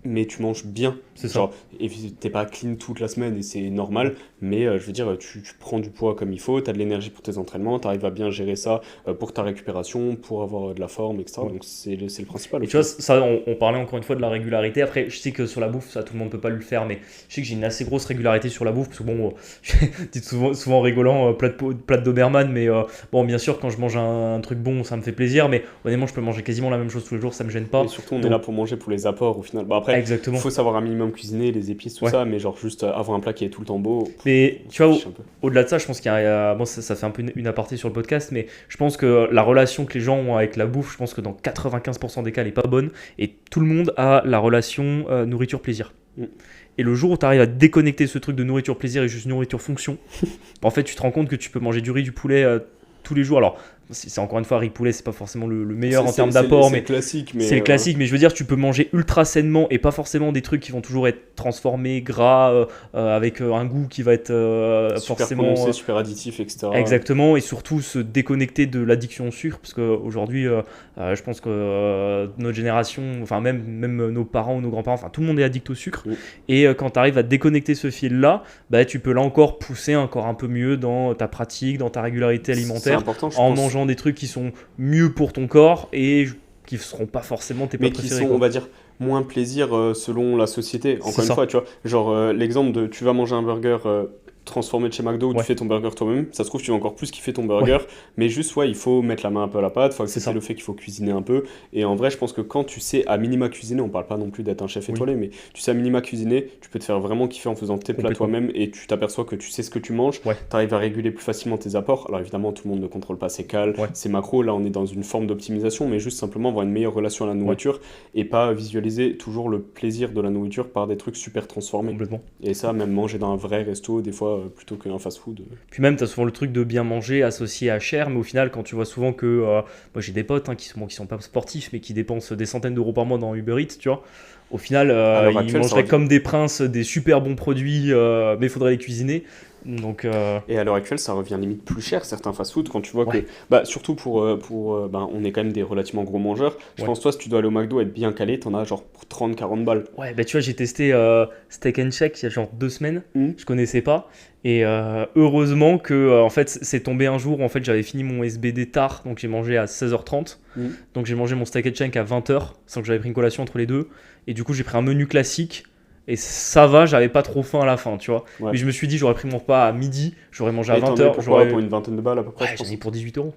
Mais tu manges bien. C'est ça. Genre, et t'es pas clean toute la semaine et c'est normal. Mais je veux dire, tu prends du poids comme il faut, t'as de l'énergie pour tes entraînements, t'arrives à bien gérer ça pour ta récupération, pour avoir de la forme, etc. Ouais. Donc c'est le principal au Et tu vois, final. ça, on parlait encore une fois de la régularité. Après, je sais que sur la bouffe, ça, tout le monde peut pas le faire, mais je sais que j'ai une assez grosse régularité sur la bouffe. Parce que bon, je dis souvent en rigolant, plat de Doberman, mais bon, bien sûr, quand je mange un truc bon, ça me fait plaisir. Mais honnêtement, je peux manger quasiment la même chose tous les jours, ça me gêne pas. Et surtout, on est Donc, là pour manger pour les apports au final. Bon, après, il exactement. faut savoir un minimum cuisiner, les épices, tout Ouais. ça, mais genre juste avoir un plat qui est tout le temps beau, Mais on tu s'en vois, fiche un peu. au-delà de ça, je pense qu'il y a. Bon, ça fait un peu une aparté sur le podcast, mais je pense que la relation que les gens ont avec la bouffe, je pense que dans 95% des cas, elle est pas bonne. Et tout le monde a la relation nourriture-plaisir. Mm. Et le jour où tu arrives à déconnecter ce truc de nourriture-plaisir et juste nourriture-fonction, en fait, tu te rends compte que tu peux manger du riz, du poulet tous les jours. Alors, c'est encore une fois, riz poulet, c'est pas forcément le meilleur en termes d'apport, mais C'est classique, mais c'est le classique. Mais je veux dire, tu peux manger ultra sainement et pas forcément des trucs qui vont toujours être transformés, gras, avec un goût qui va être super forcément. prononcé, super additif, etc. Exactement, et surtout se déconnecter de l'addiction au sucre, parce qu'aujourd'hui, je pense que notre génération, enfin même nos parents ou nos grands-parents, enfin tout le monde est addict au sucre, Oui. et quand tu arrives à déconnecter ce fil-là, bah, tu peux là encore pousser encore un peu mieux dans ta pratique, dans ta régularité C'est alimentaire, important, je en pense. mangeant des trucs qui sont mieux pour ton corps et qui ne seront pas forcément tes plats Mais qui préférés. sont, Quoi. on va dire, moins plaisir selon la société. C'est Encore une ça. fois, tu vois, genre l'exemple de tu vas manger un burger transformé de chez McDo où Ouais. tu fais ton burger toi-même, ça se trouve tu vas encore plus kiffer ton burger, mais juste ouais, il faut mettre la main un peu à la pâte, faut C'est accepter ça. le fait qu'il faut cuisiner un peu, et en vrai je pense que quand tu sais à minima cuisiner, on parle pas non plus d'être un chef Oui. étoilé, mais tu sais à minima cuisiner, tu peux te faire vraiment kiffer en faisant tes plats Complètement. toi-même, et tu t'aperçois que tu sais ce que tu manges, Ouais. tu arrives à réguler plus facilement tes apports, alors évidemment tout le monde ne contrôle pas ses cales, Ouais. ses macros, là on est dans une forme d'optimisation, mais juste simplement avoir une meilleure relation à la nourriture, et pas visualiser toujours le plaisir de la nourriture par des trucs super transformés. Complètement. Et ça, même manger dans un vrai resto, des fois, plutôt qu'un fast-food. Puis même, tu as souvent le truc de bien manger associé à cher, mais au final, quand tu vois souvent que. Moi, j'ai des potes qui sont pas sportifs, mais qui dépensent des centaines d'euros par mois dans Uber Eats, tu vois. Au final, À l'heure ils actuelle, ça mangeraient revient. comme des princes des super bons produits, mais il faudrait les cuisiner. Donc, Et à l'heure actuelle, ça revient limite plus cher, certains fast-food, quand tu vois Ouais. que. Bah, surtout bah, on est quand même des relativement gros mangeurs. Je Ouais. pense, toi, si tu dois aller au McDo, être bien calé, t'en as genre pour 30-40 balles. ouais, bah tu vois, j'ai testé Steak and Shake il y a genre 2 semaines. Mhm. Je connaissais pas. Et heureusement que, en fait, c'est tombé un jour où en fait, j'avais fini mon SBD tard, donc j'ai mangé à 16h30. Mhm. Donc j'ai mangé mon Steak and Shake à 20h, sans que j'avais pris une collation entre les deux. Et du coup, j'ai pris un menu classique. Et ça va, j'avais pas trop faim à la fin, tu vois. Ouais. Mais je me suis dit, j'aurais pris mon repas à midi, j'aurais mangé à Et t'en as 20h. pourquoi pour une vingtaine de balles à peu près, Ouais, je j'en pense. ai pour 18 euros.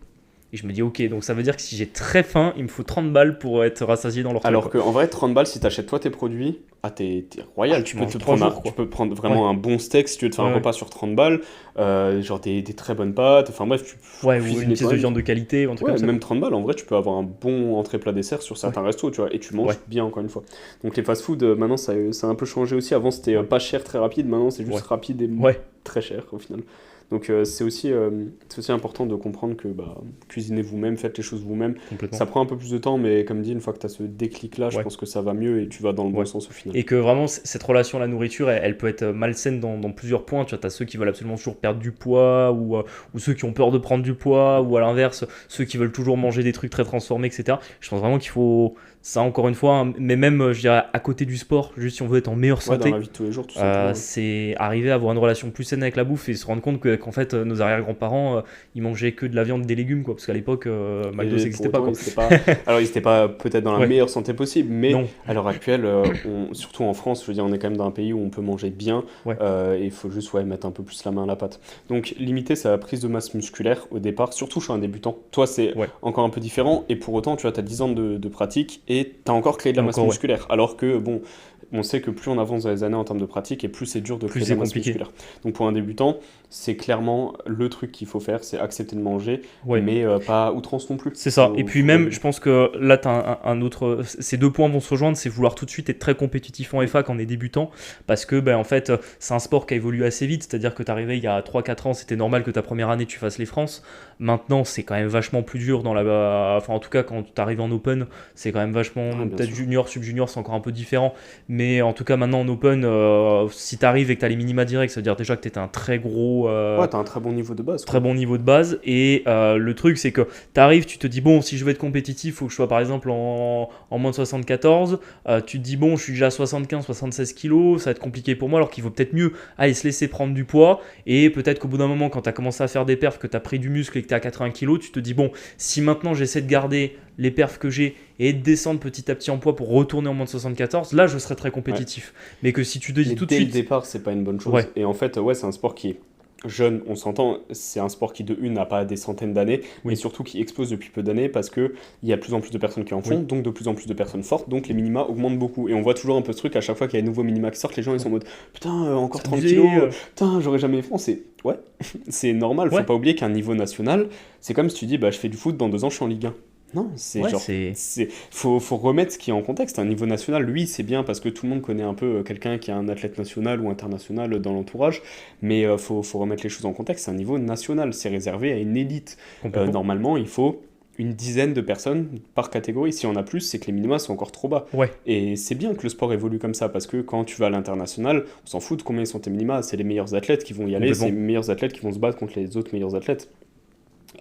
Et je me dis, ok, donc ça veut dire que si j'ai très faim, il me faut 30 balles pour être rassasié dans leur truc. Alors quoi. qu'en vrai, 30 balles, si t'achètes toi tes produits, t'es royal. Ah, tu tu peux manges te 3 prendre jours, quoi. tu peux prendre vraiment un bon steak si tu veux te faire un Ouais. repas sur 30 balles. Genre des très bonnes pâtes. Enfin bref, tu Ouais, ou cuisines une pièce de toi-même. viande de qualité, ou un truc Ouais, comme ça. même 30 balles, en vrai, tu peux avoir un bon entrée plat dessert sur certains restos, tu vois, et tu manges Ouais. bien, encore une fois. Donc les fast-food, maintenant, ça a un peu changé aussi. Avant, c'était pas cher, très rapide. Maintenant, c'est juste Ouais. rapide et Ouais, très cher, au final. Donc c'est aussi important de comprendre que cuisinez vous-même, faites les choses vous-même. complètement. Ça prend un peu plus de temps, mais comme dit, une fois que tu as ce déclic-là, je Ouais. pense que ça va mieux et tu vas dans le bon Ouais. sens au final. Et que vraiment, cette relation à la nourriture, elle peut être malsaine dans plusieurs points. Tu vois, as ceux qui veulent absolument toujours perdre du poids, ou ceux qui ont peur de prendre du poids, ou à l'inverse, ceux qui veulent toujours manger des trucs très transformés, etc. Je pense vraiment qu'il faut ça, encore une fois, hein, mais même, je dirais, à côté du sport, juste si on veut être en meilleure Ouais, santé. dans la vie de tous les jours, tout simplement. C'est arriver à avoir une relation plus saine avec la bouffe et se rendre compte qu'en fait nos arrière-grands-parents ils mangeaient que de la viande et des légumes quoi, parce qu'à l'époque McDo Et ça n'existait pour pas, autant, quoi. Alors, ils n'étaient pas peut-être dans la Ouais. meilleure santé possible, mais Non, à l'heure actuelle, surtout en France, je veux dire, on est quand même dans un pays où on peut manger bien, Ouais. et il faut juste mettre un peu plus la main à la pâte. Donc, limiter sa prise de masse musculaire au départ, surtout chez un débutant. Toi, c'est Ouais. encore un peu différent, et pour autant, tu vois, tu as 10 ans de pratique, et tu as encore créé de la masse Encore, ouais. musculaire. Alors que, bon, on sait que plus on avance dans les années en termes de pratique, et plus c'est dur de Plus créer de c'est la masse compliqué. musculaire. Donc, pour un débutant, c'est clairement le truc qu'il faut faire, c'est accepter de manger, ouais. mais pas à outrance non plus. C'est ça. Faut- Et puis faut- même, je pense que là, tu as un autre. Ces deux points vont se rejoindre, c'est vouloir tout de suite être très compétitif en FA quand on est débutant, parce que en fait, c'est un sport qui a évolué assez vite. C'est-à-dire que tu arrivé il y a 3-4 ans, c'était normal que ta première année tu fasses les France. Maintenant, c'est quand même vachement plus dur dans enfin, en tout cas, quand tu arrives en Open, c'est quand même vachement. Ouais, bien Peut-être sûr. junior, sub-junior, c'est encore un peu différent. mais en tout cas maintenant en open, si tu arrives et que tu as les minima directs, ça veut dire déjà que tu es un très gros, Ouais, t'as un très bon niveau de base, très quoi. bon niveau de base. Et le truc, c'est que tu arrives, tu te dis, bon, si je veux être compétitif, il faut que je sois par exemple en moins de 74. Tu te dis, bon, je suis déjà à 75, 76 kilos, ça va être compliqué pour moi, alors qu'il vaut peut-être mieux aller se laisser prendre du poids. Et peut-être qu'au bout d'un moment, quand tu as commencé à faire des perfs, que tu as pris du muscle et que tu es à 80 kilos, tu te dis, bon, si maintenant j'essaie de garder les perfs que j'ai et de descendre petit à petit en poids pour retourner en moins de 74, là je serais très Ouais. compétitif. Mais que si tu te dis Mais tout de dès le suite, départ, c'est pas une bonne ouais, chose. Et en fait, ouais, c'est un sport qui est jeune, on s'entend. C'est un sport qui, de une, n'a pas des centaines d'années, mais oui, surtout qui explose depuis peu d'années parce que il y a de plus en plus de personnes qui en font, oui, donc de plus en plus de personnes fortes, donc les minima augmentent beaucoup. Et on voit toujours un peu ce truc à chaque fois qu'il y a un nouveau minima qui sort, les gens ils sont en mode putain, encore c'est 30 abusé. kilos, putain, j'aurais jamais fait. C'est ouais, c'est normal. Faut Ouais, pas oublier qu'un niveau national, c'est comme si tu dis bah je fais du foot, dans 2 ans je suis en Ligue 1. Non, c'est ouais, genre, c'est. faut remettre ce qui est en contexte. Un niveau national, lui, c'est bien parce que tout le monde connaît un peu quelqu'un qui est un athlète national ou international dans l'entourage, mais faut remettre les choses en contexte. C'est un niveau national, c'est réservé à une élite. Complètement. Normalement, il faut une dizaine de personnes par catégorie. Si on a plus, c'est que les minima sont encore trop bas. Ouais, Et c'est bien que le sport évolue comme ça parce que quand tu vas à l'international, on s'en fout de combien sont tes minima. C'est les meilleurs athlètes qui vont y aller, c'est les complètement. meilleurs athlètes qui vont se battre contre les autres meilleurs athlètes.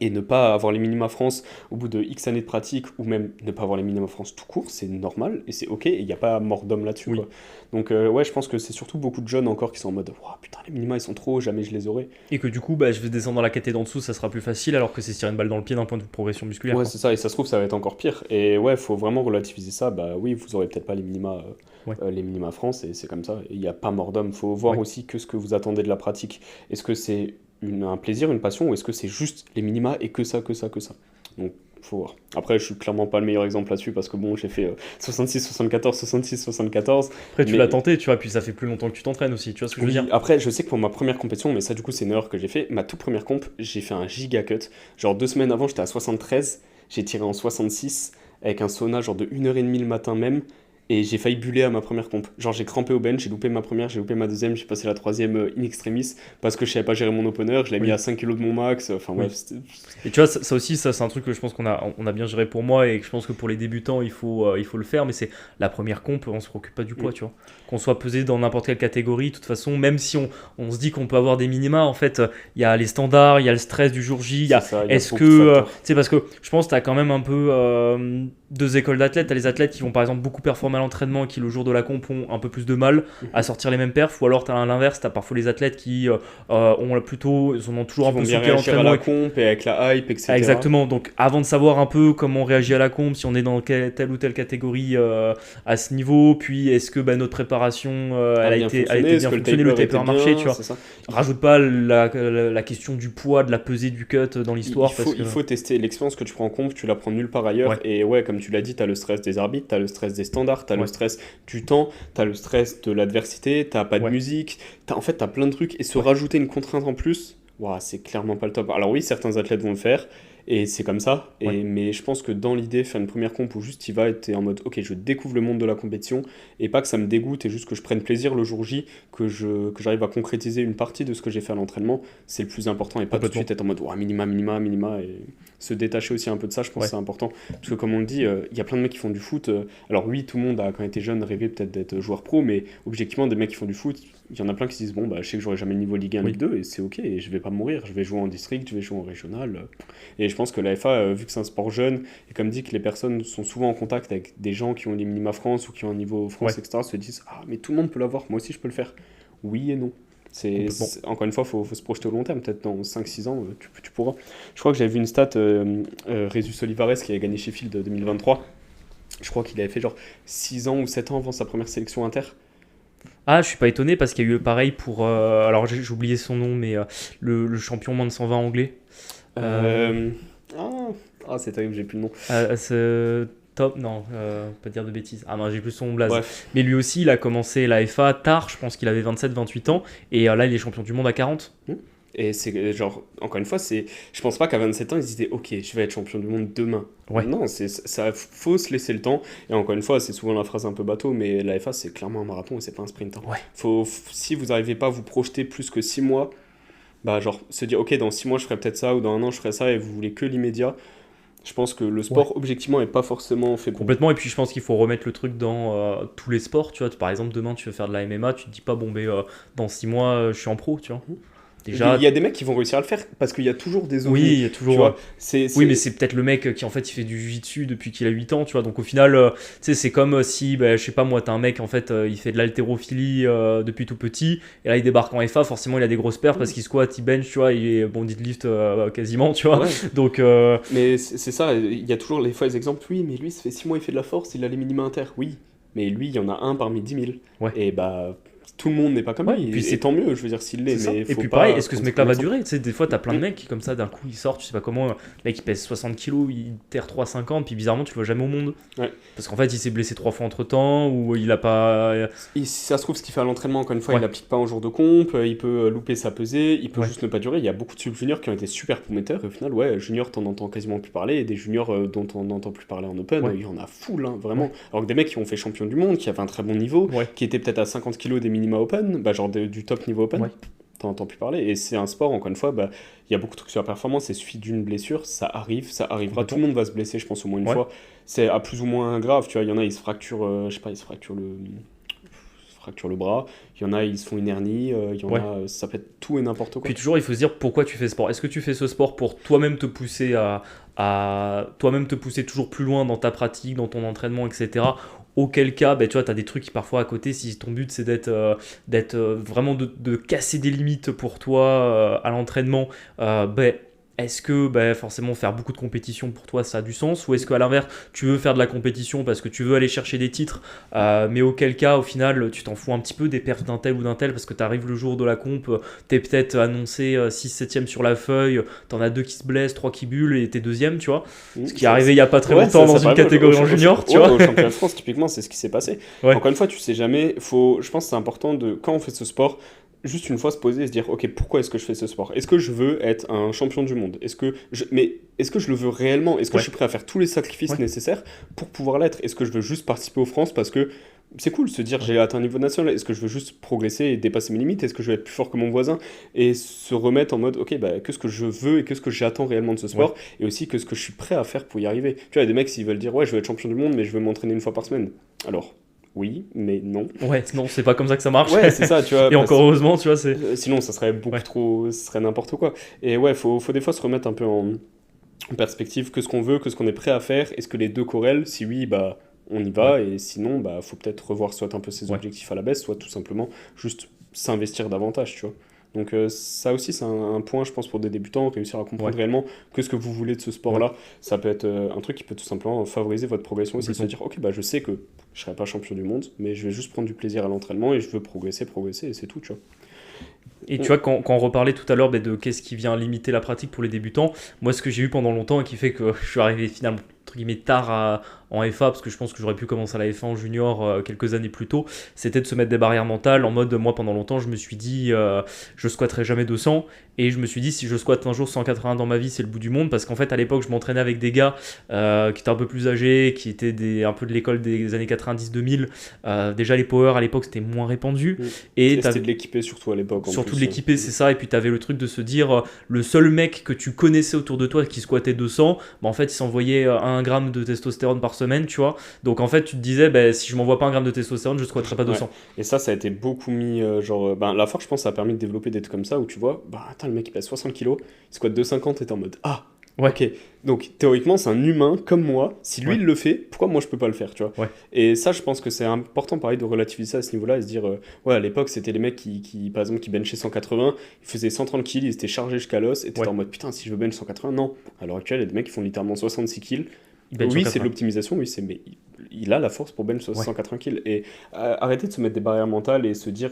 Et ne pas avoir les minima France au bout de X années de pratique, ou même ne pas avoir les minima France tout court, c'est normal et c'est ok, et il n'y a pas mort d'homme là-dessus, Oui. quoi. Donc ouais, je pense que c'est surtout beaucoup de jeunes encore qui sont en mode Ouah, putain, les minima ils sont trop hauts, jamais je les aurai. Et que du coup, bah, je vais descendre dans la caté d'en dessous, ça sera plus facile, alors que c'est se tirer une balle dans le pied d'un point de vue progression musculaire, Ouais, quoi. c'est ça, et ça se trouve, ça va être encore pire. Et ouais, faut vraiment relativiser ça. Bah oui, vous aurez peut-être pas Ouais, les minima France, et c'est comme ça. Il n'y a pas mort d'homme. Faut voir ouais. aussi que ce que vous attendez de la pratique. Est-ce que c'est un plaisir, une passion, ou est-ce que c'est juste les minima et que ça, que ça, que ça. Donc, faut voir. Après, je suis clairement pas le meilleur exemple là-dessus, parce que bon, j'ai fait 66, 74, 66, 74. Après, tu l'as Mais tenté, tu vois, puis ça fait plus longtemps que tu t'entraînes aussi, tu vois ce que je veux oui, dire? après, je sais que pour ma première compétition, mais ça, du coup, c'est une erreur que j'ai fait. Ma toute première comp, j'ai fait un giga cut. Genre 2 semaines avant, j'étais à 73. J'ai tiré en 66 avec un sauna, genre de 1h30 le matin même. Et j'ai failli buller à ma première comp. Genre, j'ai crampé au bench, j'ai loupé ma première, j'ai loupé ma deuxième, j'ai passé la troisième in extremis parce que je savais pas gérer mon opener. Je l'ai mis Oui, à 5 kilos de mon max. Enfin, oui. bref, c'était. Et tu vois, ça aussi, ça c'est un truc que je pense qu'on a bien géré pour moi et que je pense que pour les débutants, il faut le faire, mais c'est la première comp, on se préoccupe pas du poids, Mm. tu vois. Qu'on soit pesé dans n'importe quelle catégorie, de toute façon, même si on se dit qu'on peut avoir des minima, en fait, il y a les standards, il y a le stress du jour J, il y C'est a ça, il y a est-ce que, beaucoup de facteurs. tu sais, parce que je pense que tu as quand même un peu deux écoles d'athlètes. Tu as les athlètes qui vont par exemple beaucoup performer à l'entraînement et qui le jour de la comp ont un peu plus de mal à Mhm. sortir les mêmes perfs, ou alors tu as l'inverse, tu as parfois les athlètes qui ont plutôt, sont toujours Qui un vont peu bien souples à réagir à l'entraînement la comp et avec la hype, ah, etc. exactement. Donc, avant de savoir un peu comment on réagit à la comp, si on est dans telle ou telle catégorie à ce niveau, puis est-ce que bah, notre préparation A bien a fonctionné, été est-ce bien que le fonctionnée, le taper taper était a marché, tu bien, vois. c'est ça. Rajoute pas la question du poids, de la pesée du cut dans l'histoire parce que. Il faut tester l'expérience que tu prends en compte, tu la prends nulle part ailleurs. Ouais, Et ouais, comme tu l'as dit, tu as le stress des arbitres, tu as le stress des standards, tu as le ouais, stress du temps, tu as le stress de l'adversité, tu pas de ouais, musique. En fait, tu as plein de trucs. Et se ouais, rajouter une contrainte en plus, ouah, c'est clairement pas le top. Alors oui, certains athlètes vont le faire. Et c'est comme ça. ouais. Mais je pense que dans l'idée, faire une première comp où juste tu vas et t'es en mode ok, je découvre le monde de la compétition et pas que ça me dégoûte et juste que je prenne plaisir le jour J, que j'arrive à concrétiser une partie de ce que j'ai fait à l'entraînement, c'est le plus important et pas tout de Complètement. suite être en mode ouah, minima, minima, minima et se détacher aussi un peu de ça, je pense que Ouais, c'est important. Parce que comme on le dit, il y a plein de mecs qui font du foot. Alors oui, tout le monde a quand il était jeune rêvé peut-être d'être joueur pro, mais objectivement, des mecs qui font du foot, il y en a plein qui se disent bon, bah, je sais que j'aurai jamais le niveau Ligue 1, Ligue oui. 2 et c'est ok, et je vais pas mourir, je vais jouer en district, je vais jouer en régional. Et je pense que la FA, vu que c'est un sport jeune, et comme dit que les personnes sont souvent en contact avec des gens qui ont les minima France ou qui ont un niveau Ouais, France, etc., se disent ah, mais tout le monde peut l'avoir, moi aussi je peux le faire. Oui et non. complètement. Encore une fois, faut se projeter au long terme. Peut-être dans 5-6 ans, tu pourras. Je crois que j'avais vu une stat, Rezus Olivares qui avait gagné Sheffield 2023. Je crois qu'il avait fait genre 6 ans ou 7 ans avant sa première sélection inter. Ah, je suis pas étonné parce qu'il y a eu pareil pour. Alors, j'ai oublié son nom, mais le champion moins de 120 anglais. Euh, Euh, Ah, c'est terrible, j'ai plus le nom. Top, non, pas dire de bêtises. Ah non, j'ai plus son blaze. Bref. Mais lui aussi, il a commencé la FA tard, je pense qu'il avait 27-28 ans, et là, il est champion du monde à 40. Hmm. Et c'est genre, encore une fois, je pense pas qu'à 27 ans, ils se disaient, ok, je vais être champion du monde demain. Ouais, Non, ça, faut se laisser le temps. Et encore une fois, c'est souvent la phrase un peu bateau, mais la FA, c'est clairement un marathon et c'est pas un sprint, hein. ouais, Si vous n'arrivez pas à vous projeter plus que 6 mois, bah, genre, se dire, ok, dans 6 mois, je ferai peut-être ça, ou dans un an, je ferai ça, et vous voulez que l'immédiat, Je pense que le Ouais. sport, objectivement, est pas forcément fait pour. Complètement, et puis je pense qu'il faut remettre le truc dans tous les sports, tu vois. Par exemple, demain tu veux faire de la MMA, tu te dis pas, bon, ben dans 6 mois je suis en pro, tu vois. Il Déjà, y a des mecs qui vont réussir à le faire parce qu'il y a toujours des oui, ovnis. il y a Tu toujours. vois, Oui, mais c'est peut-être le mec qui en fait il fait du jiu-jitsu depuis qu'il a 8 ans, tu vois. Donc au final, tu sais, c'est comme si, bah, je sais pas moi, t'as un mec en fait, il fait de l'haltérophilie depuis tout petit, et là il débarque en FA, forcément il a des grosses perfs parce qu'il squat, il bench, tu vois, il est bon deadlift quasiment, tu vois. Ouais, Donc mais c'est ça, il y a toujours les fois les exemples. Oui, mais lui, ça fait 6 mois, il fait de la force, il a les minima inter. Oui, mais lui, il y en a un parmi 10 000. ouais. Et bah, tout le monde n'est pas comme Ouais, et puis lui. Et c'est tant mieux, je veux dire, s'il l'est, C'est ça. mais Et faut puis pareil, pas est-ce que ce prendre ça mec-là comme va exemple. durer? Tu sais, des fois, t'as plein de Mm. mecs qui, comme ça, d'un coup, ils sortent, tu sais pas comment, le mec il pèse 60 kilos, il terre 3,50, puis bizarrement, tu le vois jamais au monde. Ouais. Parce qu'en fait, il s'est blessé 3 fois entre temps, ou il a pas. Et si ça se trouve, ce qu'il fait à l'entraînement, encore une fois, il Ouais, l'applique pas en jour de comp, il peut louper sa pesée, il peut ouais, juste ne pas durer. Il y a beaucoup de sub-juniors qui ont été super prometteurs, et au final, ouais, juniors, t'en entends quasiment plus parler, et des juniors dont on n'entend plus parler en open, ouais, il y en a full, hein, vraiment. ouais, Alors que des mecs qui ont fait champion du monde, qui avaient un très bon niveau, ouais, qui étaient peut-être à 50 kilos des minima open, bah, genre du top niveau open, ouais, t'en entends plus parler. Et c'est un sport, encore une fois, bah, il y a beaucoup de trucs sur la performance, et suffit d'une blessure, ça arrive, ça arrivera. Tout le complètement. monde va se blesser, je pense, au moins une Ouais. fois. C'est à plus ou moins grave, tu vois. Il y en a, ils se fracturent, je sais pas, ils se fracturent le bras. Il y en a, ils se font une hernie. Il y en Ouais. a, ça peut être tout et n'importe quoi. Puis toujours, il faut se dire pourquoi tu fais ce sport. Est-ce que tu fais ce sport pour toi-même te pousser à toi-même te pousser toujours plus loin dans ta pratique, dans ton entraînement, etc. Auquel cas, ben, tu vois, tu as des trucs qui parfois à côté, si ton but c'est d'être vraiment de casser des limites pour toi à l'entraînement, ben, est-ce que ben, forcément faire beaucoup de compétition pour toi ça a du sens, ou est-ce qu'à l'inverse tu veux faire de la compétition parce que tu veux aller chercher des titres, mais auquel cas au final tu t'en fous un petit peu des perfs d'un tel ou d'un tel parce que tu arrives le jour de la comp, t'es peut-être annoncé 6-7ème sur la feuille, t'en as deux qui se blessent, trois qui bullent et t'es deuxième, tu vois. Ce qui est arrivé il y a pas très Ouais, longtemps dans ça une paraît catégorie en junior, tu ouais, vois. au championnat de France, typiquement, c'est ce qui s'est passé. Ouais, Encore une fois, tu sais jamais. Je pense que c'est important de, quand on fait ce sport, juste une fois se poser et se dire, ok, pourquoi est-ce que je fais ce sport? Est-ce que je veux être un champion du monde? Mais est-ce que je le veux réellement? Est-ce que je ouais, suis prêt à faire tous les sacrifices ouais, nécessaires pour pouvoir l'être? Est-ce que je veux juste participer aux France parce que c'est cool de se dire ouais, j'ai atteint un niveau national? Est-ce que je veux juste progresser et dépasser mes limites? Est-ce que je veux être plus fort que mon voisin? Et se remettre en mode, ok, bah, qu'est-ce que je veux et qu'est-ce que j'attends réellement de ce ouais. sport? Et aussi que ce que je suis prêt à faire pour y arriver. Tu vois, il y a des mecs, s'ils veulent dire, ouais, je veux être champion du monde, mais je veux m'entraîner une fois par semaine. Alors, oui, mais non. Ouais, non, c'est pas comme ça que ça marche. Ouais, c'est ça, tu vois. Et encore heureusement, tu vois, c'est. Sinon, ça serait beaucoup Ouais, trop. Ce serait n'importe quoi. Et ouais, faut des fois se remettre un peu en perspective que ce qu'on veut, que ce qu'on est prêt à faire. Est-ce que les deux corrèlent? Si oui, bah, on y ouais, va. Et sinon, bah, faut peut-être revoir soit un peu ses ouais, objectifs à la baisse, soit tout simplement juste s'investir davantage, tu vois. Donc, ça aussi, c'est un point, je pense, pour des débutants, réussir à ouais, comprendre réellement que ce que vous voulez de ce ouais, sport-là. Ça peut être un truc qui peut tout simplement favoriser votre progression aussi, se complètement. dire, ok, bah, je sais que je serai pas champion du monde, mais je vais juste prendre du plaisir à l'entraînement et je veux progresser, et c'est tout, tu vois. Et tu On- vois, quand on reparlait tout à l'heure de qu'est-ce qui vient limiter la pratique pour les débutants, moi ce que j'ai eu pendant longtemps et qui fait que je suis arrivé finalement entre guillemets tard en FA, parce que je pense que j'aurais pu commencer à la FA en junior quelques années plus tôt, c'était de se mettre des barrières mentales en mode, moi pendant longtemps je me suis dit je squatterai jamais 200, et je me suis dit si je squatte un jour 180 dans ma vie c'est le bout du monde, parce qu'en fait à l'époque je m'entraînais avec des gars qui étaient un peu plus âgés, qui étaient un peu de l'école des années 90-2000, déjà les power à l'époque c'était moins répandu, Mm. et Et c'était t'avais de l'équipé surtout à l'époque en surtout de plus. l'équiper, c'est ça. Et puis t'avais le truc de se dire le seul mec que tu connaissais autour de toi qui squattait 200, bah en fait il s'envoyait 1 gramme de testostérone par semaine, tu vois. Donc en fait tu te disais bah, si je m'envoie pas 1 gramme de testostérone je squatterai pas Ouais. 200. Et ça a été beaucoup mis. Genre, ben, la force, je pense, ça a permis de développer des trucs comme ça où tu vois, bah attends, le mec il pèse 60 kilos, il squatte 250 et t'es en mode ah, Ouais, ok. Donc théoriquement, c'est un humain comme moi. Si lui ouais, il le fait, pourquoi moi je peux pas le faire, tu vois? ouais, Et ça, je pense que c'est important, pareil, de relativiser ça à ce niveau-là et se dire, ouais, à l'époque, c'était les mecs par exemple, qui benchaient 180, ils faisaient 130 kills, ils étaient chargés jusqu'à l'os, et t'étais ouais. en mode putain, si je veux bench 180, non. À l'heure actuelle, il y a des mecs qui font littéralement 66 kills. Il bench Oui, c'est de 180. l'optimisation, oui, mais il a la force pour bench Ouais, 180 kills. Et arrêter de se mettre des barrières mentales et se dire,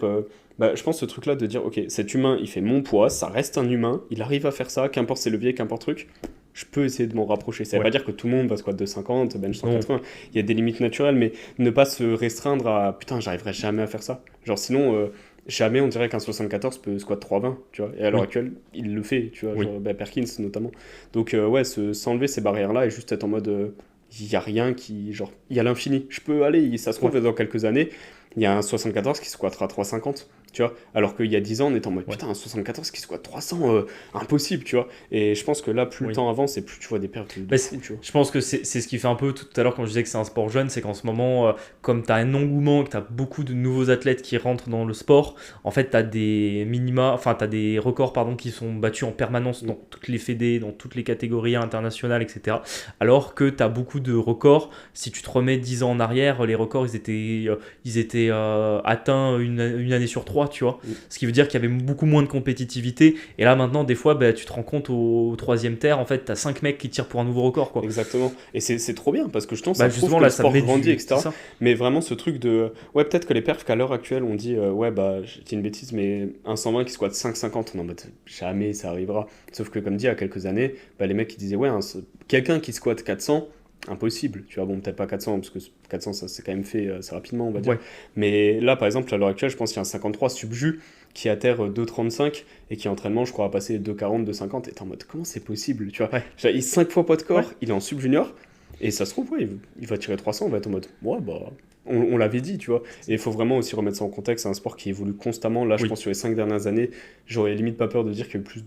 bah, je pense ce truc-là de dire, ok, cet humain, il fait mon poids, ça reste un humain, il arrive à faire ça, qu'importe ses leviers, qu'importe truc, je peux essayer de m'en rapprocher. Ça veut ouais. pas dire que tout le monde va squat 250, bench Non, 180, il y a des limites naturelles, mais ne pas se restreindre à, putain, j'arriverai jamais à faire ça. Genre sinon, jamais on dirait qu'un 74 peut squat 320, tu vois. Et à l'heure oui, actuelle, il le fait, tu vois, oui. genre, bah, Perkins notamment. Donc ouais, s'enlever ces barrières-là et juste être en mode il y a rien qui. Genre, il y a l'infini. Je peux aller, ça se Ouais, trouve, dans quelques années, il y a un 74 qui squattera 350. tu vois. Alors qu'il y a 10 ans, on était en mode Ouais. putain, un 74 qui squatte 300, impossible, tu vois. Et je pense que là, plus le Oui. temps avance et plus tu vois des perfs de Bah, fou, tu vois. je pense que c'est ce qui fait un peu tout à l'heure quand je disais que c'est un sport jeune, c'est qu'en ce moment, comme tu as un engouement, que tu as beaucoup de nouveaux athlètes qui rentrent dans le sport, en fait, tu as des minima, enfin, tu as des records pardon, qui sont battus en permanence dans toutes les fédés, dans toutes les catégories internationales, etc. Alors que tu as beaucoup de records. Si tu te remets 10 ans en arrière, les records, ils étaient atteints une année sur trois, tu vois. Mm. Ce qui veut dire qu'il y avait beaucoup moins de compétitivité. Et là, maintenant, des fois, bah, tu te rends compte au troisième terre, en fait, tu as 5 mecs qui tirent pour un nouveau record, quoi. Exactement. Et c'est trop bien parce que je pense que Bah ça prouve justement que là le ça sport met grandit, du... C'est etc. ça. Mais vraiment ce truc de... Ouais, peut-être que les perfs qu'à l'heure actuelle, on dit, ouais, bah, je dis une bêtise, mais un 120 qui squatte 5,50, on est en mode, jamais ça arrivera. Sauf que comme dit, il y a quelques années, bah, les mecs qui disaient, ouais, quelqu'un qui squatte 400, impossible. Tu vois, bon, peut-être pas 400, parce que 400, ça s'est quand même fait assez rapidement, on va dire. Ouais. Mais là, par exemple, à l'heure actuelle, je pense qu'il y a un 53 subjus qui atterre 2,35 et qui, entraînement, je crois, a passé 2,40, 2,50. Et t'es en mode, comment c'est possible? Tu vois, Ouais. il 5 fois poids de corps, Ouais. il est en sub-junior. Et ça se trouve, ouais, il va tirer 300, on va être en mode, ouais, bah, on l'avait dit, tu vois. Et il faut vraiment aussi remettre ça en contexte, c'est un sport qui évolue constamment. Là, je Oui. pense sur les 5 dernières années, j'aurais limite pas peur de dire qu'il y a eu plus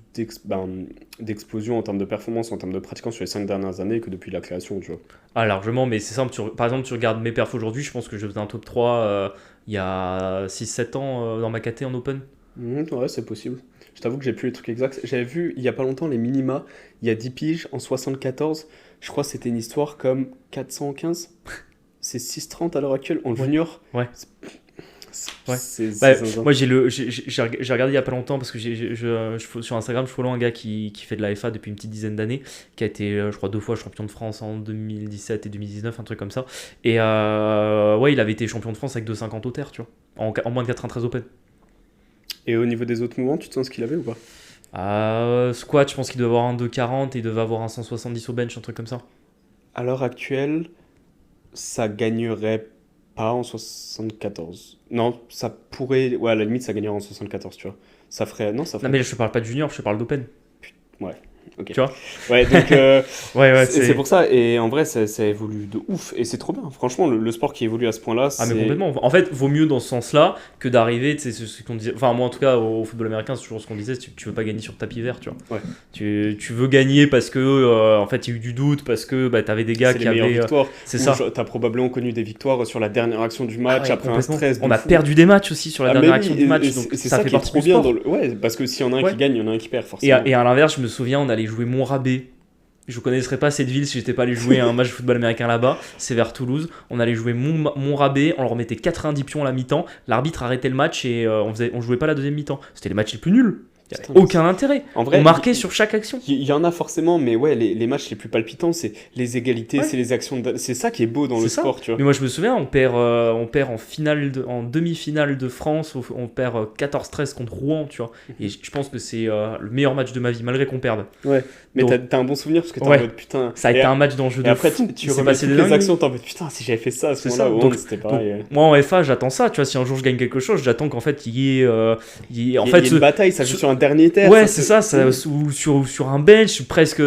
d'explosion en termes de performance, en termes de pratiquants sur les 5 dernières années que depuis la création, tu vois. Ah, largement, mais c'est simple. Par exemple, tu regardes mes perfs aujourd'hui, je pense que je faisais un top 3 il y a 6-7 ans dans ma KT en open. Ouais, c'est possible. Je t'avoue que j'ai plus les trucs exacts. J'avais vu il y a pas longtemps les minima, il y a 10 piges en 74. Je crois que c'était une histoire comme 415. C'est 6,30 à l'heure actuelle en Ouais. junior. Ouais. Ouais. C'est Bah, zinzin. moi, j'ai regardé il y a pas longtemps parce que sur Instagram, je follow un gars qui fait de la FA depuis une petite dizaine d'années, qui a été, je crois, 2 fois champion de France en 2017 et 2019, un truc comme ça. Et ouais, il avait été champion de France avec 2,50 au terre, tu vois, en moins de 93 open. Et au niveau des autres mouvements, tu te sens ce qu'il avait ou pas? Squat, je pense qu'il devait avoir un 2,40 et il devait avoir un 170 au bench, un truc comme ça. À l'heure actuelle, ça gagnerait pas en 74. Non, ça pourrait. Ouais, à la limite, ça gagnerait en 74, tu vois. Ça ferait. Non, ça Non, ferait. mais je te parle pas de junior, je te parle d'open. Ouais, ok. Tu vois. Ouais, donc. Ouais, C'est pour ça, et en vrai, ça évolue de ouf, et c'est trop bien. Franchement, le sport qui évolue à ce point-là, Ah mais c'est. complètement. En fait, vaut mieux dans ce sens-là que d'arriver, tu sais, ce qu'on disait. Enfin moi en tout cas au football américain, c'est toujours ce qu'on disait. Tu veux pas gagner sur tapis vert, tu vois. Ouais. Tu veux gagner parce que en fait il y a eu du doute, parce que bah, t'avais des gars C'est qui les meilleures avaient. victoires. C'est Où ça. T'as probablement connu des victoires sur la dernière action du match, Ah ouais, après un complètement. stress de On a fou. perdu des matchs aussi sur la Ah, mais dernière oui, action du et match, c'est donc c'est ça ça fait qui est partie trop du bien sport. Ouais, parce que s'il y en a un Ouais. qui gagne, il y en a un qui perd, Et forcément. à l'inverse, je me souviens, on allait jouer Montrabé. Je connaisserais pas cette ville si j'étais pas allé jouer un match de football américain là-bas. C'est vers Toulouse. On allait jouer Montrabé, on leur mettait 90 pions à la mi-temps. L'arbitre arrêtait le match et on jouait pas la deuxième mi-temps. C'était les matchs les plus nuls. Il n'y Putain, avait aucun intérêt. En vrai, On marquait sur chaque action. il y en a forcément, mais ouais, les matchs les plus palpitants, c'est les égalités, Ouais. c'est les actions. C'est ça qui est beau dans C'est le ça. sport, tu vois. Mais moi je me souviens, on perd en demi-finale de France, on perd 14-13 contre Rouen, tu vois. Et je pense que c'est le meilleur match de ma vie, malgré qu'on perde. Ouais, mais Donc- t'as un bon souvenir parce que t'es en Ouais. mode putain. Ça a été un match d'enjeu Et de après, fou. tu Il s'est remets passé toutes des les dingueries. actions, t'es en mode putain, si j'avais fait ça à ce C'est moment-là, ça. au Donc- hand, c'était pareil. Moi en FA, j'attends ça, tu vois. Si un jour je gagne quelque chose, j'attends qu'en fait il y ait. En Il y a fait, une bataille, ça joue sur- sur un dernier terre. Ouais, c'est ça, ou sur un bench, presque.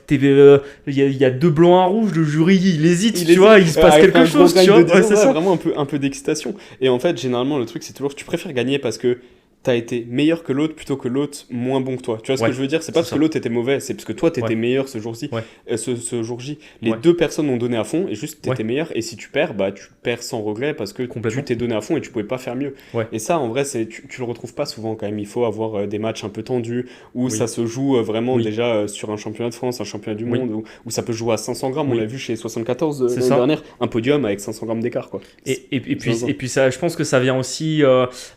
Il y a 2 blancs, un rouge, le jury il hésite, tu vois, il se passe quelque chose, tu vois. Ouais, c'est ça. Vraiment un peu d'excitation. Et en fait, généralement, le truc, c'est toujours que tu préfères gagner parce que t'as été meilleur que l'autre plutôt que l'autre moins bon que toi. Tu vois ce Ouais, que je veux dire? C'est pas c'est parce que ça. l'autre était mauvais, c'est parce que toi t'étais Ouais. meilleur ce jour-ci. Ouais. Ce jour-J. Les Ouais. deux personnes ont donné à fond et juste t'étais Ouais. meilleur. Et si tu perds, bah tu perds sans regret parce que Complètement. tu t'es donné à fond et tu pouvais pas faire mieux. Ouais. Et ça, en vrai, tu le retrouves pas souvent quand même. Il faut avoir des matchs un peu tendus où Oui. ça se joue vraiment Oui. déjà sur un championnat de France, un championnat du Oui. monde, où ça peut jouer à 500 grammes. On Oui. l'a vu chez 74 C'est l'année ça. dernière, un podium avec 500 grammes d'écart, quoi. Et zinzin. puis ça, je pense que ça vient aussi.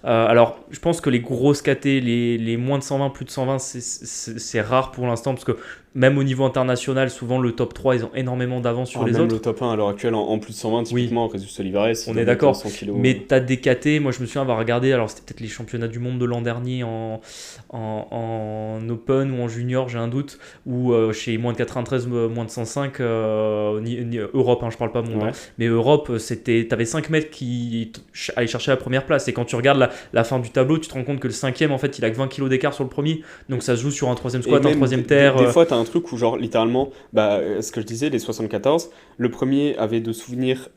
Alors, je pense que les grosses KT, les moins de 120, plus de 120, c'est rare pour l'instant parce que même au niveau international, souvent le top 3, ils ont énormément d'avance sur les même autres. le top 1 à l'heure actuelle en plus de 120, typiquement, Jesus Olivares, il On doit est être d'accord. 100 kilos. Mais t'as des KT, moi je me souviens avoir regardé, alors c'était peut-être les championnats du monde de l'an dernier en Open ou en Junior, j'ai un doute, ou chez moins de 93, moins de 105, Europe, je parle pas monde, Ouais. mais Europe, t'avais 5 mètres qui allaient chercher la première place, et quand tu regardes la fin du tableau, tu te rends compte que le 5e, en fait, il a que 20 kilos d'écart sur le premier, donc ça se joue sur un 3e Et squat, un même 3e terre. Des fois, t'as un truc où, genre, littéralement, ce que je disais, les 74, le premier avait de souvenirs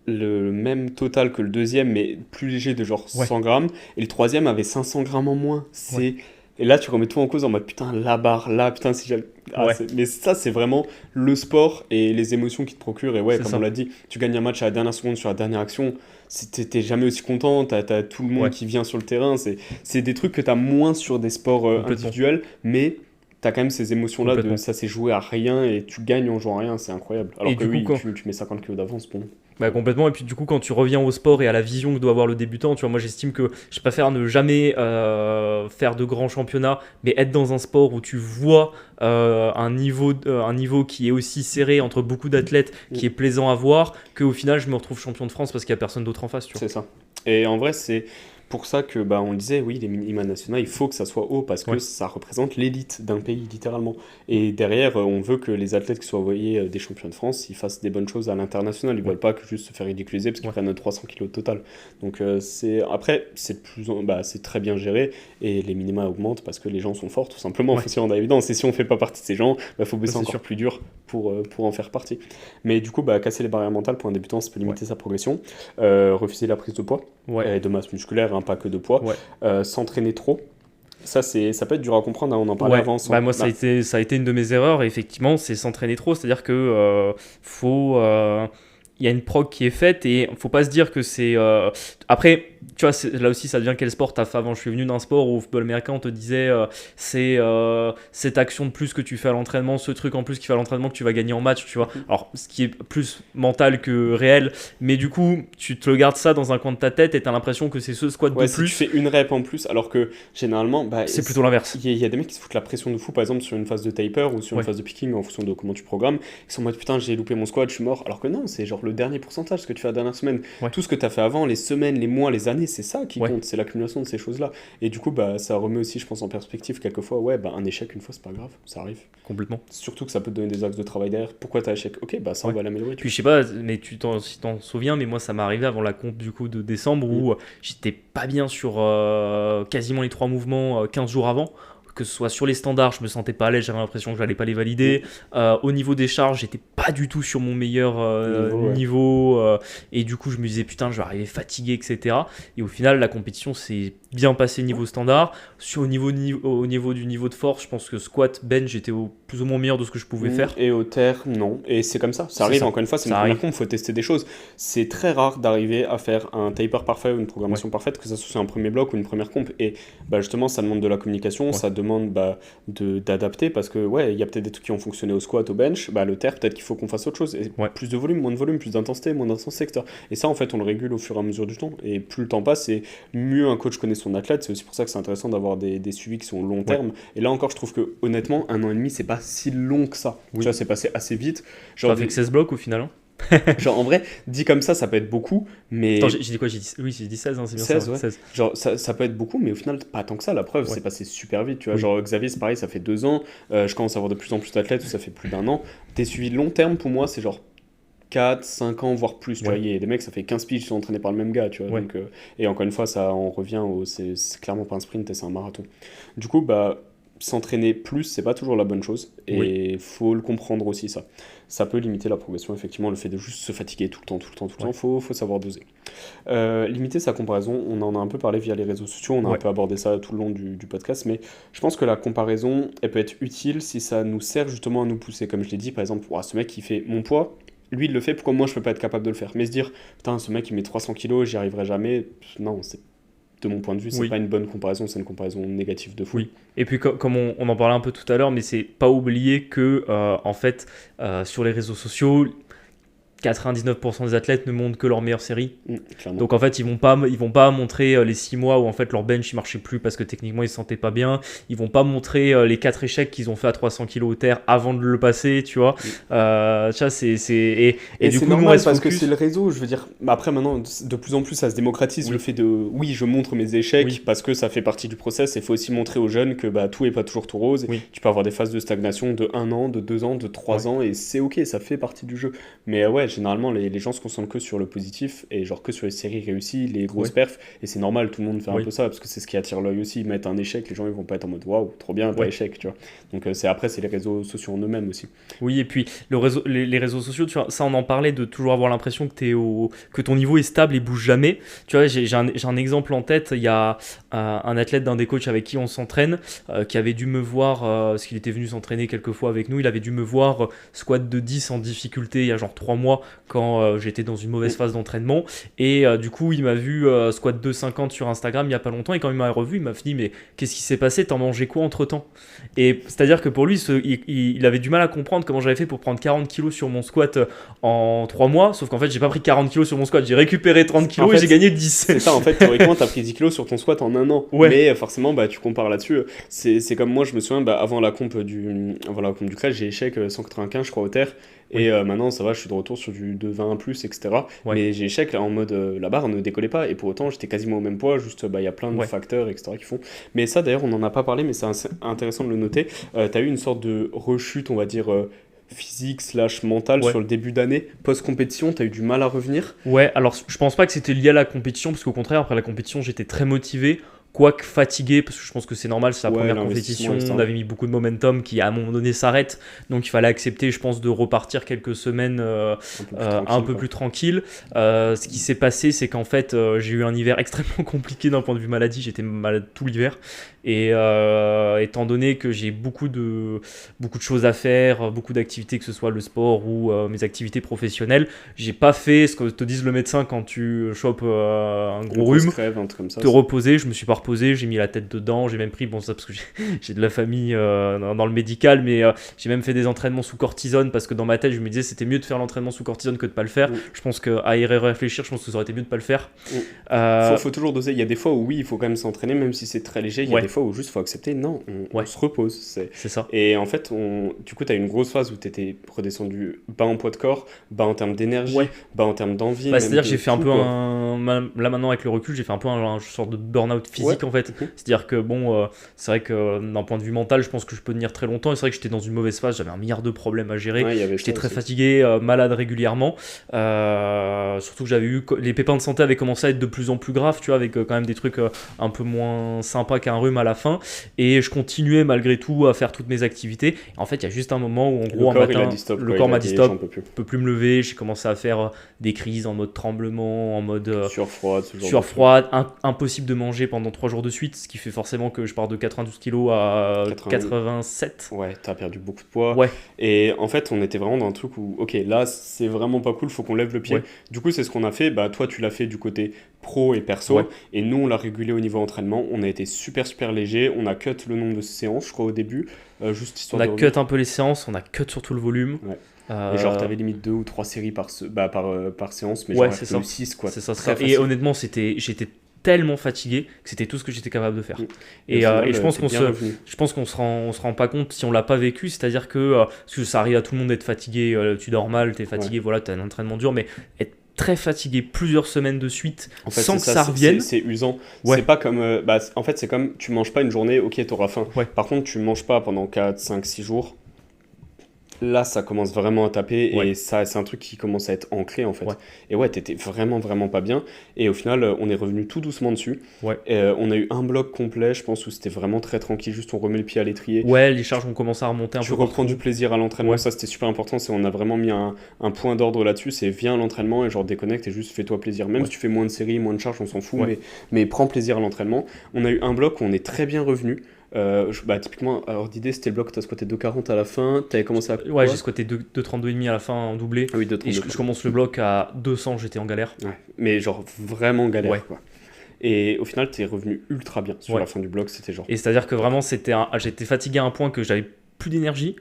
le même total que le deuxième, mais plus léger de genre Ouais. 100 grammes, et le troisième avait 500 grammes en moins. Ouais. Et là, tu remets tout en cause en mode putain, la barre, là, putain, si j'avais. Ouais. Mais ça, c'est vraiment le sport et les émotions qu'il te procure. Et ouais, C'est comme ça. on l'a dit, tu gagnes un match à la dernière seconde sur la dernière action, t'es jamais aussi content, t'as tout le monde Ouais. qui vient sur le terrain. C'est des trucs que t'as moins sur des sports Complètement. individuels, mais t'as quand même ces émotions-là de Complètement. ça s'est joué à rien et tu gagnes en jouant à rien, c'est incroyable. Alors Et que du coup, oui, quand- tu mets 50 kilos d'avance, bon. Bah, complètement. Et puis du coup, quand tu reviens au sport et à la vision que doit avoir le débutant, tu vois, moi j'estime que je préfère ne jamais faire de grands championnats, mais être dans un sport où tu vois un niveau qui est aussi serré entre beaucoup d'athlètes, qui est plaisant à voir, qu'au final je me retrouve champion de France parce qu'il n'y a personne d'autre en face. Tu vois. C'est ça. Et en vrai, c'est pour ça que bah, on le disait, oui, les minima nationaux, il faut que ça soit haut parce que Ouais. ça représente l'élite d'un pays, littéralement. Et derrière, on veut que les athlètes qui soient envoyés des champions de France, ils fassent des bonnes choses à l'international. Ils ne Ouais. veulent pas que juste se faire ridiculiser parce qu'ils Ouais. prennent 300 kilos total. Donc après, c'est très bien géré et les minima augmentent parce que les gens sont forts, tout simplement. Il Ouais. faut s'y rendre à l'évidence. Et si on ne fait pas partie de ces gens, il faut bosser Ça, c'est encore sûr. plus dur pour en faire partie. Mais du coup, bah, casser les barrières mentales pour un débutant, ça peut limiter sa progression. Refuser la prise de poids. Ouais. Et de masse musculaire, hein, pas que de poids. Ouais. S'entraîner trop, ça peut être dur à comprendre, hein, on en parlait Ouais. avant. Bah, moi, ça a été une de mes erreurs. Et effectivement, c'est s'entraîner trop. C'est-à-dire que il y a une prog qui est faite et faut pas se dire que c'est. Après, tu vois, là aussi, ça devient quel sport t'as fait avant. Je suis venu d'un sport où au football américain, on te disait c'est cette action de plus que tu fais à l'entraînement, ce truc en plus qui fait à l'entraînement que tu vas gagner en match, tu vois. Alors, ce qui est plus mental que réel, mais du coup, tu te le gardes ça dans un coin de ta tête et t'as l'impression que c'est ce squat Ouais, de si plus. tu fais une rep en plus, alors que généralement, bah, C'est plutôt l'inverse. Il y a des mecs qui se foutent la pression de fou, par exemple sur une phase de taper ou sur une Ouais. phase de picking en fonction de comment tu programmes. Ils sont en mode putain, j'ai loupé mon squat, je suis mort. Alors que non, c'est genre le dernier pourcentage, ce que tu fais la dernière semaine. Ouais. Tout ce que tu as fait avant, les semaines, les mois, les années, c'est ça qui Ouais. compte, c'est l'accumulation de ces choses-là. Et du coup, bah, ça remet aussi, je pense, en perspective quelquefois, ouais, bah, un échec une fois, c'est pas grave, ça arrive. Complètement. Surtout que ça peut te donner des axes de travail derrière. Pourquoi t'as échec? Ok, bah ça, on Ouais. va l'améliorer. Puis je sais pas, mais si t'en souviens, mais moi ça m'est arrivé avant la comp du coup de décembre où j'étais pas bien sur quasiment les 3 mouvements 15 jours avant. Que ce soit sur les standards, je me sentais pas à l'aise, j'avais l'impression que j'allais pas les valider. Au niveau des charges, j'étais pas du tout sur mon meilleur niveau. Et du coup, je me disais putain, je vais arriver fatigué, etc. Et au final, la compétition s'est bien passée niveau standard. Au niveau du niveau de force, je pense que squat, bench, j'étais plus ou moins meilleur de ce que je pouvais faire. Et au terre, non. Et c'est comme ça. Ça C'est arrive, ça. encore une fois, c'est Ça une première arrive. comp, il faut tester des choses. C'est très rare d'arriver à faire un taper parfait ou une programmation parfaite, que ça soit sur un premier bloc ou une première comp. Et bah, justement, ça demande de la communication, ça demande d'adapter parce que, ouais, il y a peut-être des trucs qui ont fonctionné au squat, au bench. Bah, le terre, peut-être qu'il faut qu'on fasse autre chose. Et plus de volume, moins de volume, plus d'intensité, moins d'intensité, etc. Et ça, en fait, on le régule au fur et à mesure du temps. Et plus le temps passe, et mieux un coach connaît son athlète. C'est aussi pour ça que c'est intéressant d'avoir des suivis qui sont long terme. Et là encore, je trouve que honnêtement, 1 an et demi, c'est pas si long que ça. Tu vois, c'est passé assez vite. Genre avec 16 blocs au final. Hein. Genre en vrai, dit comme ça peut être beaucoup, mais. Attends, j'ai dit quoi? Oui, j'ai dit 16, hein, c'est bien 16, ça. ouais. 16. Genre ça peut être beaucoup, mais au final, pas tant que ça. La preuve, c'est passé super vite. Tu vois, genre Xavier, c'est pareil, ça fait 2 ans. Je commence à avoir de plus en plus d'athlètes où ça fait plus d'1 an. Des suivis long terme, pour moi, c'est genre 4, 5 ans, voire plus. Tu vois, il y a des mecs, ça fait 15 piges qui sont entraînés par le même gars. Tu vois, donc, et encore une fois, ça, on revient c'est clairement pas un sprint, c'est un marathon. Du coup, bah. S'entraîner plus, c'est pas toujours la bonne chose et faut le comprendre aussi ça peut limiter la progression effectivement, le fait de juste se fatiguer tout le temps, faut savoir doser. Limiter sa comparaison, on en a un peu parlé via les réseaux sociaux, on a un peu abordé ça tout le long du podcast, mais je pense que la comparaison elle peut être utile si ça nous sert justement à nous pousser, comme je l'ai dit par exemple, ce mec qui fait mon poids, lui il le fait, pourquoi moi je peux pas être capable de le faire, mais se dire putain ce mec il met 300 kilos, j'y arriverai jamais, non, c'est de mon point de vue, c'est pas une bonne comparaison, c'est une comparaison négative de fou. Oui. Et puis comme on en parlait un peu tout à l'heure, mais c'est pas oublier que en fait sur les réseaux sociaux, 99% des athlètes ne montrent que leur meilleure série. Donc en fait, ils vont pas montrer les 6 mois où en fait leur bench il marchait plus parce que techniquement ils se sentaient pas bien. Ils vont pas montrer les 4 échecs qu'ils ont fait à 300 kg au terre avant de le passer, tu vois. Ça c'est et du coup c'est normal parce que c'est le réseau, je veux dire. Après maintenant de plus en plus ça se démocratise le fait de je montre mes échecs parce que ça fait partie du process. Il faut aussi montrer aux jeunes que tout est pas toujours tout rose. Tu peux avoir des phases de stagnation de 1 an, de 2 ans, de 3 ans et c'est ok, ça fait partie du jeu. Mais ouais, généralement, les gens se concentrent que sur le positif et genre que sur les séries réussies, les grosses perfs. Et c'est normal, tout le monde fait un peu ça parce que c'est ce qui attire l'œil aussi. Ils mettent un échec, les gens ils vont pas être en mode waouh, trop bien, t'as échec, tu vois. Donc c'est les réseaux sociaux en eux-mêmes aussi. Oui, et puis les réseaux sociaux, tu vois, ça on en parlait de toujours avoir l'impression que ton niveau est stable et bouge jamais. Tu vois, j'ai un exemple en tête. Il y a un athlète d'un des coachs avec qui on s'entraîne qui avait dû me voir, parce qu'il était venu s'entraîner quelques fois avec nous, il avait dû me voir squat de 10 en difficulté il y a genre 3 mois quand j'étais dans une mauvaise phase d'entraînement. Et du coup, il m'a vu squat 2,50 sur Instagram il y a pas longtemps. Et quand il m'a revu, il m'a dit mais qu'est-ce qui s'est passé? T'en mangeais quoi entre temps? Et c'est-à-dire que pour lui, il avait du mal à comprendre comment j'avais fait pour prendre 40 kilos sur mon squat en 3 mois. Sauf qu'en fait, j'ai pas pris 40 kilos sur mon squat, j'ai récupéré 30 kilos et j'ai gagné 10. C'est ça, en fait, théoriquement, t'as pris 10 kilos sur ton squat en un an. Ouais. Mais forcément, tu compares là-dessus. C'est comme moi, je me souviens, avant la comp du crèche, j'ai échec 195, je crois, au terre. Et maintenant, ça va, je suis de retour sur du 2,20 plus, etc. Ouais. Mais j'ai échec en mode la barre ne décollait pas. Et pour autant, j'étais quasiment au même poids. Juste, il y a plein de facteurs, etc. qui font. Mais ça, d'ailleurs, on n'en a pas parlé, mais c'est intéressant de le noter. T'as eu une sorte de rechute, on va dire. Physique / mentale sur le début d'année, post-compétition, t'as eu du mal à revenir? Ouais, alors je pense pas que c'était lié à la compétition, parce qu'au contraire, après la compétition, j'étais très motivé, quoique fatigué, parce que je pense que c'est normal, c'est la première compétition, on avait mis beaucoup de momentum qui à un moment donné s'arrête, donc il fallait accepter, je pense, de repartir quelques semaines un peu plus tranquille. Ce qui s'est passé, c'est qu'en fait, j'ai eu un hiver extrêmement compliqué d'un point de vue maladie, j'étais malade tout l'hiver, et étant donné que j'ai beaucoup de choses à faire, beaucoup d'activités, que ce soit le sport ou mes activités professionnelles, j'ai pas fait ce que te disent le médecin quand tu chopes un gros rhume, crève, un truc comme ça, reposer. Je me suis pas reposé, j'ai mis la tête dedans, j'ai même pris, bon ça parce que j'ai de la famille dans le médical, mais j'ai même fait des entraînements sous cortisone parce que dans ma tête je me disais c'était mieux de faire l'entraînement sous cortisone que de pas le faire. Je pense qu'à y réfléchir, je pense que ça aurait été mieux de pas le faire. Faut toujours doser. Il y a des fois où oui, il faut quand même s'entraîner, même si c'est très léger. Il y a des fois où juste faut accepter, non, on se repose. C'est ça. Et en fait, du coup, tu as une grosse phase où tu étais redescendu bas en poids de corps, bas en termes d'énergie, bas en termes d'envie. C'est-à-dire que j'ai fait un peu là maintenant avec le recul, j'ai fait un peu un sorte de burn-out physique en fait. C'est-à-dire que bon, c'est vrai que d'un point de vue mental, je pense que je peux tenir très longtemps. Et c'est vrai que j'étais dans une mauvaise phase, j'avais un milliard de problèmes à gérer. J'étais très fatigué, malade régulièrement. Surtout que j'avais eu les pépins de santé avaient commencé à être de plus en plus graves, tu vois, avec quand même des trucs un peu moins sympas qu'un rhume à la fin. Et je continuais malgré tout à faire toutes mes activités. Et en fait, il y a juste un moment où en gros un matin, le corps m'a dit stop, je peux plus me lever. J'ai commencé à faire des crises en mode tremblement, en mode surfroide, impossible de manger pendant 3 jours de suite, ce qui fait forcément que je pars de 92 kg à 87. Ouais, t'as perdu beaucoup de poids. Et en fait, on était vraiment dans un truc où, ok, là, c'est vraiment pas cool, faut qu'on lève le pied. Du coup, c'est ce qu'on a fait. Toi, tu l'as fait du côté pro et perso. Et nous, on l'a régulé au niveau entraînement. On a été super léger. On a cut le nombre de séances, je crois, au début. Juste histoire on a cut un peu les séances, on a cut surtout le volume. Et genre t'avais limite 2 ou 3 séries par séance, mais genre c'est ça. 6 quoi. C'est ça. Et honnêtement, j'étais tellement fatigué que c'était tout ce que j'étais capable de faire. Et je pense qu'on se rend pas compte si on l'a pas vécu, c'est-à-dire que parce que ça arrive à tout le monde d'être fatigué, tu dors mal, t'es fatigué, voilà, t'as un entraînement dur, mais être très fatigué plusieurs semaines de suite sans que ça revienne, c'est usant. C'est pas comme en fait c'est comme tu manges pas une journée, ok, t'auras faim. Par contre tu manges pas pendant 4, 5, 6 jours. Là, ça commence vraiment à taper et ça, c'est un truc qui commence à être ancré en fait. Et t'étais vraiment pas bien. Et au final, on est revenu tout doucement dessus. On a eu un bloc complet, je pense, où c'était vraiment très tranquille. Juste, on remet le pied à l'étrier. Les charges ont commencé à remonter un peu. Tu reprends du plaisir à l'entraînement. Ça, c'était super important. On a vraiment mis un point d'ordre là-dessus. C'est viens à l'entraînement et genre déconnecte et juste fais-toi plaisir. Même si tu fais moins de séries, moins de charges, on s'en fout. Mais prends plaisir à l'entraînement. On a eu un bloc où on est très bien revenu. Typiquement, alors d'idée c'était le bloc, t'as squatté 2,40 à la fin, t'avais commencé à... j'ai squatté 2,32,5 à la fin en doublé. Et je commence le bloc à 200, j'étais en galère. Mais genre vraiment galère quoi. Et au final t'es revenu ultra bien sur la fin du bloc, c'était genre... Et c'est à dire que vraiment j'étais fatigué à un point que j'avais plus d'énergie.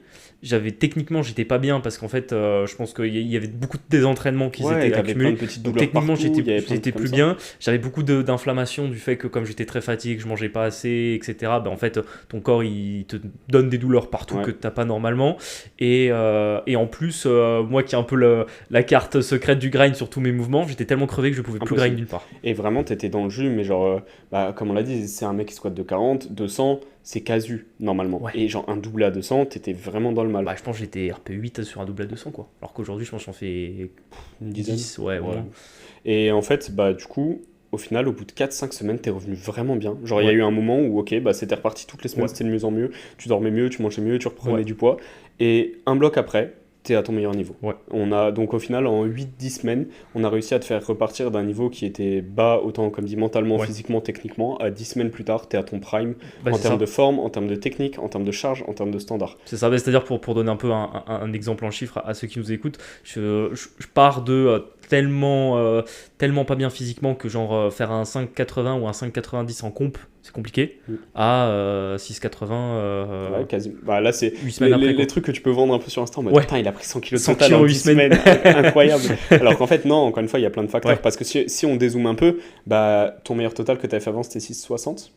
Techniquement j'étais pas bien parce qu'en fait je pense qu'il y avait beaucoup de désentraînements qui s'étaient accumulés, donc techniquement j'étais plus bien, j'avais beaucoup d'inflammation du fait que comme j'étais très fatigué, que je mangeais pas assez, etc. En fait ton corps il te donne des douleurs partout que t'as pas normalement, et en plus moi qui ai un peu la carte secrète du grind sur tous mes mouvements, j'étais tellement crevé que je pouvais plus grind nulle part. Et vraiment t'étais dans le jus, mais genre comme on l'a dit, c'est un mec qui squatte de 40, 200, c'est casu normalement, et genre un doublé à 200 t'étais vraiment dans le le mal. Bah, je pense que j'étais RPE 8 sur un double à 200, quoi. Alors qu'aujourd'hui, je pense que j'en fais Une dizaine. 10, ouais, au Ouais. moins. Et en fait, bah, du coup, au final, au bout de 4-5 semaines, t'es revenu vraiment bien. Genre, il y a Ouais. eu un moment où, ok, bah, c'était reparti toutes les semaines, Ouais. c'était de mieux en mieux. Tu dormais mieux, tu mangeais mieux, tu reprenais Ouais. du poids. Et un bloc après, t'es à ton meilleur niveau. Ouais. On a, donc, au final, en 8-10 semaines, on a réussi à te faire repartir d'un niveau qui était bas, autant, comme dit, mentalement, Ouais. physiquement, techniquement. À 10 semaines plus tard, t'es à ton prime Bah, en c'est termes ça. de forme, en termes de technique, en termes de charge, en termes de standard. C'est ça, bah, c'est-à-dire pour donner un peu un exemple en chiffres à ceux qui nous écoutent, je pars de tellement pas bien physiquement que genre faire un 5,80 ou un 5,90 en comp, c'est compliqué, Mm. à 6,80 Ouais, quasi. Bah, là, c'est 8 semaines après. les Quoi. trucs que tu peux vendre un peu sur Insta en mode Ouais. putain, il a pris 100 kilos de 100 total kilos en en 10 8 semaines. semaines. Incroyable. Alors qu'en fait, non, encore une fois, il y a plein de facteurs. Ouais. Parce que si on dézoome un peu, bah, ton meilleur total que tu avais fait avant, c'était 6,60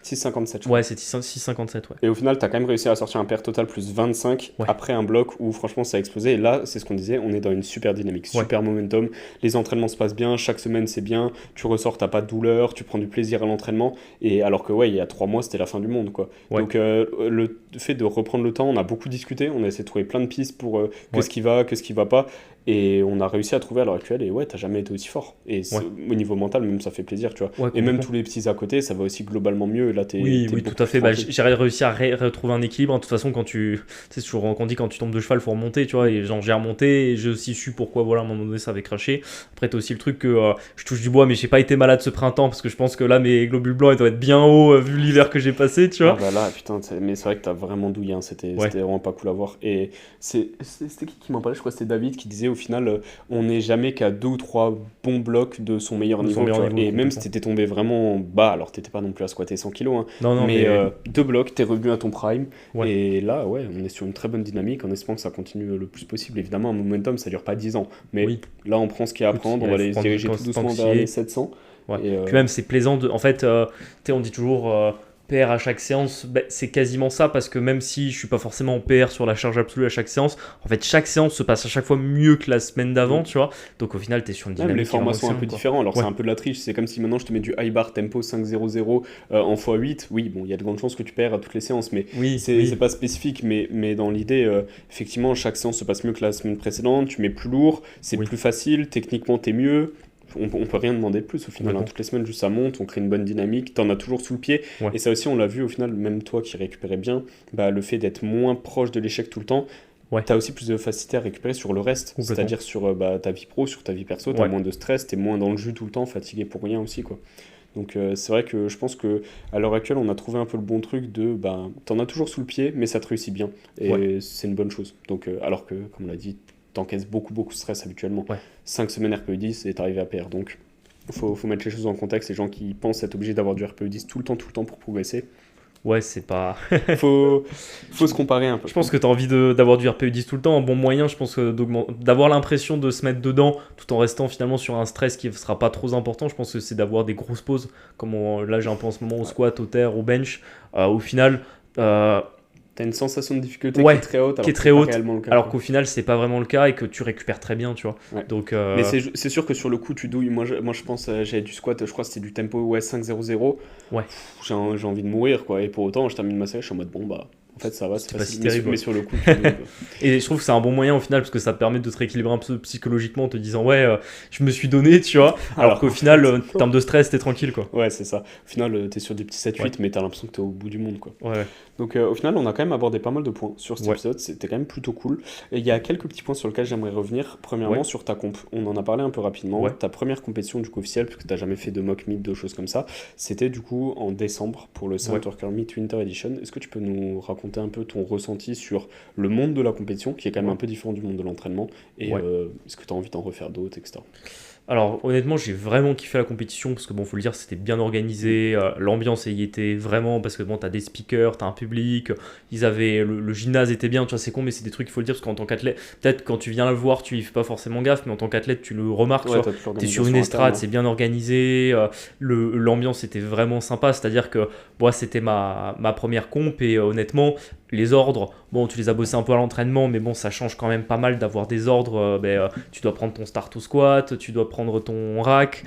6,57, je crois. Ouais, c'est 6,57, ouais. Et au final, tu as quand même réussi à sortir un pair total plus 25 Ouais. après un bloc où franchement ça a explosé. Et là, c'est ce qu'on disait, on est dans une super dynamique, Ouais. super momentum. Les entraînements se passent bien, chaque semaine c'est bien. Tu ressors, t'as pas de douleur, tu prends du plaisir à l'entraînement. Et alors que, ouais, il y a 3 mois, c'était la fin du monde, quoi. Ouais. Donc, le fait de reprendre le temps, on a beaucoup discuté, on a essayé de trouver plein de pistes pour qu'est-ce Ouais. qui va, qu'est-ce qui va pas. Et on a réussi à trouver à l'heure actuelle. Et ouais, t'as jamais été aussi fort. Et Ouais. au niveau mental, même ça fait plaisir, tu vois. Ouais, Et même complètement. tous les petits à côté, ça va aussi globalement mieux. Là, t'es Oui, t'es oui, beaucoup tout à fait. plus Bah, tranquille. j'ai réussi à retrouver un équilibre. De toute façon, quand tu sais, c'est toujours qu'on dit quand tu tombes de cheval, faut remonter, tu vois. Et genre, j'ai remonté et j'ai aussi su pourquoi, voilà, à un moment donné, ça avait craché. Après, t'as aussi le truc que je touche du bois, mais j'ai pas été malade ce printemps parce que je pense que là, mes globules blancs, ils doivent être bien hauts vu l'hiver que j'ai passé, tu vois. Ah bah là, putain, mais c'est vrai que t'as vraiment douillé, hein, Ouais. c'était vraiment pas cool à voir. Et c'était qui m'en parlait? Je crois que c'était David qui disait au final, on n'est jamais qu'à 2 ou 3 bons blocs de son meilleur De son niveau. meilleur Tu vois. niveau, Et même complètement. si t'étais tombé vraiment bas, alors t'étais pas non plus à squatter 100 kilos, hein, Non, non, mais mais 2 blocs, t'es revenu à ton prime. Ouais. Et là, ouais, on est sur une très bonne dynamique en espérant que ça continue le plus possible. Évidemment, un momentum, ça dure pas 10 ans. Mais oui. là, on prend ce qu'il y a à Écoute, prendre, on il va faut aller se prendre diriger du tout temps, doucement tant que vers s'y les est. 700. Ouais. Et, Puis même, c'est plaisant en fait, tu sais, on dit toujours PR à chaque séance, bah, c'est quasiment ça parce que même si je suis pas forcément en PR sur la charge absolue à chaque séance, en fait, chaque séance se passe à chaque fois mieux que la semaine d'avant, tu vois. Donc au final, tu es sur une Même dynamique les qui est formats vraiment sont un peu excellente, quoi. différents, alors Ouais. c'est un peu de la triche, c'est comme si maintenant je te mets du high bar tempo 5-0-0 en x8, oui, bon, il y a de grandes chances que tu perds à toutes les séances, mais Oui, c'est oui. pas spécifique, mais dans l'idée, effectivement, chaque séance se passe mieux que la semaine précédente, tu mets plus lourd, c'est Oui. plus facile, techniquement t'es mieux, on peut rien demander de plus au final, hein. D'accord. Toutes les semaines juste ça monte, on crée une bonne dynamique, t'en as toujours sous le pied, Ouais. et ça aussi on l'a vu au final, même toi qui récupérais bien, bah, le fait d'être moins proche de l'échec tout le temps, Ouais. t'as aussi plus de facilité à récupérer sur le reste, Complètement. c'est-à-dire sur bah, ta vie pro, sur ta vie perso, t'as Ouais. moins de stress, t'es moins dans le jus tout le temps, fatigué pour rien aussi, quoi. Donc c'est vrai que je pense que à l'heure actuelle, on a trouvé un peu le bon truc de bah, t'en as toujours sous le pied, mais ça te réussit bien. Et Ouais. c'est une bonne chose. Donc alors que, comme on l'a dit, t'encaisses beaucoup de stress habituellement. Ouais. 5 semaines RPE10 et t'arrives à PR. Donc faut mettre les choses en contexte. Les gens qui pensent être obligés d'avoir du RPE10 tout le temps pour progresser, Ouais, c'est pas. faut se comparer un peu. Je pense que tu as envie d'avoir du RPE10 tout le temps. Un bon moyen, je pense, que d'avoir l'impression de se mettre dedans tout en restant finalement sur un stress qui ne sera pas trop important. Je pense que c'est d'avoir des grosses pauses, comme là j'ai un peu en ce moment au squat, au terre, au bench. Au final, T'as une sensation de difficulté Ouais, qui est très haute, alors qui est que très c'est pas haute, réellement le cas, alors quoi. qu'au final, c'est pas vraiment le cas et que tu récupères très bien, tu vois. Ouais. Donc, Mais c'est sûr que sur le coup, tu douilles. Moi, je pense, j'avais du squat, je crois que c'était du tempo 5-0-0. Ouais. J'ai envie de mourir, quoi. Et pour autant, je termine ma série, je suis en mode, bon, bah, en fait, ça va, c'est C'est pas facile. si terrible, Mais sur le coup, tu douilles, quoi. Et je trouve que c'est un bon moyen au final parce que ça te permet de te rééquilibrer un peu psychologiquement en te disant ouais, je me suis donné, tu vois. Alors qu'au final, en termes de stress, t'es tranquille, quoi. Ouais, c'est ça. Au final, t'es sur des petits 7-8, Ouais. mais t'as l'impression que t'es au bout du monde, quoi. Ouais. Donc au final, on a quand même abordé pas mal de points sur cet Ouais. épisode, c'était quand même plutôt cool. Et il y a quelques petits points sur lesquels j'aimerais revenir. Premièrement, Ouais. sur ta comp. On en a parlé un peu rapidement. Ouais. Ta première compétition du coup officielle, puisque t'as jamais fait de mock meet, de choses comme ça, c'était du coup en décembre pour le Silent Ouais. Worker Meet Winter Edition. Est-ce que tu peux nous raconter un peu ton ressenti sur le monde de la compétition, qui est quand même Ouais. un peu différent du monde de l'entraînement, et Ouais. est-ce que tu as envie d'en refaire d'autres, etc. Alors honnêtement, j'ai vraiment kiffé la compétition parce que bon, faut le dire, c'était bien organisé, l'ambiance y était vraiment parce que bon, t'as des speakers, t'as un public, ils avaient le gymnase était bien, tu vois, c'est con, mais c'est des trucs, il faut le dire parce qu'en tant qu'athlète, peut-être quand tu viens le voir, tu y fais pas forcément gaffe, mais en tant qu'athlète, tu le remarques, tu vois. t'as toujours T'es sur l'organisation une estrade, interne, c'est bien organisé, l'ambiance était vraiment sympa, c'est-à-dire que bon, c'était ma première comp et honnêtement, les ordres, bon, tu les as bossés un peu à l'entraînement, mais bon, ça change quand même pas mal d'avoir des ordres. Tu dois prendre ton start au squat, tu dois prendre ton rack,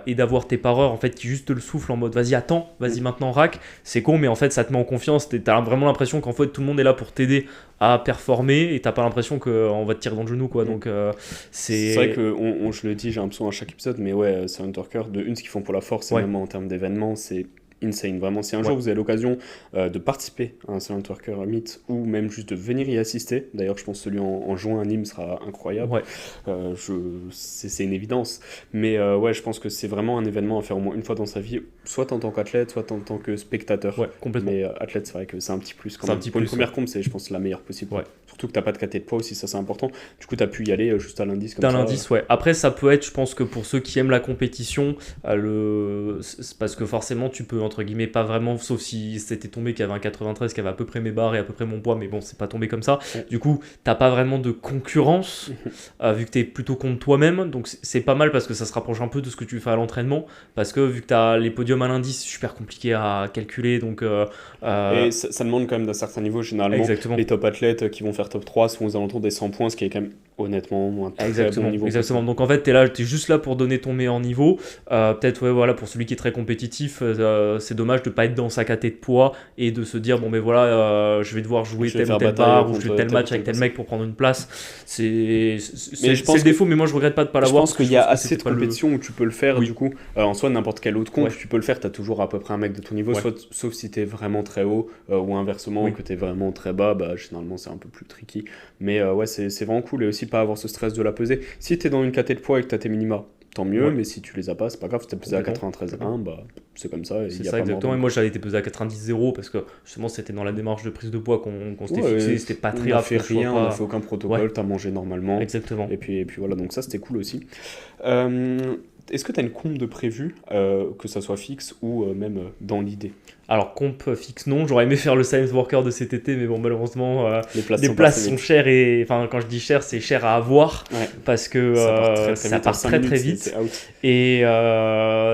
et d'avoir tes pareurs en fait qui juste te le soufflent en mode vas-y, attends, vas-y maintenant rack. C'est con, mais en fait, ça te met en confiance. T'as vraiment l'impression qu'en fait, tout le monde est là pour t'aider à performer et t'as pas l'impression qu'on va te tirer dans le genou, quoi. Donc, C'est vrai que je le dis, j'ai l'impression à chaque épisode, mais ouais, Silent Worker, ce qu'ils font pour la force, et Ouais. même en termes d'événements, c'est insane. Vraiment, si un jour Ouais. vous avez l'occasion de participer à un Silent Worker Meet ou même juste de venir y assister, d'ailleurs, je pense que celui en juin à Nîmes sera incroyable. Ouais. C'est une évidence. Mais ouais, je pense que c'est vraiment un événement à faire au moins une fois dans sa vie, soit en tant qu'athlète, soit en tant que spectateur. Ouais, complètement. Mais athlète, c'est vrai que c'est un petit plus quand C'est un même. petit Pour une plus, première comp, c'est, je pense, la meilleure possible. Ouais. Surtout que t'as pas de caté de poids aussi, ça c'est important. Du coup, t'as pu y aller juste à l'indice comme D'un ça. indice, ouais. Après, ça peut être, je pense que pour ceux qui aiment la compétition, c'est parce que forcément, tu peux, entre guillemets, pas vraiment, sauf si c'était tombé qu'il y avait un 93 qui avait à peu près mes barres et à peu près mon poids, mais bon, c'est pas tombé comme ça. Ouais. Du coup, t'as pas vraiment de concurrence, vu que t'es plutôt contre toi-même. Donc, c'est pas mal parce que ça se rapproche un peu de ce que tu fais à l'entraînement. Parce que vu que t'as les podiums à l'indice, c'est super compliqué à calculer. Donc, Et ça demande quand même d'un certain niveau, généralement. exactement. Les top athlètes qui vont faire top 3 sont aux alentours des 100 points, ce qui est quand même, honnêtement, un très bon niveau. Exactement. Donc en fait, t'es juste là pour donner ton meilleur niveau. Peut-être, ouais, voilà, pour celui qui est très compétitif, c'est dommage de pas être dans sa caté de poids et de se dire, bon, mais voilà, je vais devoir jouer Je vais telle ou faire telle bataille barre ou contre je fais tel tel match ou avec tel tel mec pour prendre une place. C'est Mais je pense le défaut, mais moi je regrette pas de pas Je l'avoir. pense parce que qu'il y a pense que assez de c'était pas le- compétitions où tu peux le faire, Oui. du coup. En soi, n'importe quel autre comp, Ouais. tu peux le faire, t'as toujours à peu près un mec de ton niveau, Ouais. sauf si t'es vraiment très haut, ou inversement, Oui. que t'es vraiment très bas, bah généralement c'est un peu plus tricky. Mais ouais, c'est vraiment cool, et aussi pas avoir ce stress de la peser. Si t'es dans une caté de poids et que t'as tes minima, tant mieux, Ouais. mais si tu les as pas, c'est pas grave, si t'es pesé à Complètement. 93,1, bah c'est comme ça, et C'est y a ça pas exactement. mort Et moi j'avais été pesé à 90,0 parce que justement c'était dans la démarche de prise de poids qu'on s'était Ouais, fixé. C'était pas on très n'a grave. fait qu'on soit rien, on pas- n'a fait aucun protocole, t'as mangé normalement. Exactement. Et puis voilà, donc ça c'était cool aussi. Est-ce que tu as une comp de prévu, que ça soit fixe ou même dans l'idée? Alors, comp fixe, non. J'aurais aimé faire le Science Worker de cet été, mais bon, malheureusement, Les places les sont places pas très sont vite. chères et. Enfin, quand je dis cher, c'est cher à avoir Ouais. parce que Ça part très, très ça vite, en part 5 très très minutes, vite. c'est out. Et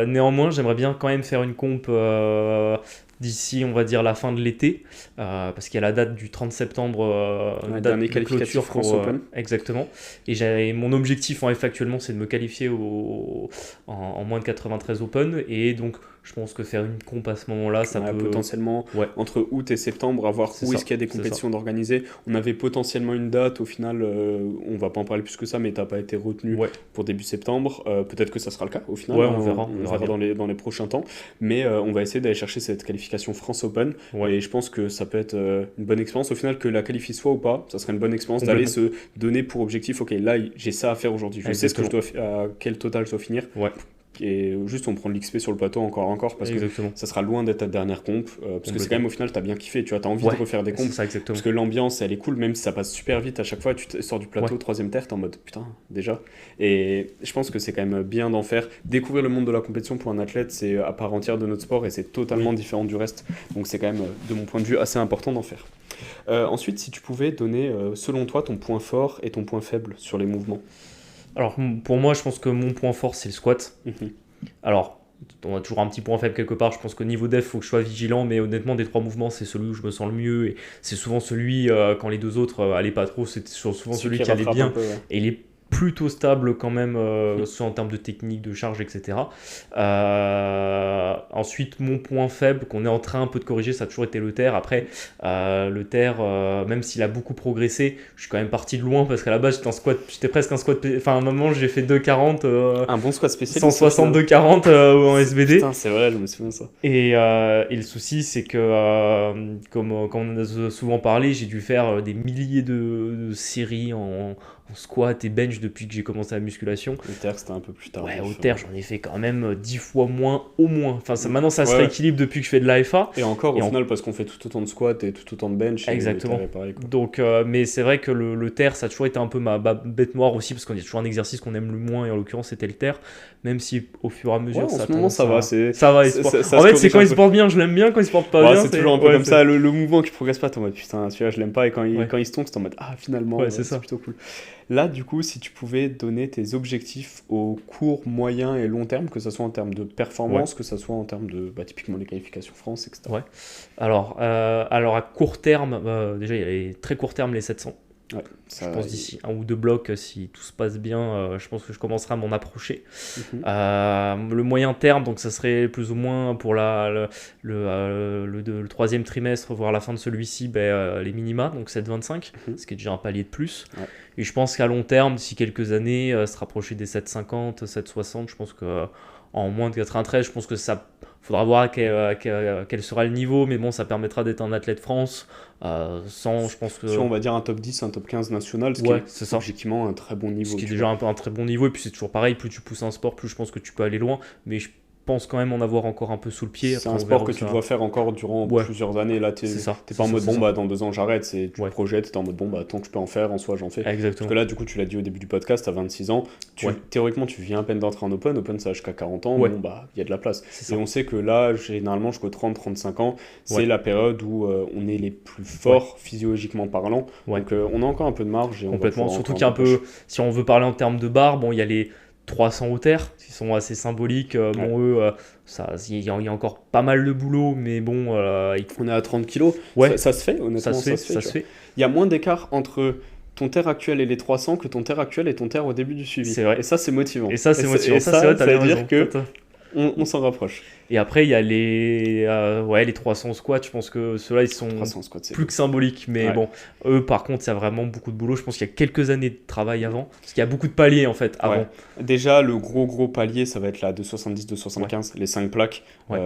néanmoins, j'aimerais bien quand même faire une comp d'ici, on va dire, la fin de l'été, parce qu'il y a la date du 30 septembre, Ouais, date dernier de qualificatif clôture France pour, Open. exactement. Et mon objectif en F actuellement, c'est de me qualifier en moins de 93 Open. Et donc, je pense que faire une comp à ce moment-là, ça Ouais, peut. potentiellement Ouais. entre août et septembre, à voir C'est où ça, est-ce qu'il y a des c'est compétitions d'organiser. On avait potentiellement une date, au final, on va pas en parler plus que ça, mais t'as pas été retenu Ouais. pour début septembre. Peut-être que ça sera le cas au final. Ouais, hein, on verra bien. dans les prochains temps. Mais on va essayer d'aller chercher cette qualification France Open. Ouais. Et je pense que ça peut être une bonne expérience. Au final, que la qualifie soit ou pas, ça serait une bonne expérience d'aller se donner pour objectif. Ok, là, j'ai ça à faire aujourd'hui. Je sais ce que je dois à quel total je dois finir. Ouais. Et juste on prend de l'XP sur le plateau encore parce que Exactement. ça sera loin d'être ta dernière comp, parce que c'est quand même au final t'as bien kiffé, tu vois, t'as envie Ouais, de refaire des C'est compes, ça, exactement. parce que l'ambiance elle est cool, même si ça passe super vite à chaque fois, tu sors du plateau, Ouais. troisième terre, t'es en mode putain, déjà. Et je pense que c'est quand même bien d'en faire. Découvrir le monde de la compétition pour un athlète, c'est à part entière de notre sport et c'est totalement différent du reste. Donc c'est quand même, de mon point de vue, assez important d'en faire. Ensuite, si tu pouvais donner, selon toi, ton point fort et ton point faible sur les mouvements. Alors, pour moi, je pense que mon point fort, c'est le squat. Mhm. Alors, on a toujours un petit point faible quelque part. Je pense qu'au niveau def, il faut que je sois vigilant. Mais honnêtement, des trois mouvements, c'est celui où je me sens le mieux. Et c'est souvent celui, quand les deux autres allaient pas trop, c'est souvent celui qui allait rattrape bien. un peu, ouais. Et il est plutôt stable quand même, soit en termes de technique, de charge, etc. Ensuite, mon point faible, qu'on est en train un peu de corriger, ça a toujours été le terre. Après, le terre, même s'il a beaucoup progressé, je suis quand même parti de loin parce qu'à la base, j'étais presque un squat. Enfin, à un moment, j'ai fait 2,40, Un bon squat spécial. 162,40 en SBD. Putain, c'est vrai, je me souviens de ça. Et le souci, c'est que, comme on en a souvent parlé, j'ai dû faire des milliers de séries en squat et bench depuis que j'ai commencé la musculation. Le terre, c'était un peu plus tard. Ouais, au terre, j'en ai fait quand même 10 fois moins, au moins. Enfin, maintenant, ça se Ouais. rééquilibre depuis que je fais de l'AFA. Et encore, au Et final, parce qu'on fait tout autant de squat et tout autant de bench. Exactement. Et le terre est pareil, quoi. Donc, mais c'est vrai que le terre, ça a toujours été un peu ma bête noire aussi, parce qu'on y a toujours un exercice qu'on aime le moins, et en l'occurrence, c'était le terre. Même si au fur et à mesure, Ouais, en ça ce moment, ça va. Ça va, il se porte. ça En se fait, c'est corrige quand un il se peu. porte bien, je l'aime bien, quand il se porte pas Ouais, bien. c'est toujours un peu ouais, comme c'est- ça, le mouvement qui progresse pas, t'es en mode putain, celui-là je l'aime pas, et Ouais. quand il se tombe, c'est en mode ah, finalement, Ouais, c'est ça. plutôt cool. Là, du coup, si tu pouvais donner tes objectifs au court, moyen et long terme, que ce soit en termes de performance, que ce soit en termes de, typiquement les qualifications France, etc. Ouais. Alors à court terme, déjà il y a les très court terme, les 700. Ouais, je pense d'ici 1 ou 2 blocs, si tout se passe bien, je pense que je commencerai à m'en approcher. Le moyen terme, donc ça serait plus ou moins pour le troisième trimestre, voire la fin de celui-ci, les minima, donc 7,25, ce qui est déjà un palier de plus. Ouais. Et je pense qu'à long terme, d'ici quelques années, se rapprocher des 7,50, 7,60, je pense que en moins de 93, je pense que ça faudra voir quel sera le niveau, mais bon, ça permettra d'être un athlète France sans, je pense que... Si on va dire un top 10, un top 15 national, ce qui est objectivement un très bon niveau. Ce qui est déjà un très bon niveau, et puis c'est toujours pareil, plus tu pousses un sport, plus je pense que tu peux aller loin, mais je pense quand même en avoir encore un peu sous le pied. C'est un sport que tu dois faire encore durant plusieurs années. Là, t'es pas en mode dans 2 ans j'arrête, tu te projettes, t'es en mode tant que je peux en faire, en soi j'en fais. Exactement. Parce que là, du coup, tu l'as dit au début du podcast, à 26 ans, théoriquement tu viens à peine d'entrer en open ça jusqu'à 40 ans, il y a de la place. Et on sait que là, généralement jusqu'aux 30-35 ans, c'est la période où on est les plus forts physiologiquement parlant. Donc on a encore un peu de marge. Et complètement, surtout qu'il y a un peu, si on veut parler en termes de barre, il y a les 300 au terre, qui sont assez symboliques. Eux, il y a encore pas mal de boulot, mais bon... On est à 30 kilos, ça se fait, honnêtement, ça se fait. Il y a moins d'écart entre ton terre actuel et les 300 que ton terre actuel et ton terre au début du suivi. C'est vrai. Et ça, c'est motivant. Et ça, c'est vrai, ça veut dire que on s'en rapproche. Et après, il y a les 300 squats. Je pense que ceux-là, ils sont plus que symboliques. Mais bon, eux, par contre, il y a vraiment beaucoup de boulot. Je pense qu'il y a quelques années de travail avant. Parce qu'il y a beaucoup de paliers, en fait, avant. Déjà, le gros palier, ça va être la 270, 275, les 5 plaques.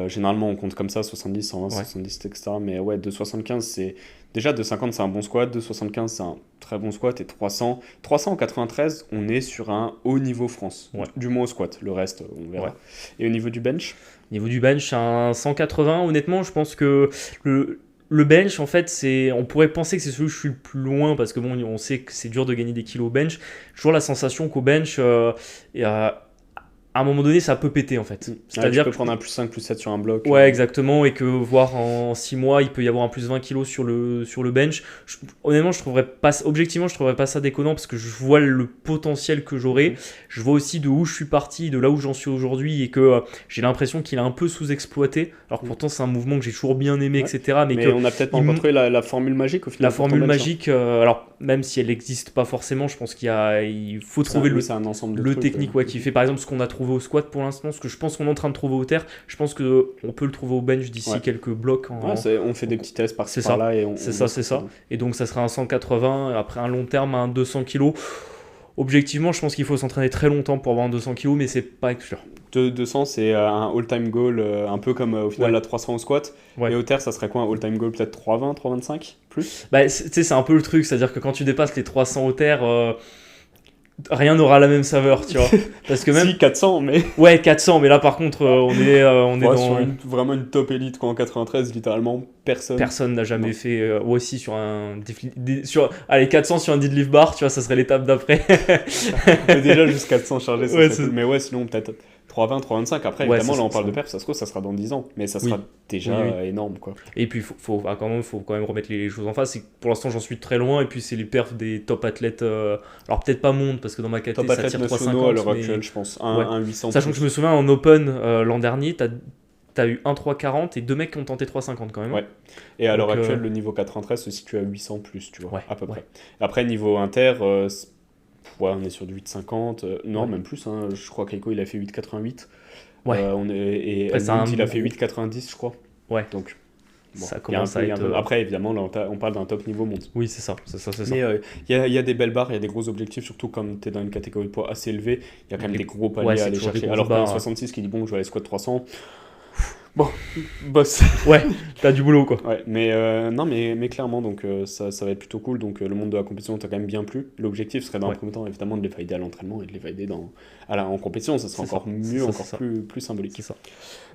Généralement, on compte comme ça, 70, 120, 70, etc. Mais 275, c'est... Déjà, 250, c'est un bon squat. 275, c'est un très bon squat. Et 300 en 93, on est sur un haut niveau France. Du moins au squat. Le reste, on verra. Et au niveau du bench ? Niveau du bench, un 180, honnêtement, je pense que le bench, en fait, on pourrait penser que c'est celui où je suis le plus loin, parce que bon, on sait que c'est dur de gagner des kilos au bench. J'ai toujours la sensation qu'au bench, à un moment donné, ça peut péter, en fait. C'est-à-dire que tu peux prendre un plus 5, plus 7 sur un bloc. Ouais, exactement, et que voire en 6 mois, il peut y avoir un plus 20 kilos sur le bench. Honnêtement, objectivement, je trouverais pas ça déconnant, parce que je vois le potentiel que j'aurai. Je vois aussi de où je suis parti, de là où j'en suis aujourd'hui, et que j'ai l'impression qu'il est un peu sous-exploité. Alors pourtant, c'est un mouvement que j'ai toujours bien aimé, etc. Mais on a peut-être pas encore trouvé la formule magique au final. La formule magique, alors même si elle n'existe pas forcément, je pense qu'il faut trouver le technique qui fait. Par exemple, ce qu'on a trouvé au squat pour l'instant, ce que je pense qu'on est en train de trouver au terre, je pense qu'on peut le trouver au bench d'ici quelques blocs. On fait des petits tests par-ci par-là. C'est ça. Et donc ça sera un 180, après un long terme, un 200 kg. Objectivement, je pense qu'il faut s'entraîner très longtemps pour avoir un 200 kg, mais c'est pas exclure. 200, c'est un all-time goal, un peu comme au final la 300 au squat. Et au terre, ça serait quoi un all-time goal ? Peut-être 320, 325 plus ? C'est un peu le truc, c'est-à-dire que quand tu dépasses les 300 au terre, rien n'aura la même saveur, tu vois. Parce que même... Si, 400, mais... Ouais, 400, mais là par contre, on est dans... Sur vraiment une top élite, quoi, en 93, littéralement, personne n'a jamais fait... aussi sur un... Allez, 400 sur un deadlift bar, tu vois, ça serait l'étape d'après. Déjà, juste 400 chargés, ça cool. Mais sinon, peut-être 320, 325. Après, évidemment, là, on parle de perf, ça se trouve, ça sera dans 10 ans. Mais ça sera déjà énorme, quoi. Et puis, faut quand même remettre les choses en face. C'est que pour l'instant, j'en suis très loin. Et puis, c'est les perfs des top athlètes. Alors, peut-être pas monde, parce que dans ma catégorie, ça tire 350. À l'heure actuelle, je pense. Un 800. Sachant que je me souviens, en open, l'an dernier, t'as eu 1 340 et 2 mecs qui ont tenté 350 quand même. Ouais. Et à l'heure actuelle, le niveau 93 se situe à 800 plus, tu vois, à peu près. Après, niveau inter... on est sur du 8,50, même plus, hein. Je crois qu'Eiko il a fait 8,88. Et Helmut, il a fait 8,90, je crois. Ouais. Donc, ça commence à être... Après, évidemment, là, on parle d'un top niveau monde. Oui, c'est ça. Mais il y a des belles barres, il y a des gros objectifs, surtout comme tu es dans une catégorie de poids assez élevée, il y a quand même des gros paliers à aller chercher. Alors qu'un 66 qui dit bon, je vais aller squat 300. Bon, boss. Ouais, t'as du boulot, quoi. Ouais, mais mais clairement, donc ça va être plutôt cool. Donc le monde de la compétition t'a quand même bien plu. L'objectif serait dans un premier temps, évidemment, de les valider à l'entraînement et de les valider en compétition. Ça serait encore mieux, plus symbolique. C'est ça.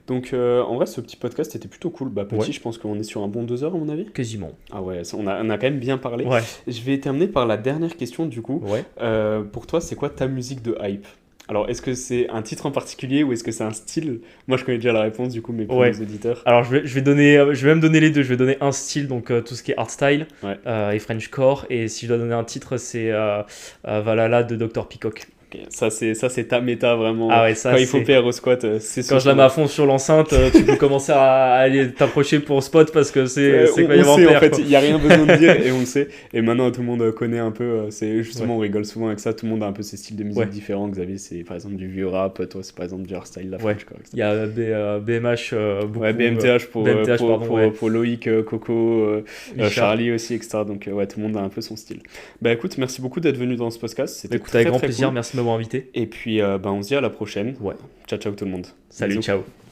Donc en vrai, ce petit podcast était plutôt cool. Je pense qu'on est sur un bon 2 heures, à mon avis. Quasiment. Ah ouais, on a quand même bien parlé. Ouais. Je vais terminer par la dernière question, du coup. Ouais. Pour toi, c'est quoi ta musique de hype ? Alors, est-ce que c'est un titre en particulier ou est-ce que c'est un style? Moi, je connais déjà la réponse, du coup, mais pour Ouais. les auditeurs. Alors je vais même donner les deux. Je vais donner un style, donc tout ce qui est art style Ouais. et Frenchcore. Et si je dois donner un titre, c'est Valhalla de Dr. Peacock. Ok, ça, c'est ta méta, vraiment. Ah ouais, ça Quand il faut c'est. PR au squat, c'est Quand je la mets à fond sur l'enceinte, tu peux commencer à aller t'approcher pour spot parce que c'est On, quoi y on avoir sait, en paire, fait, quoi. il n'y a rien besoin de dire et on le sait. Et maintenant, tout le monde connaît un peu. C'est justement, Ouais. on rigole souvent avec ça. Tout le monde a un peu ses styles de musique Ouais. différents. Xavier, c'est par exemple du vieux rap. Toi, c'est par exemple du hardstyle, la Ouais. French, quoi, etc. Il y a BMH beaucoup. Ouais, BMTH pour, BMTH, pour, pardon, pour, ouais. pour Loïc, Coco, Richard. Charlie aussi, etc. Donc, ouais, tout le monde a un peu son style. Bah écoute, merci beaucoup d'être venu dans ce podcast. C'était Écoute, avec très, grand très plaisir, cool. merci de m'avoir invité. Et puis, on se dit à la prochaine. Ouais. Ciao, ciao tout le monde. Salut, Bisous. ciao.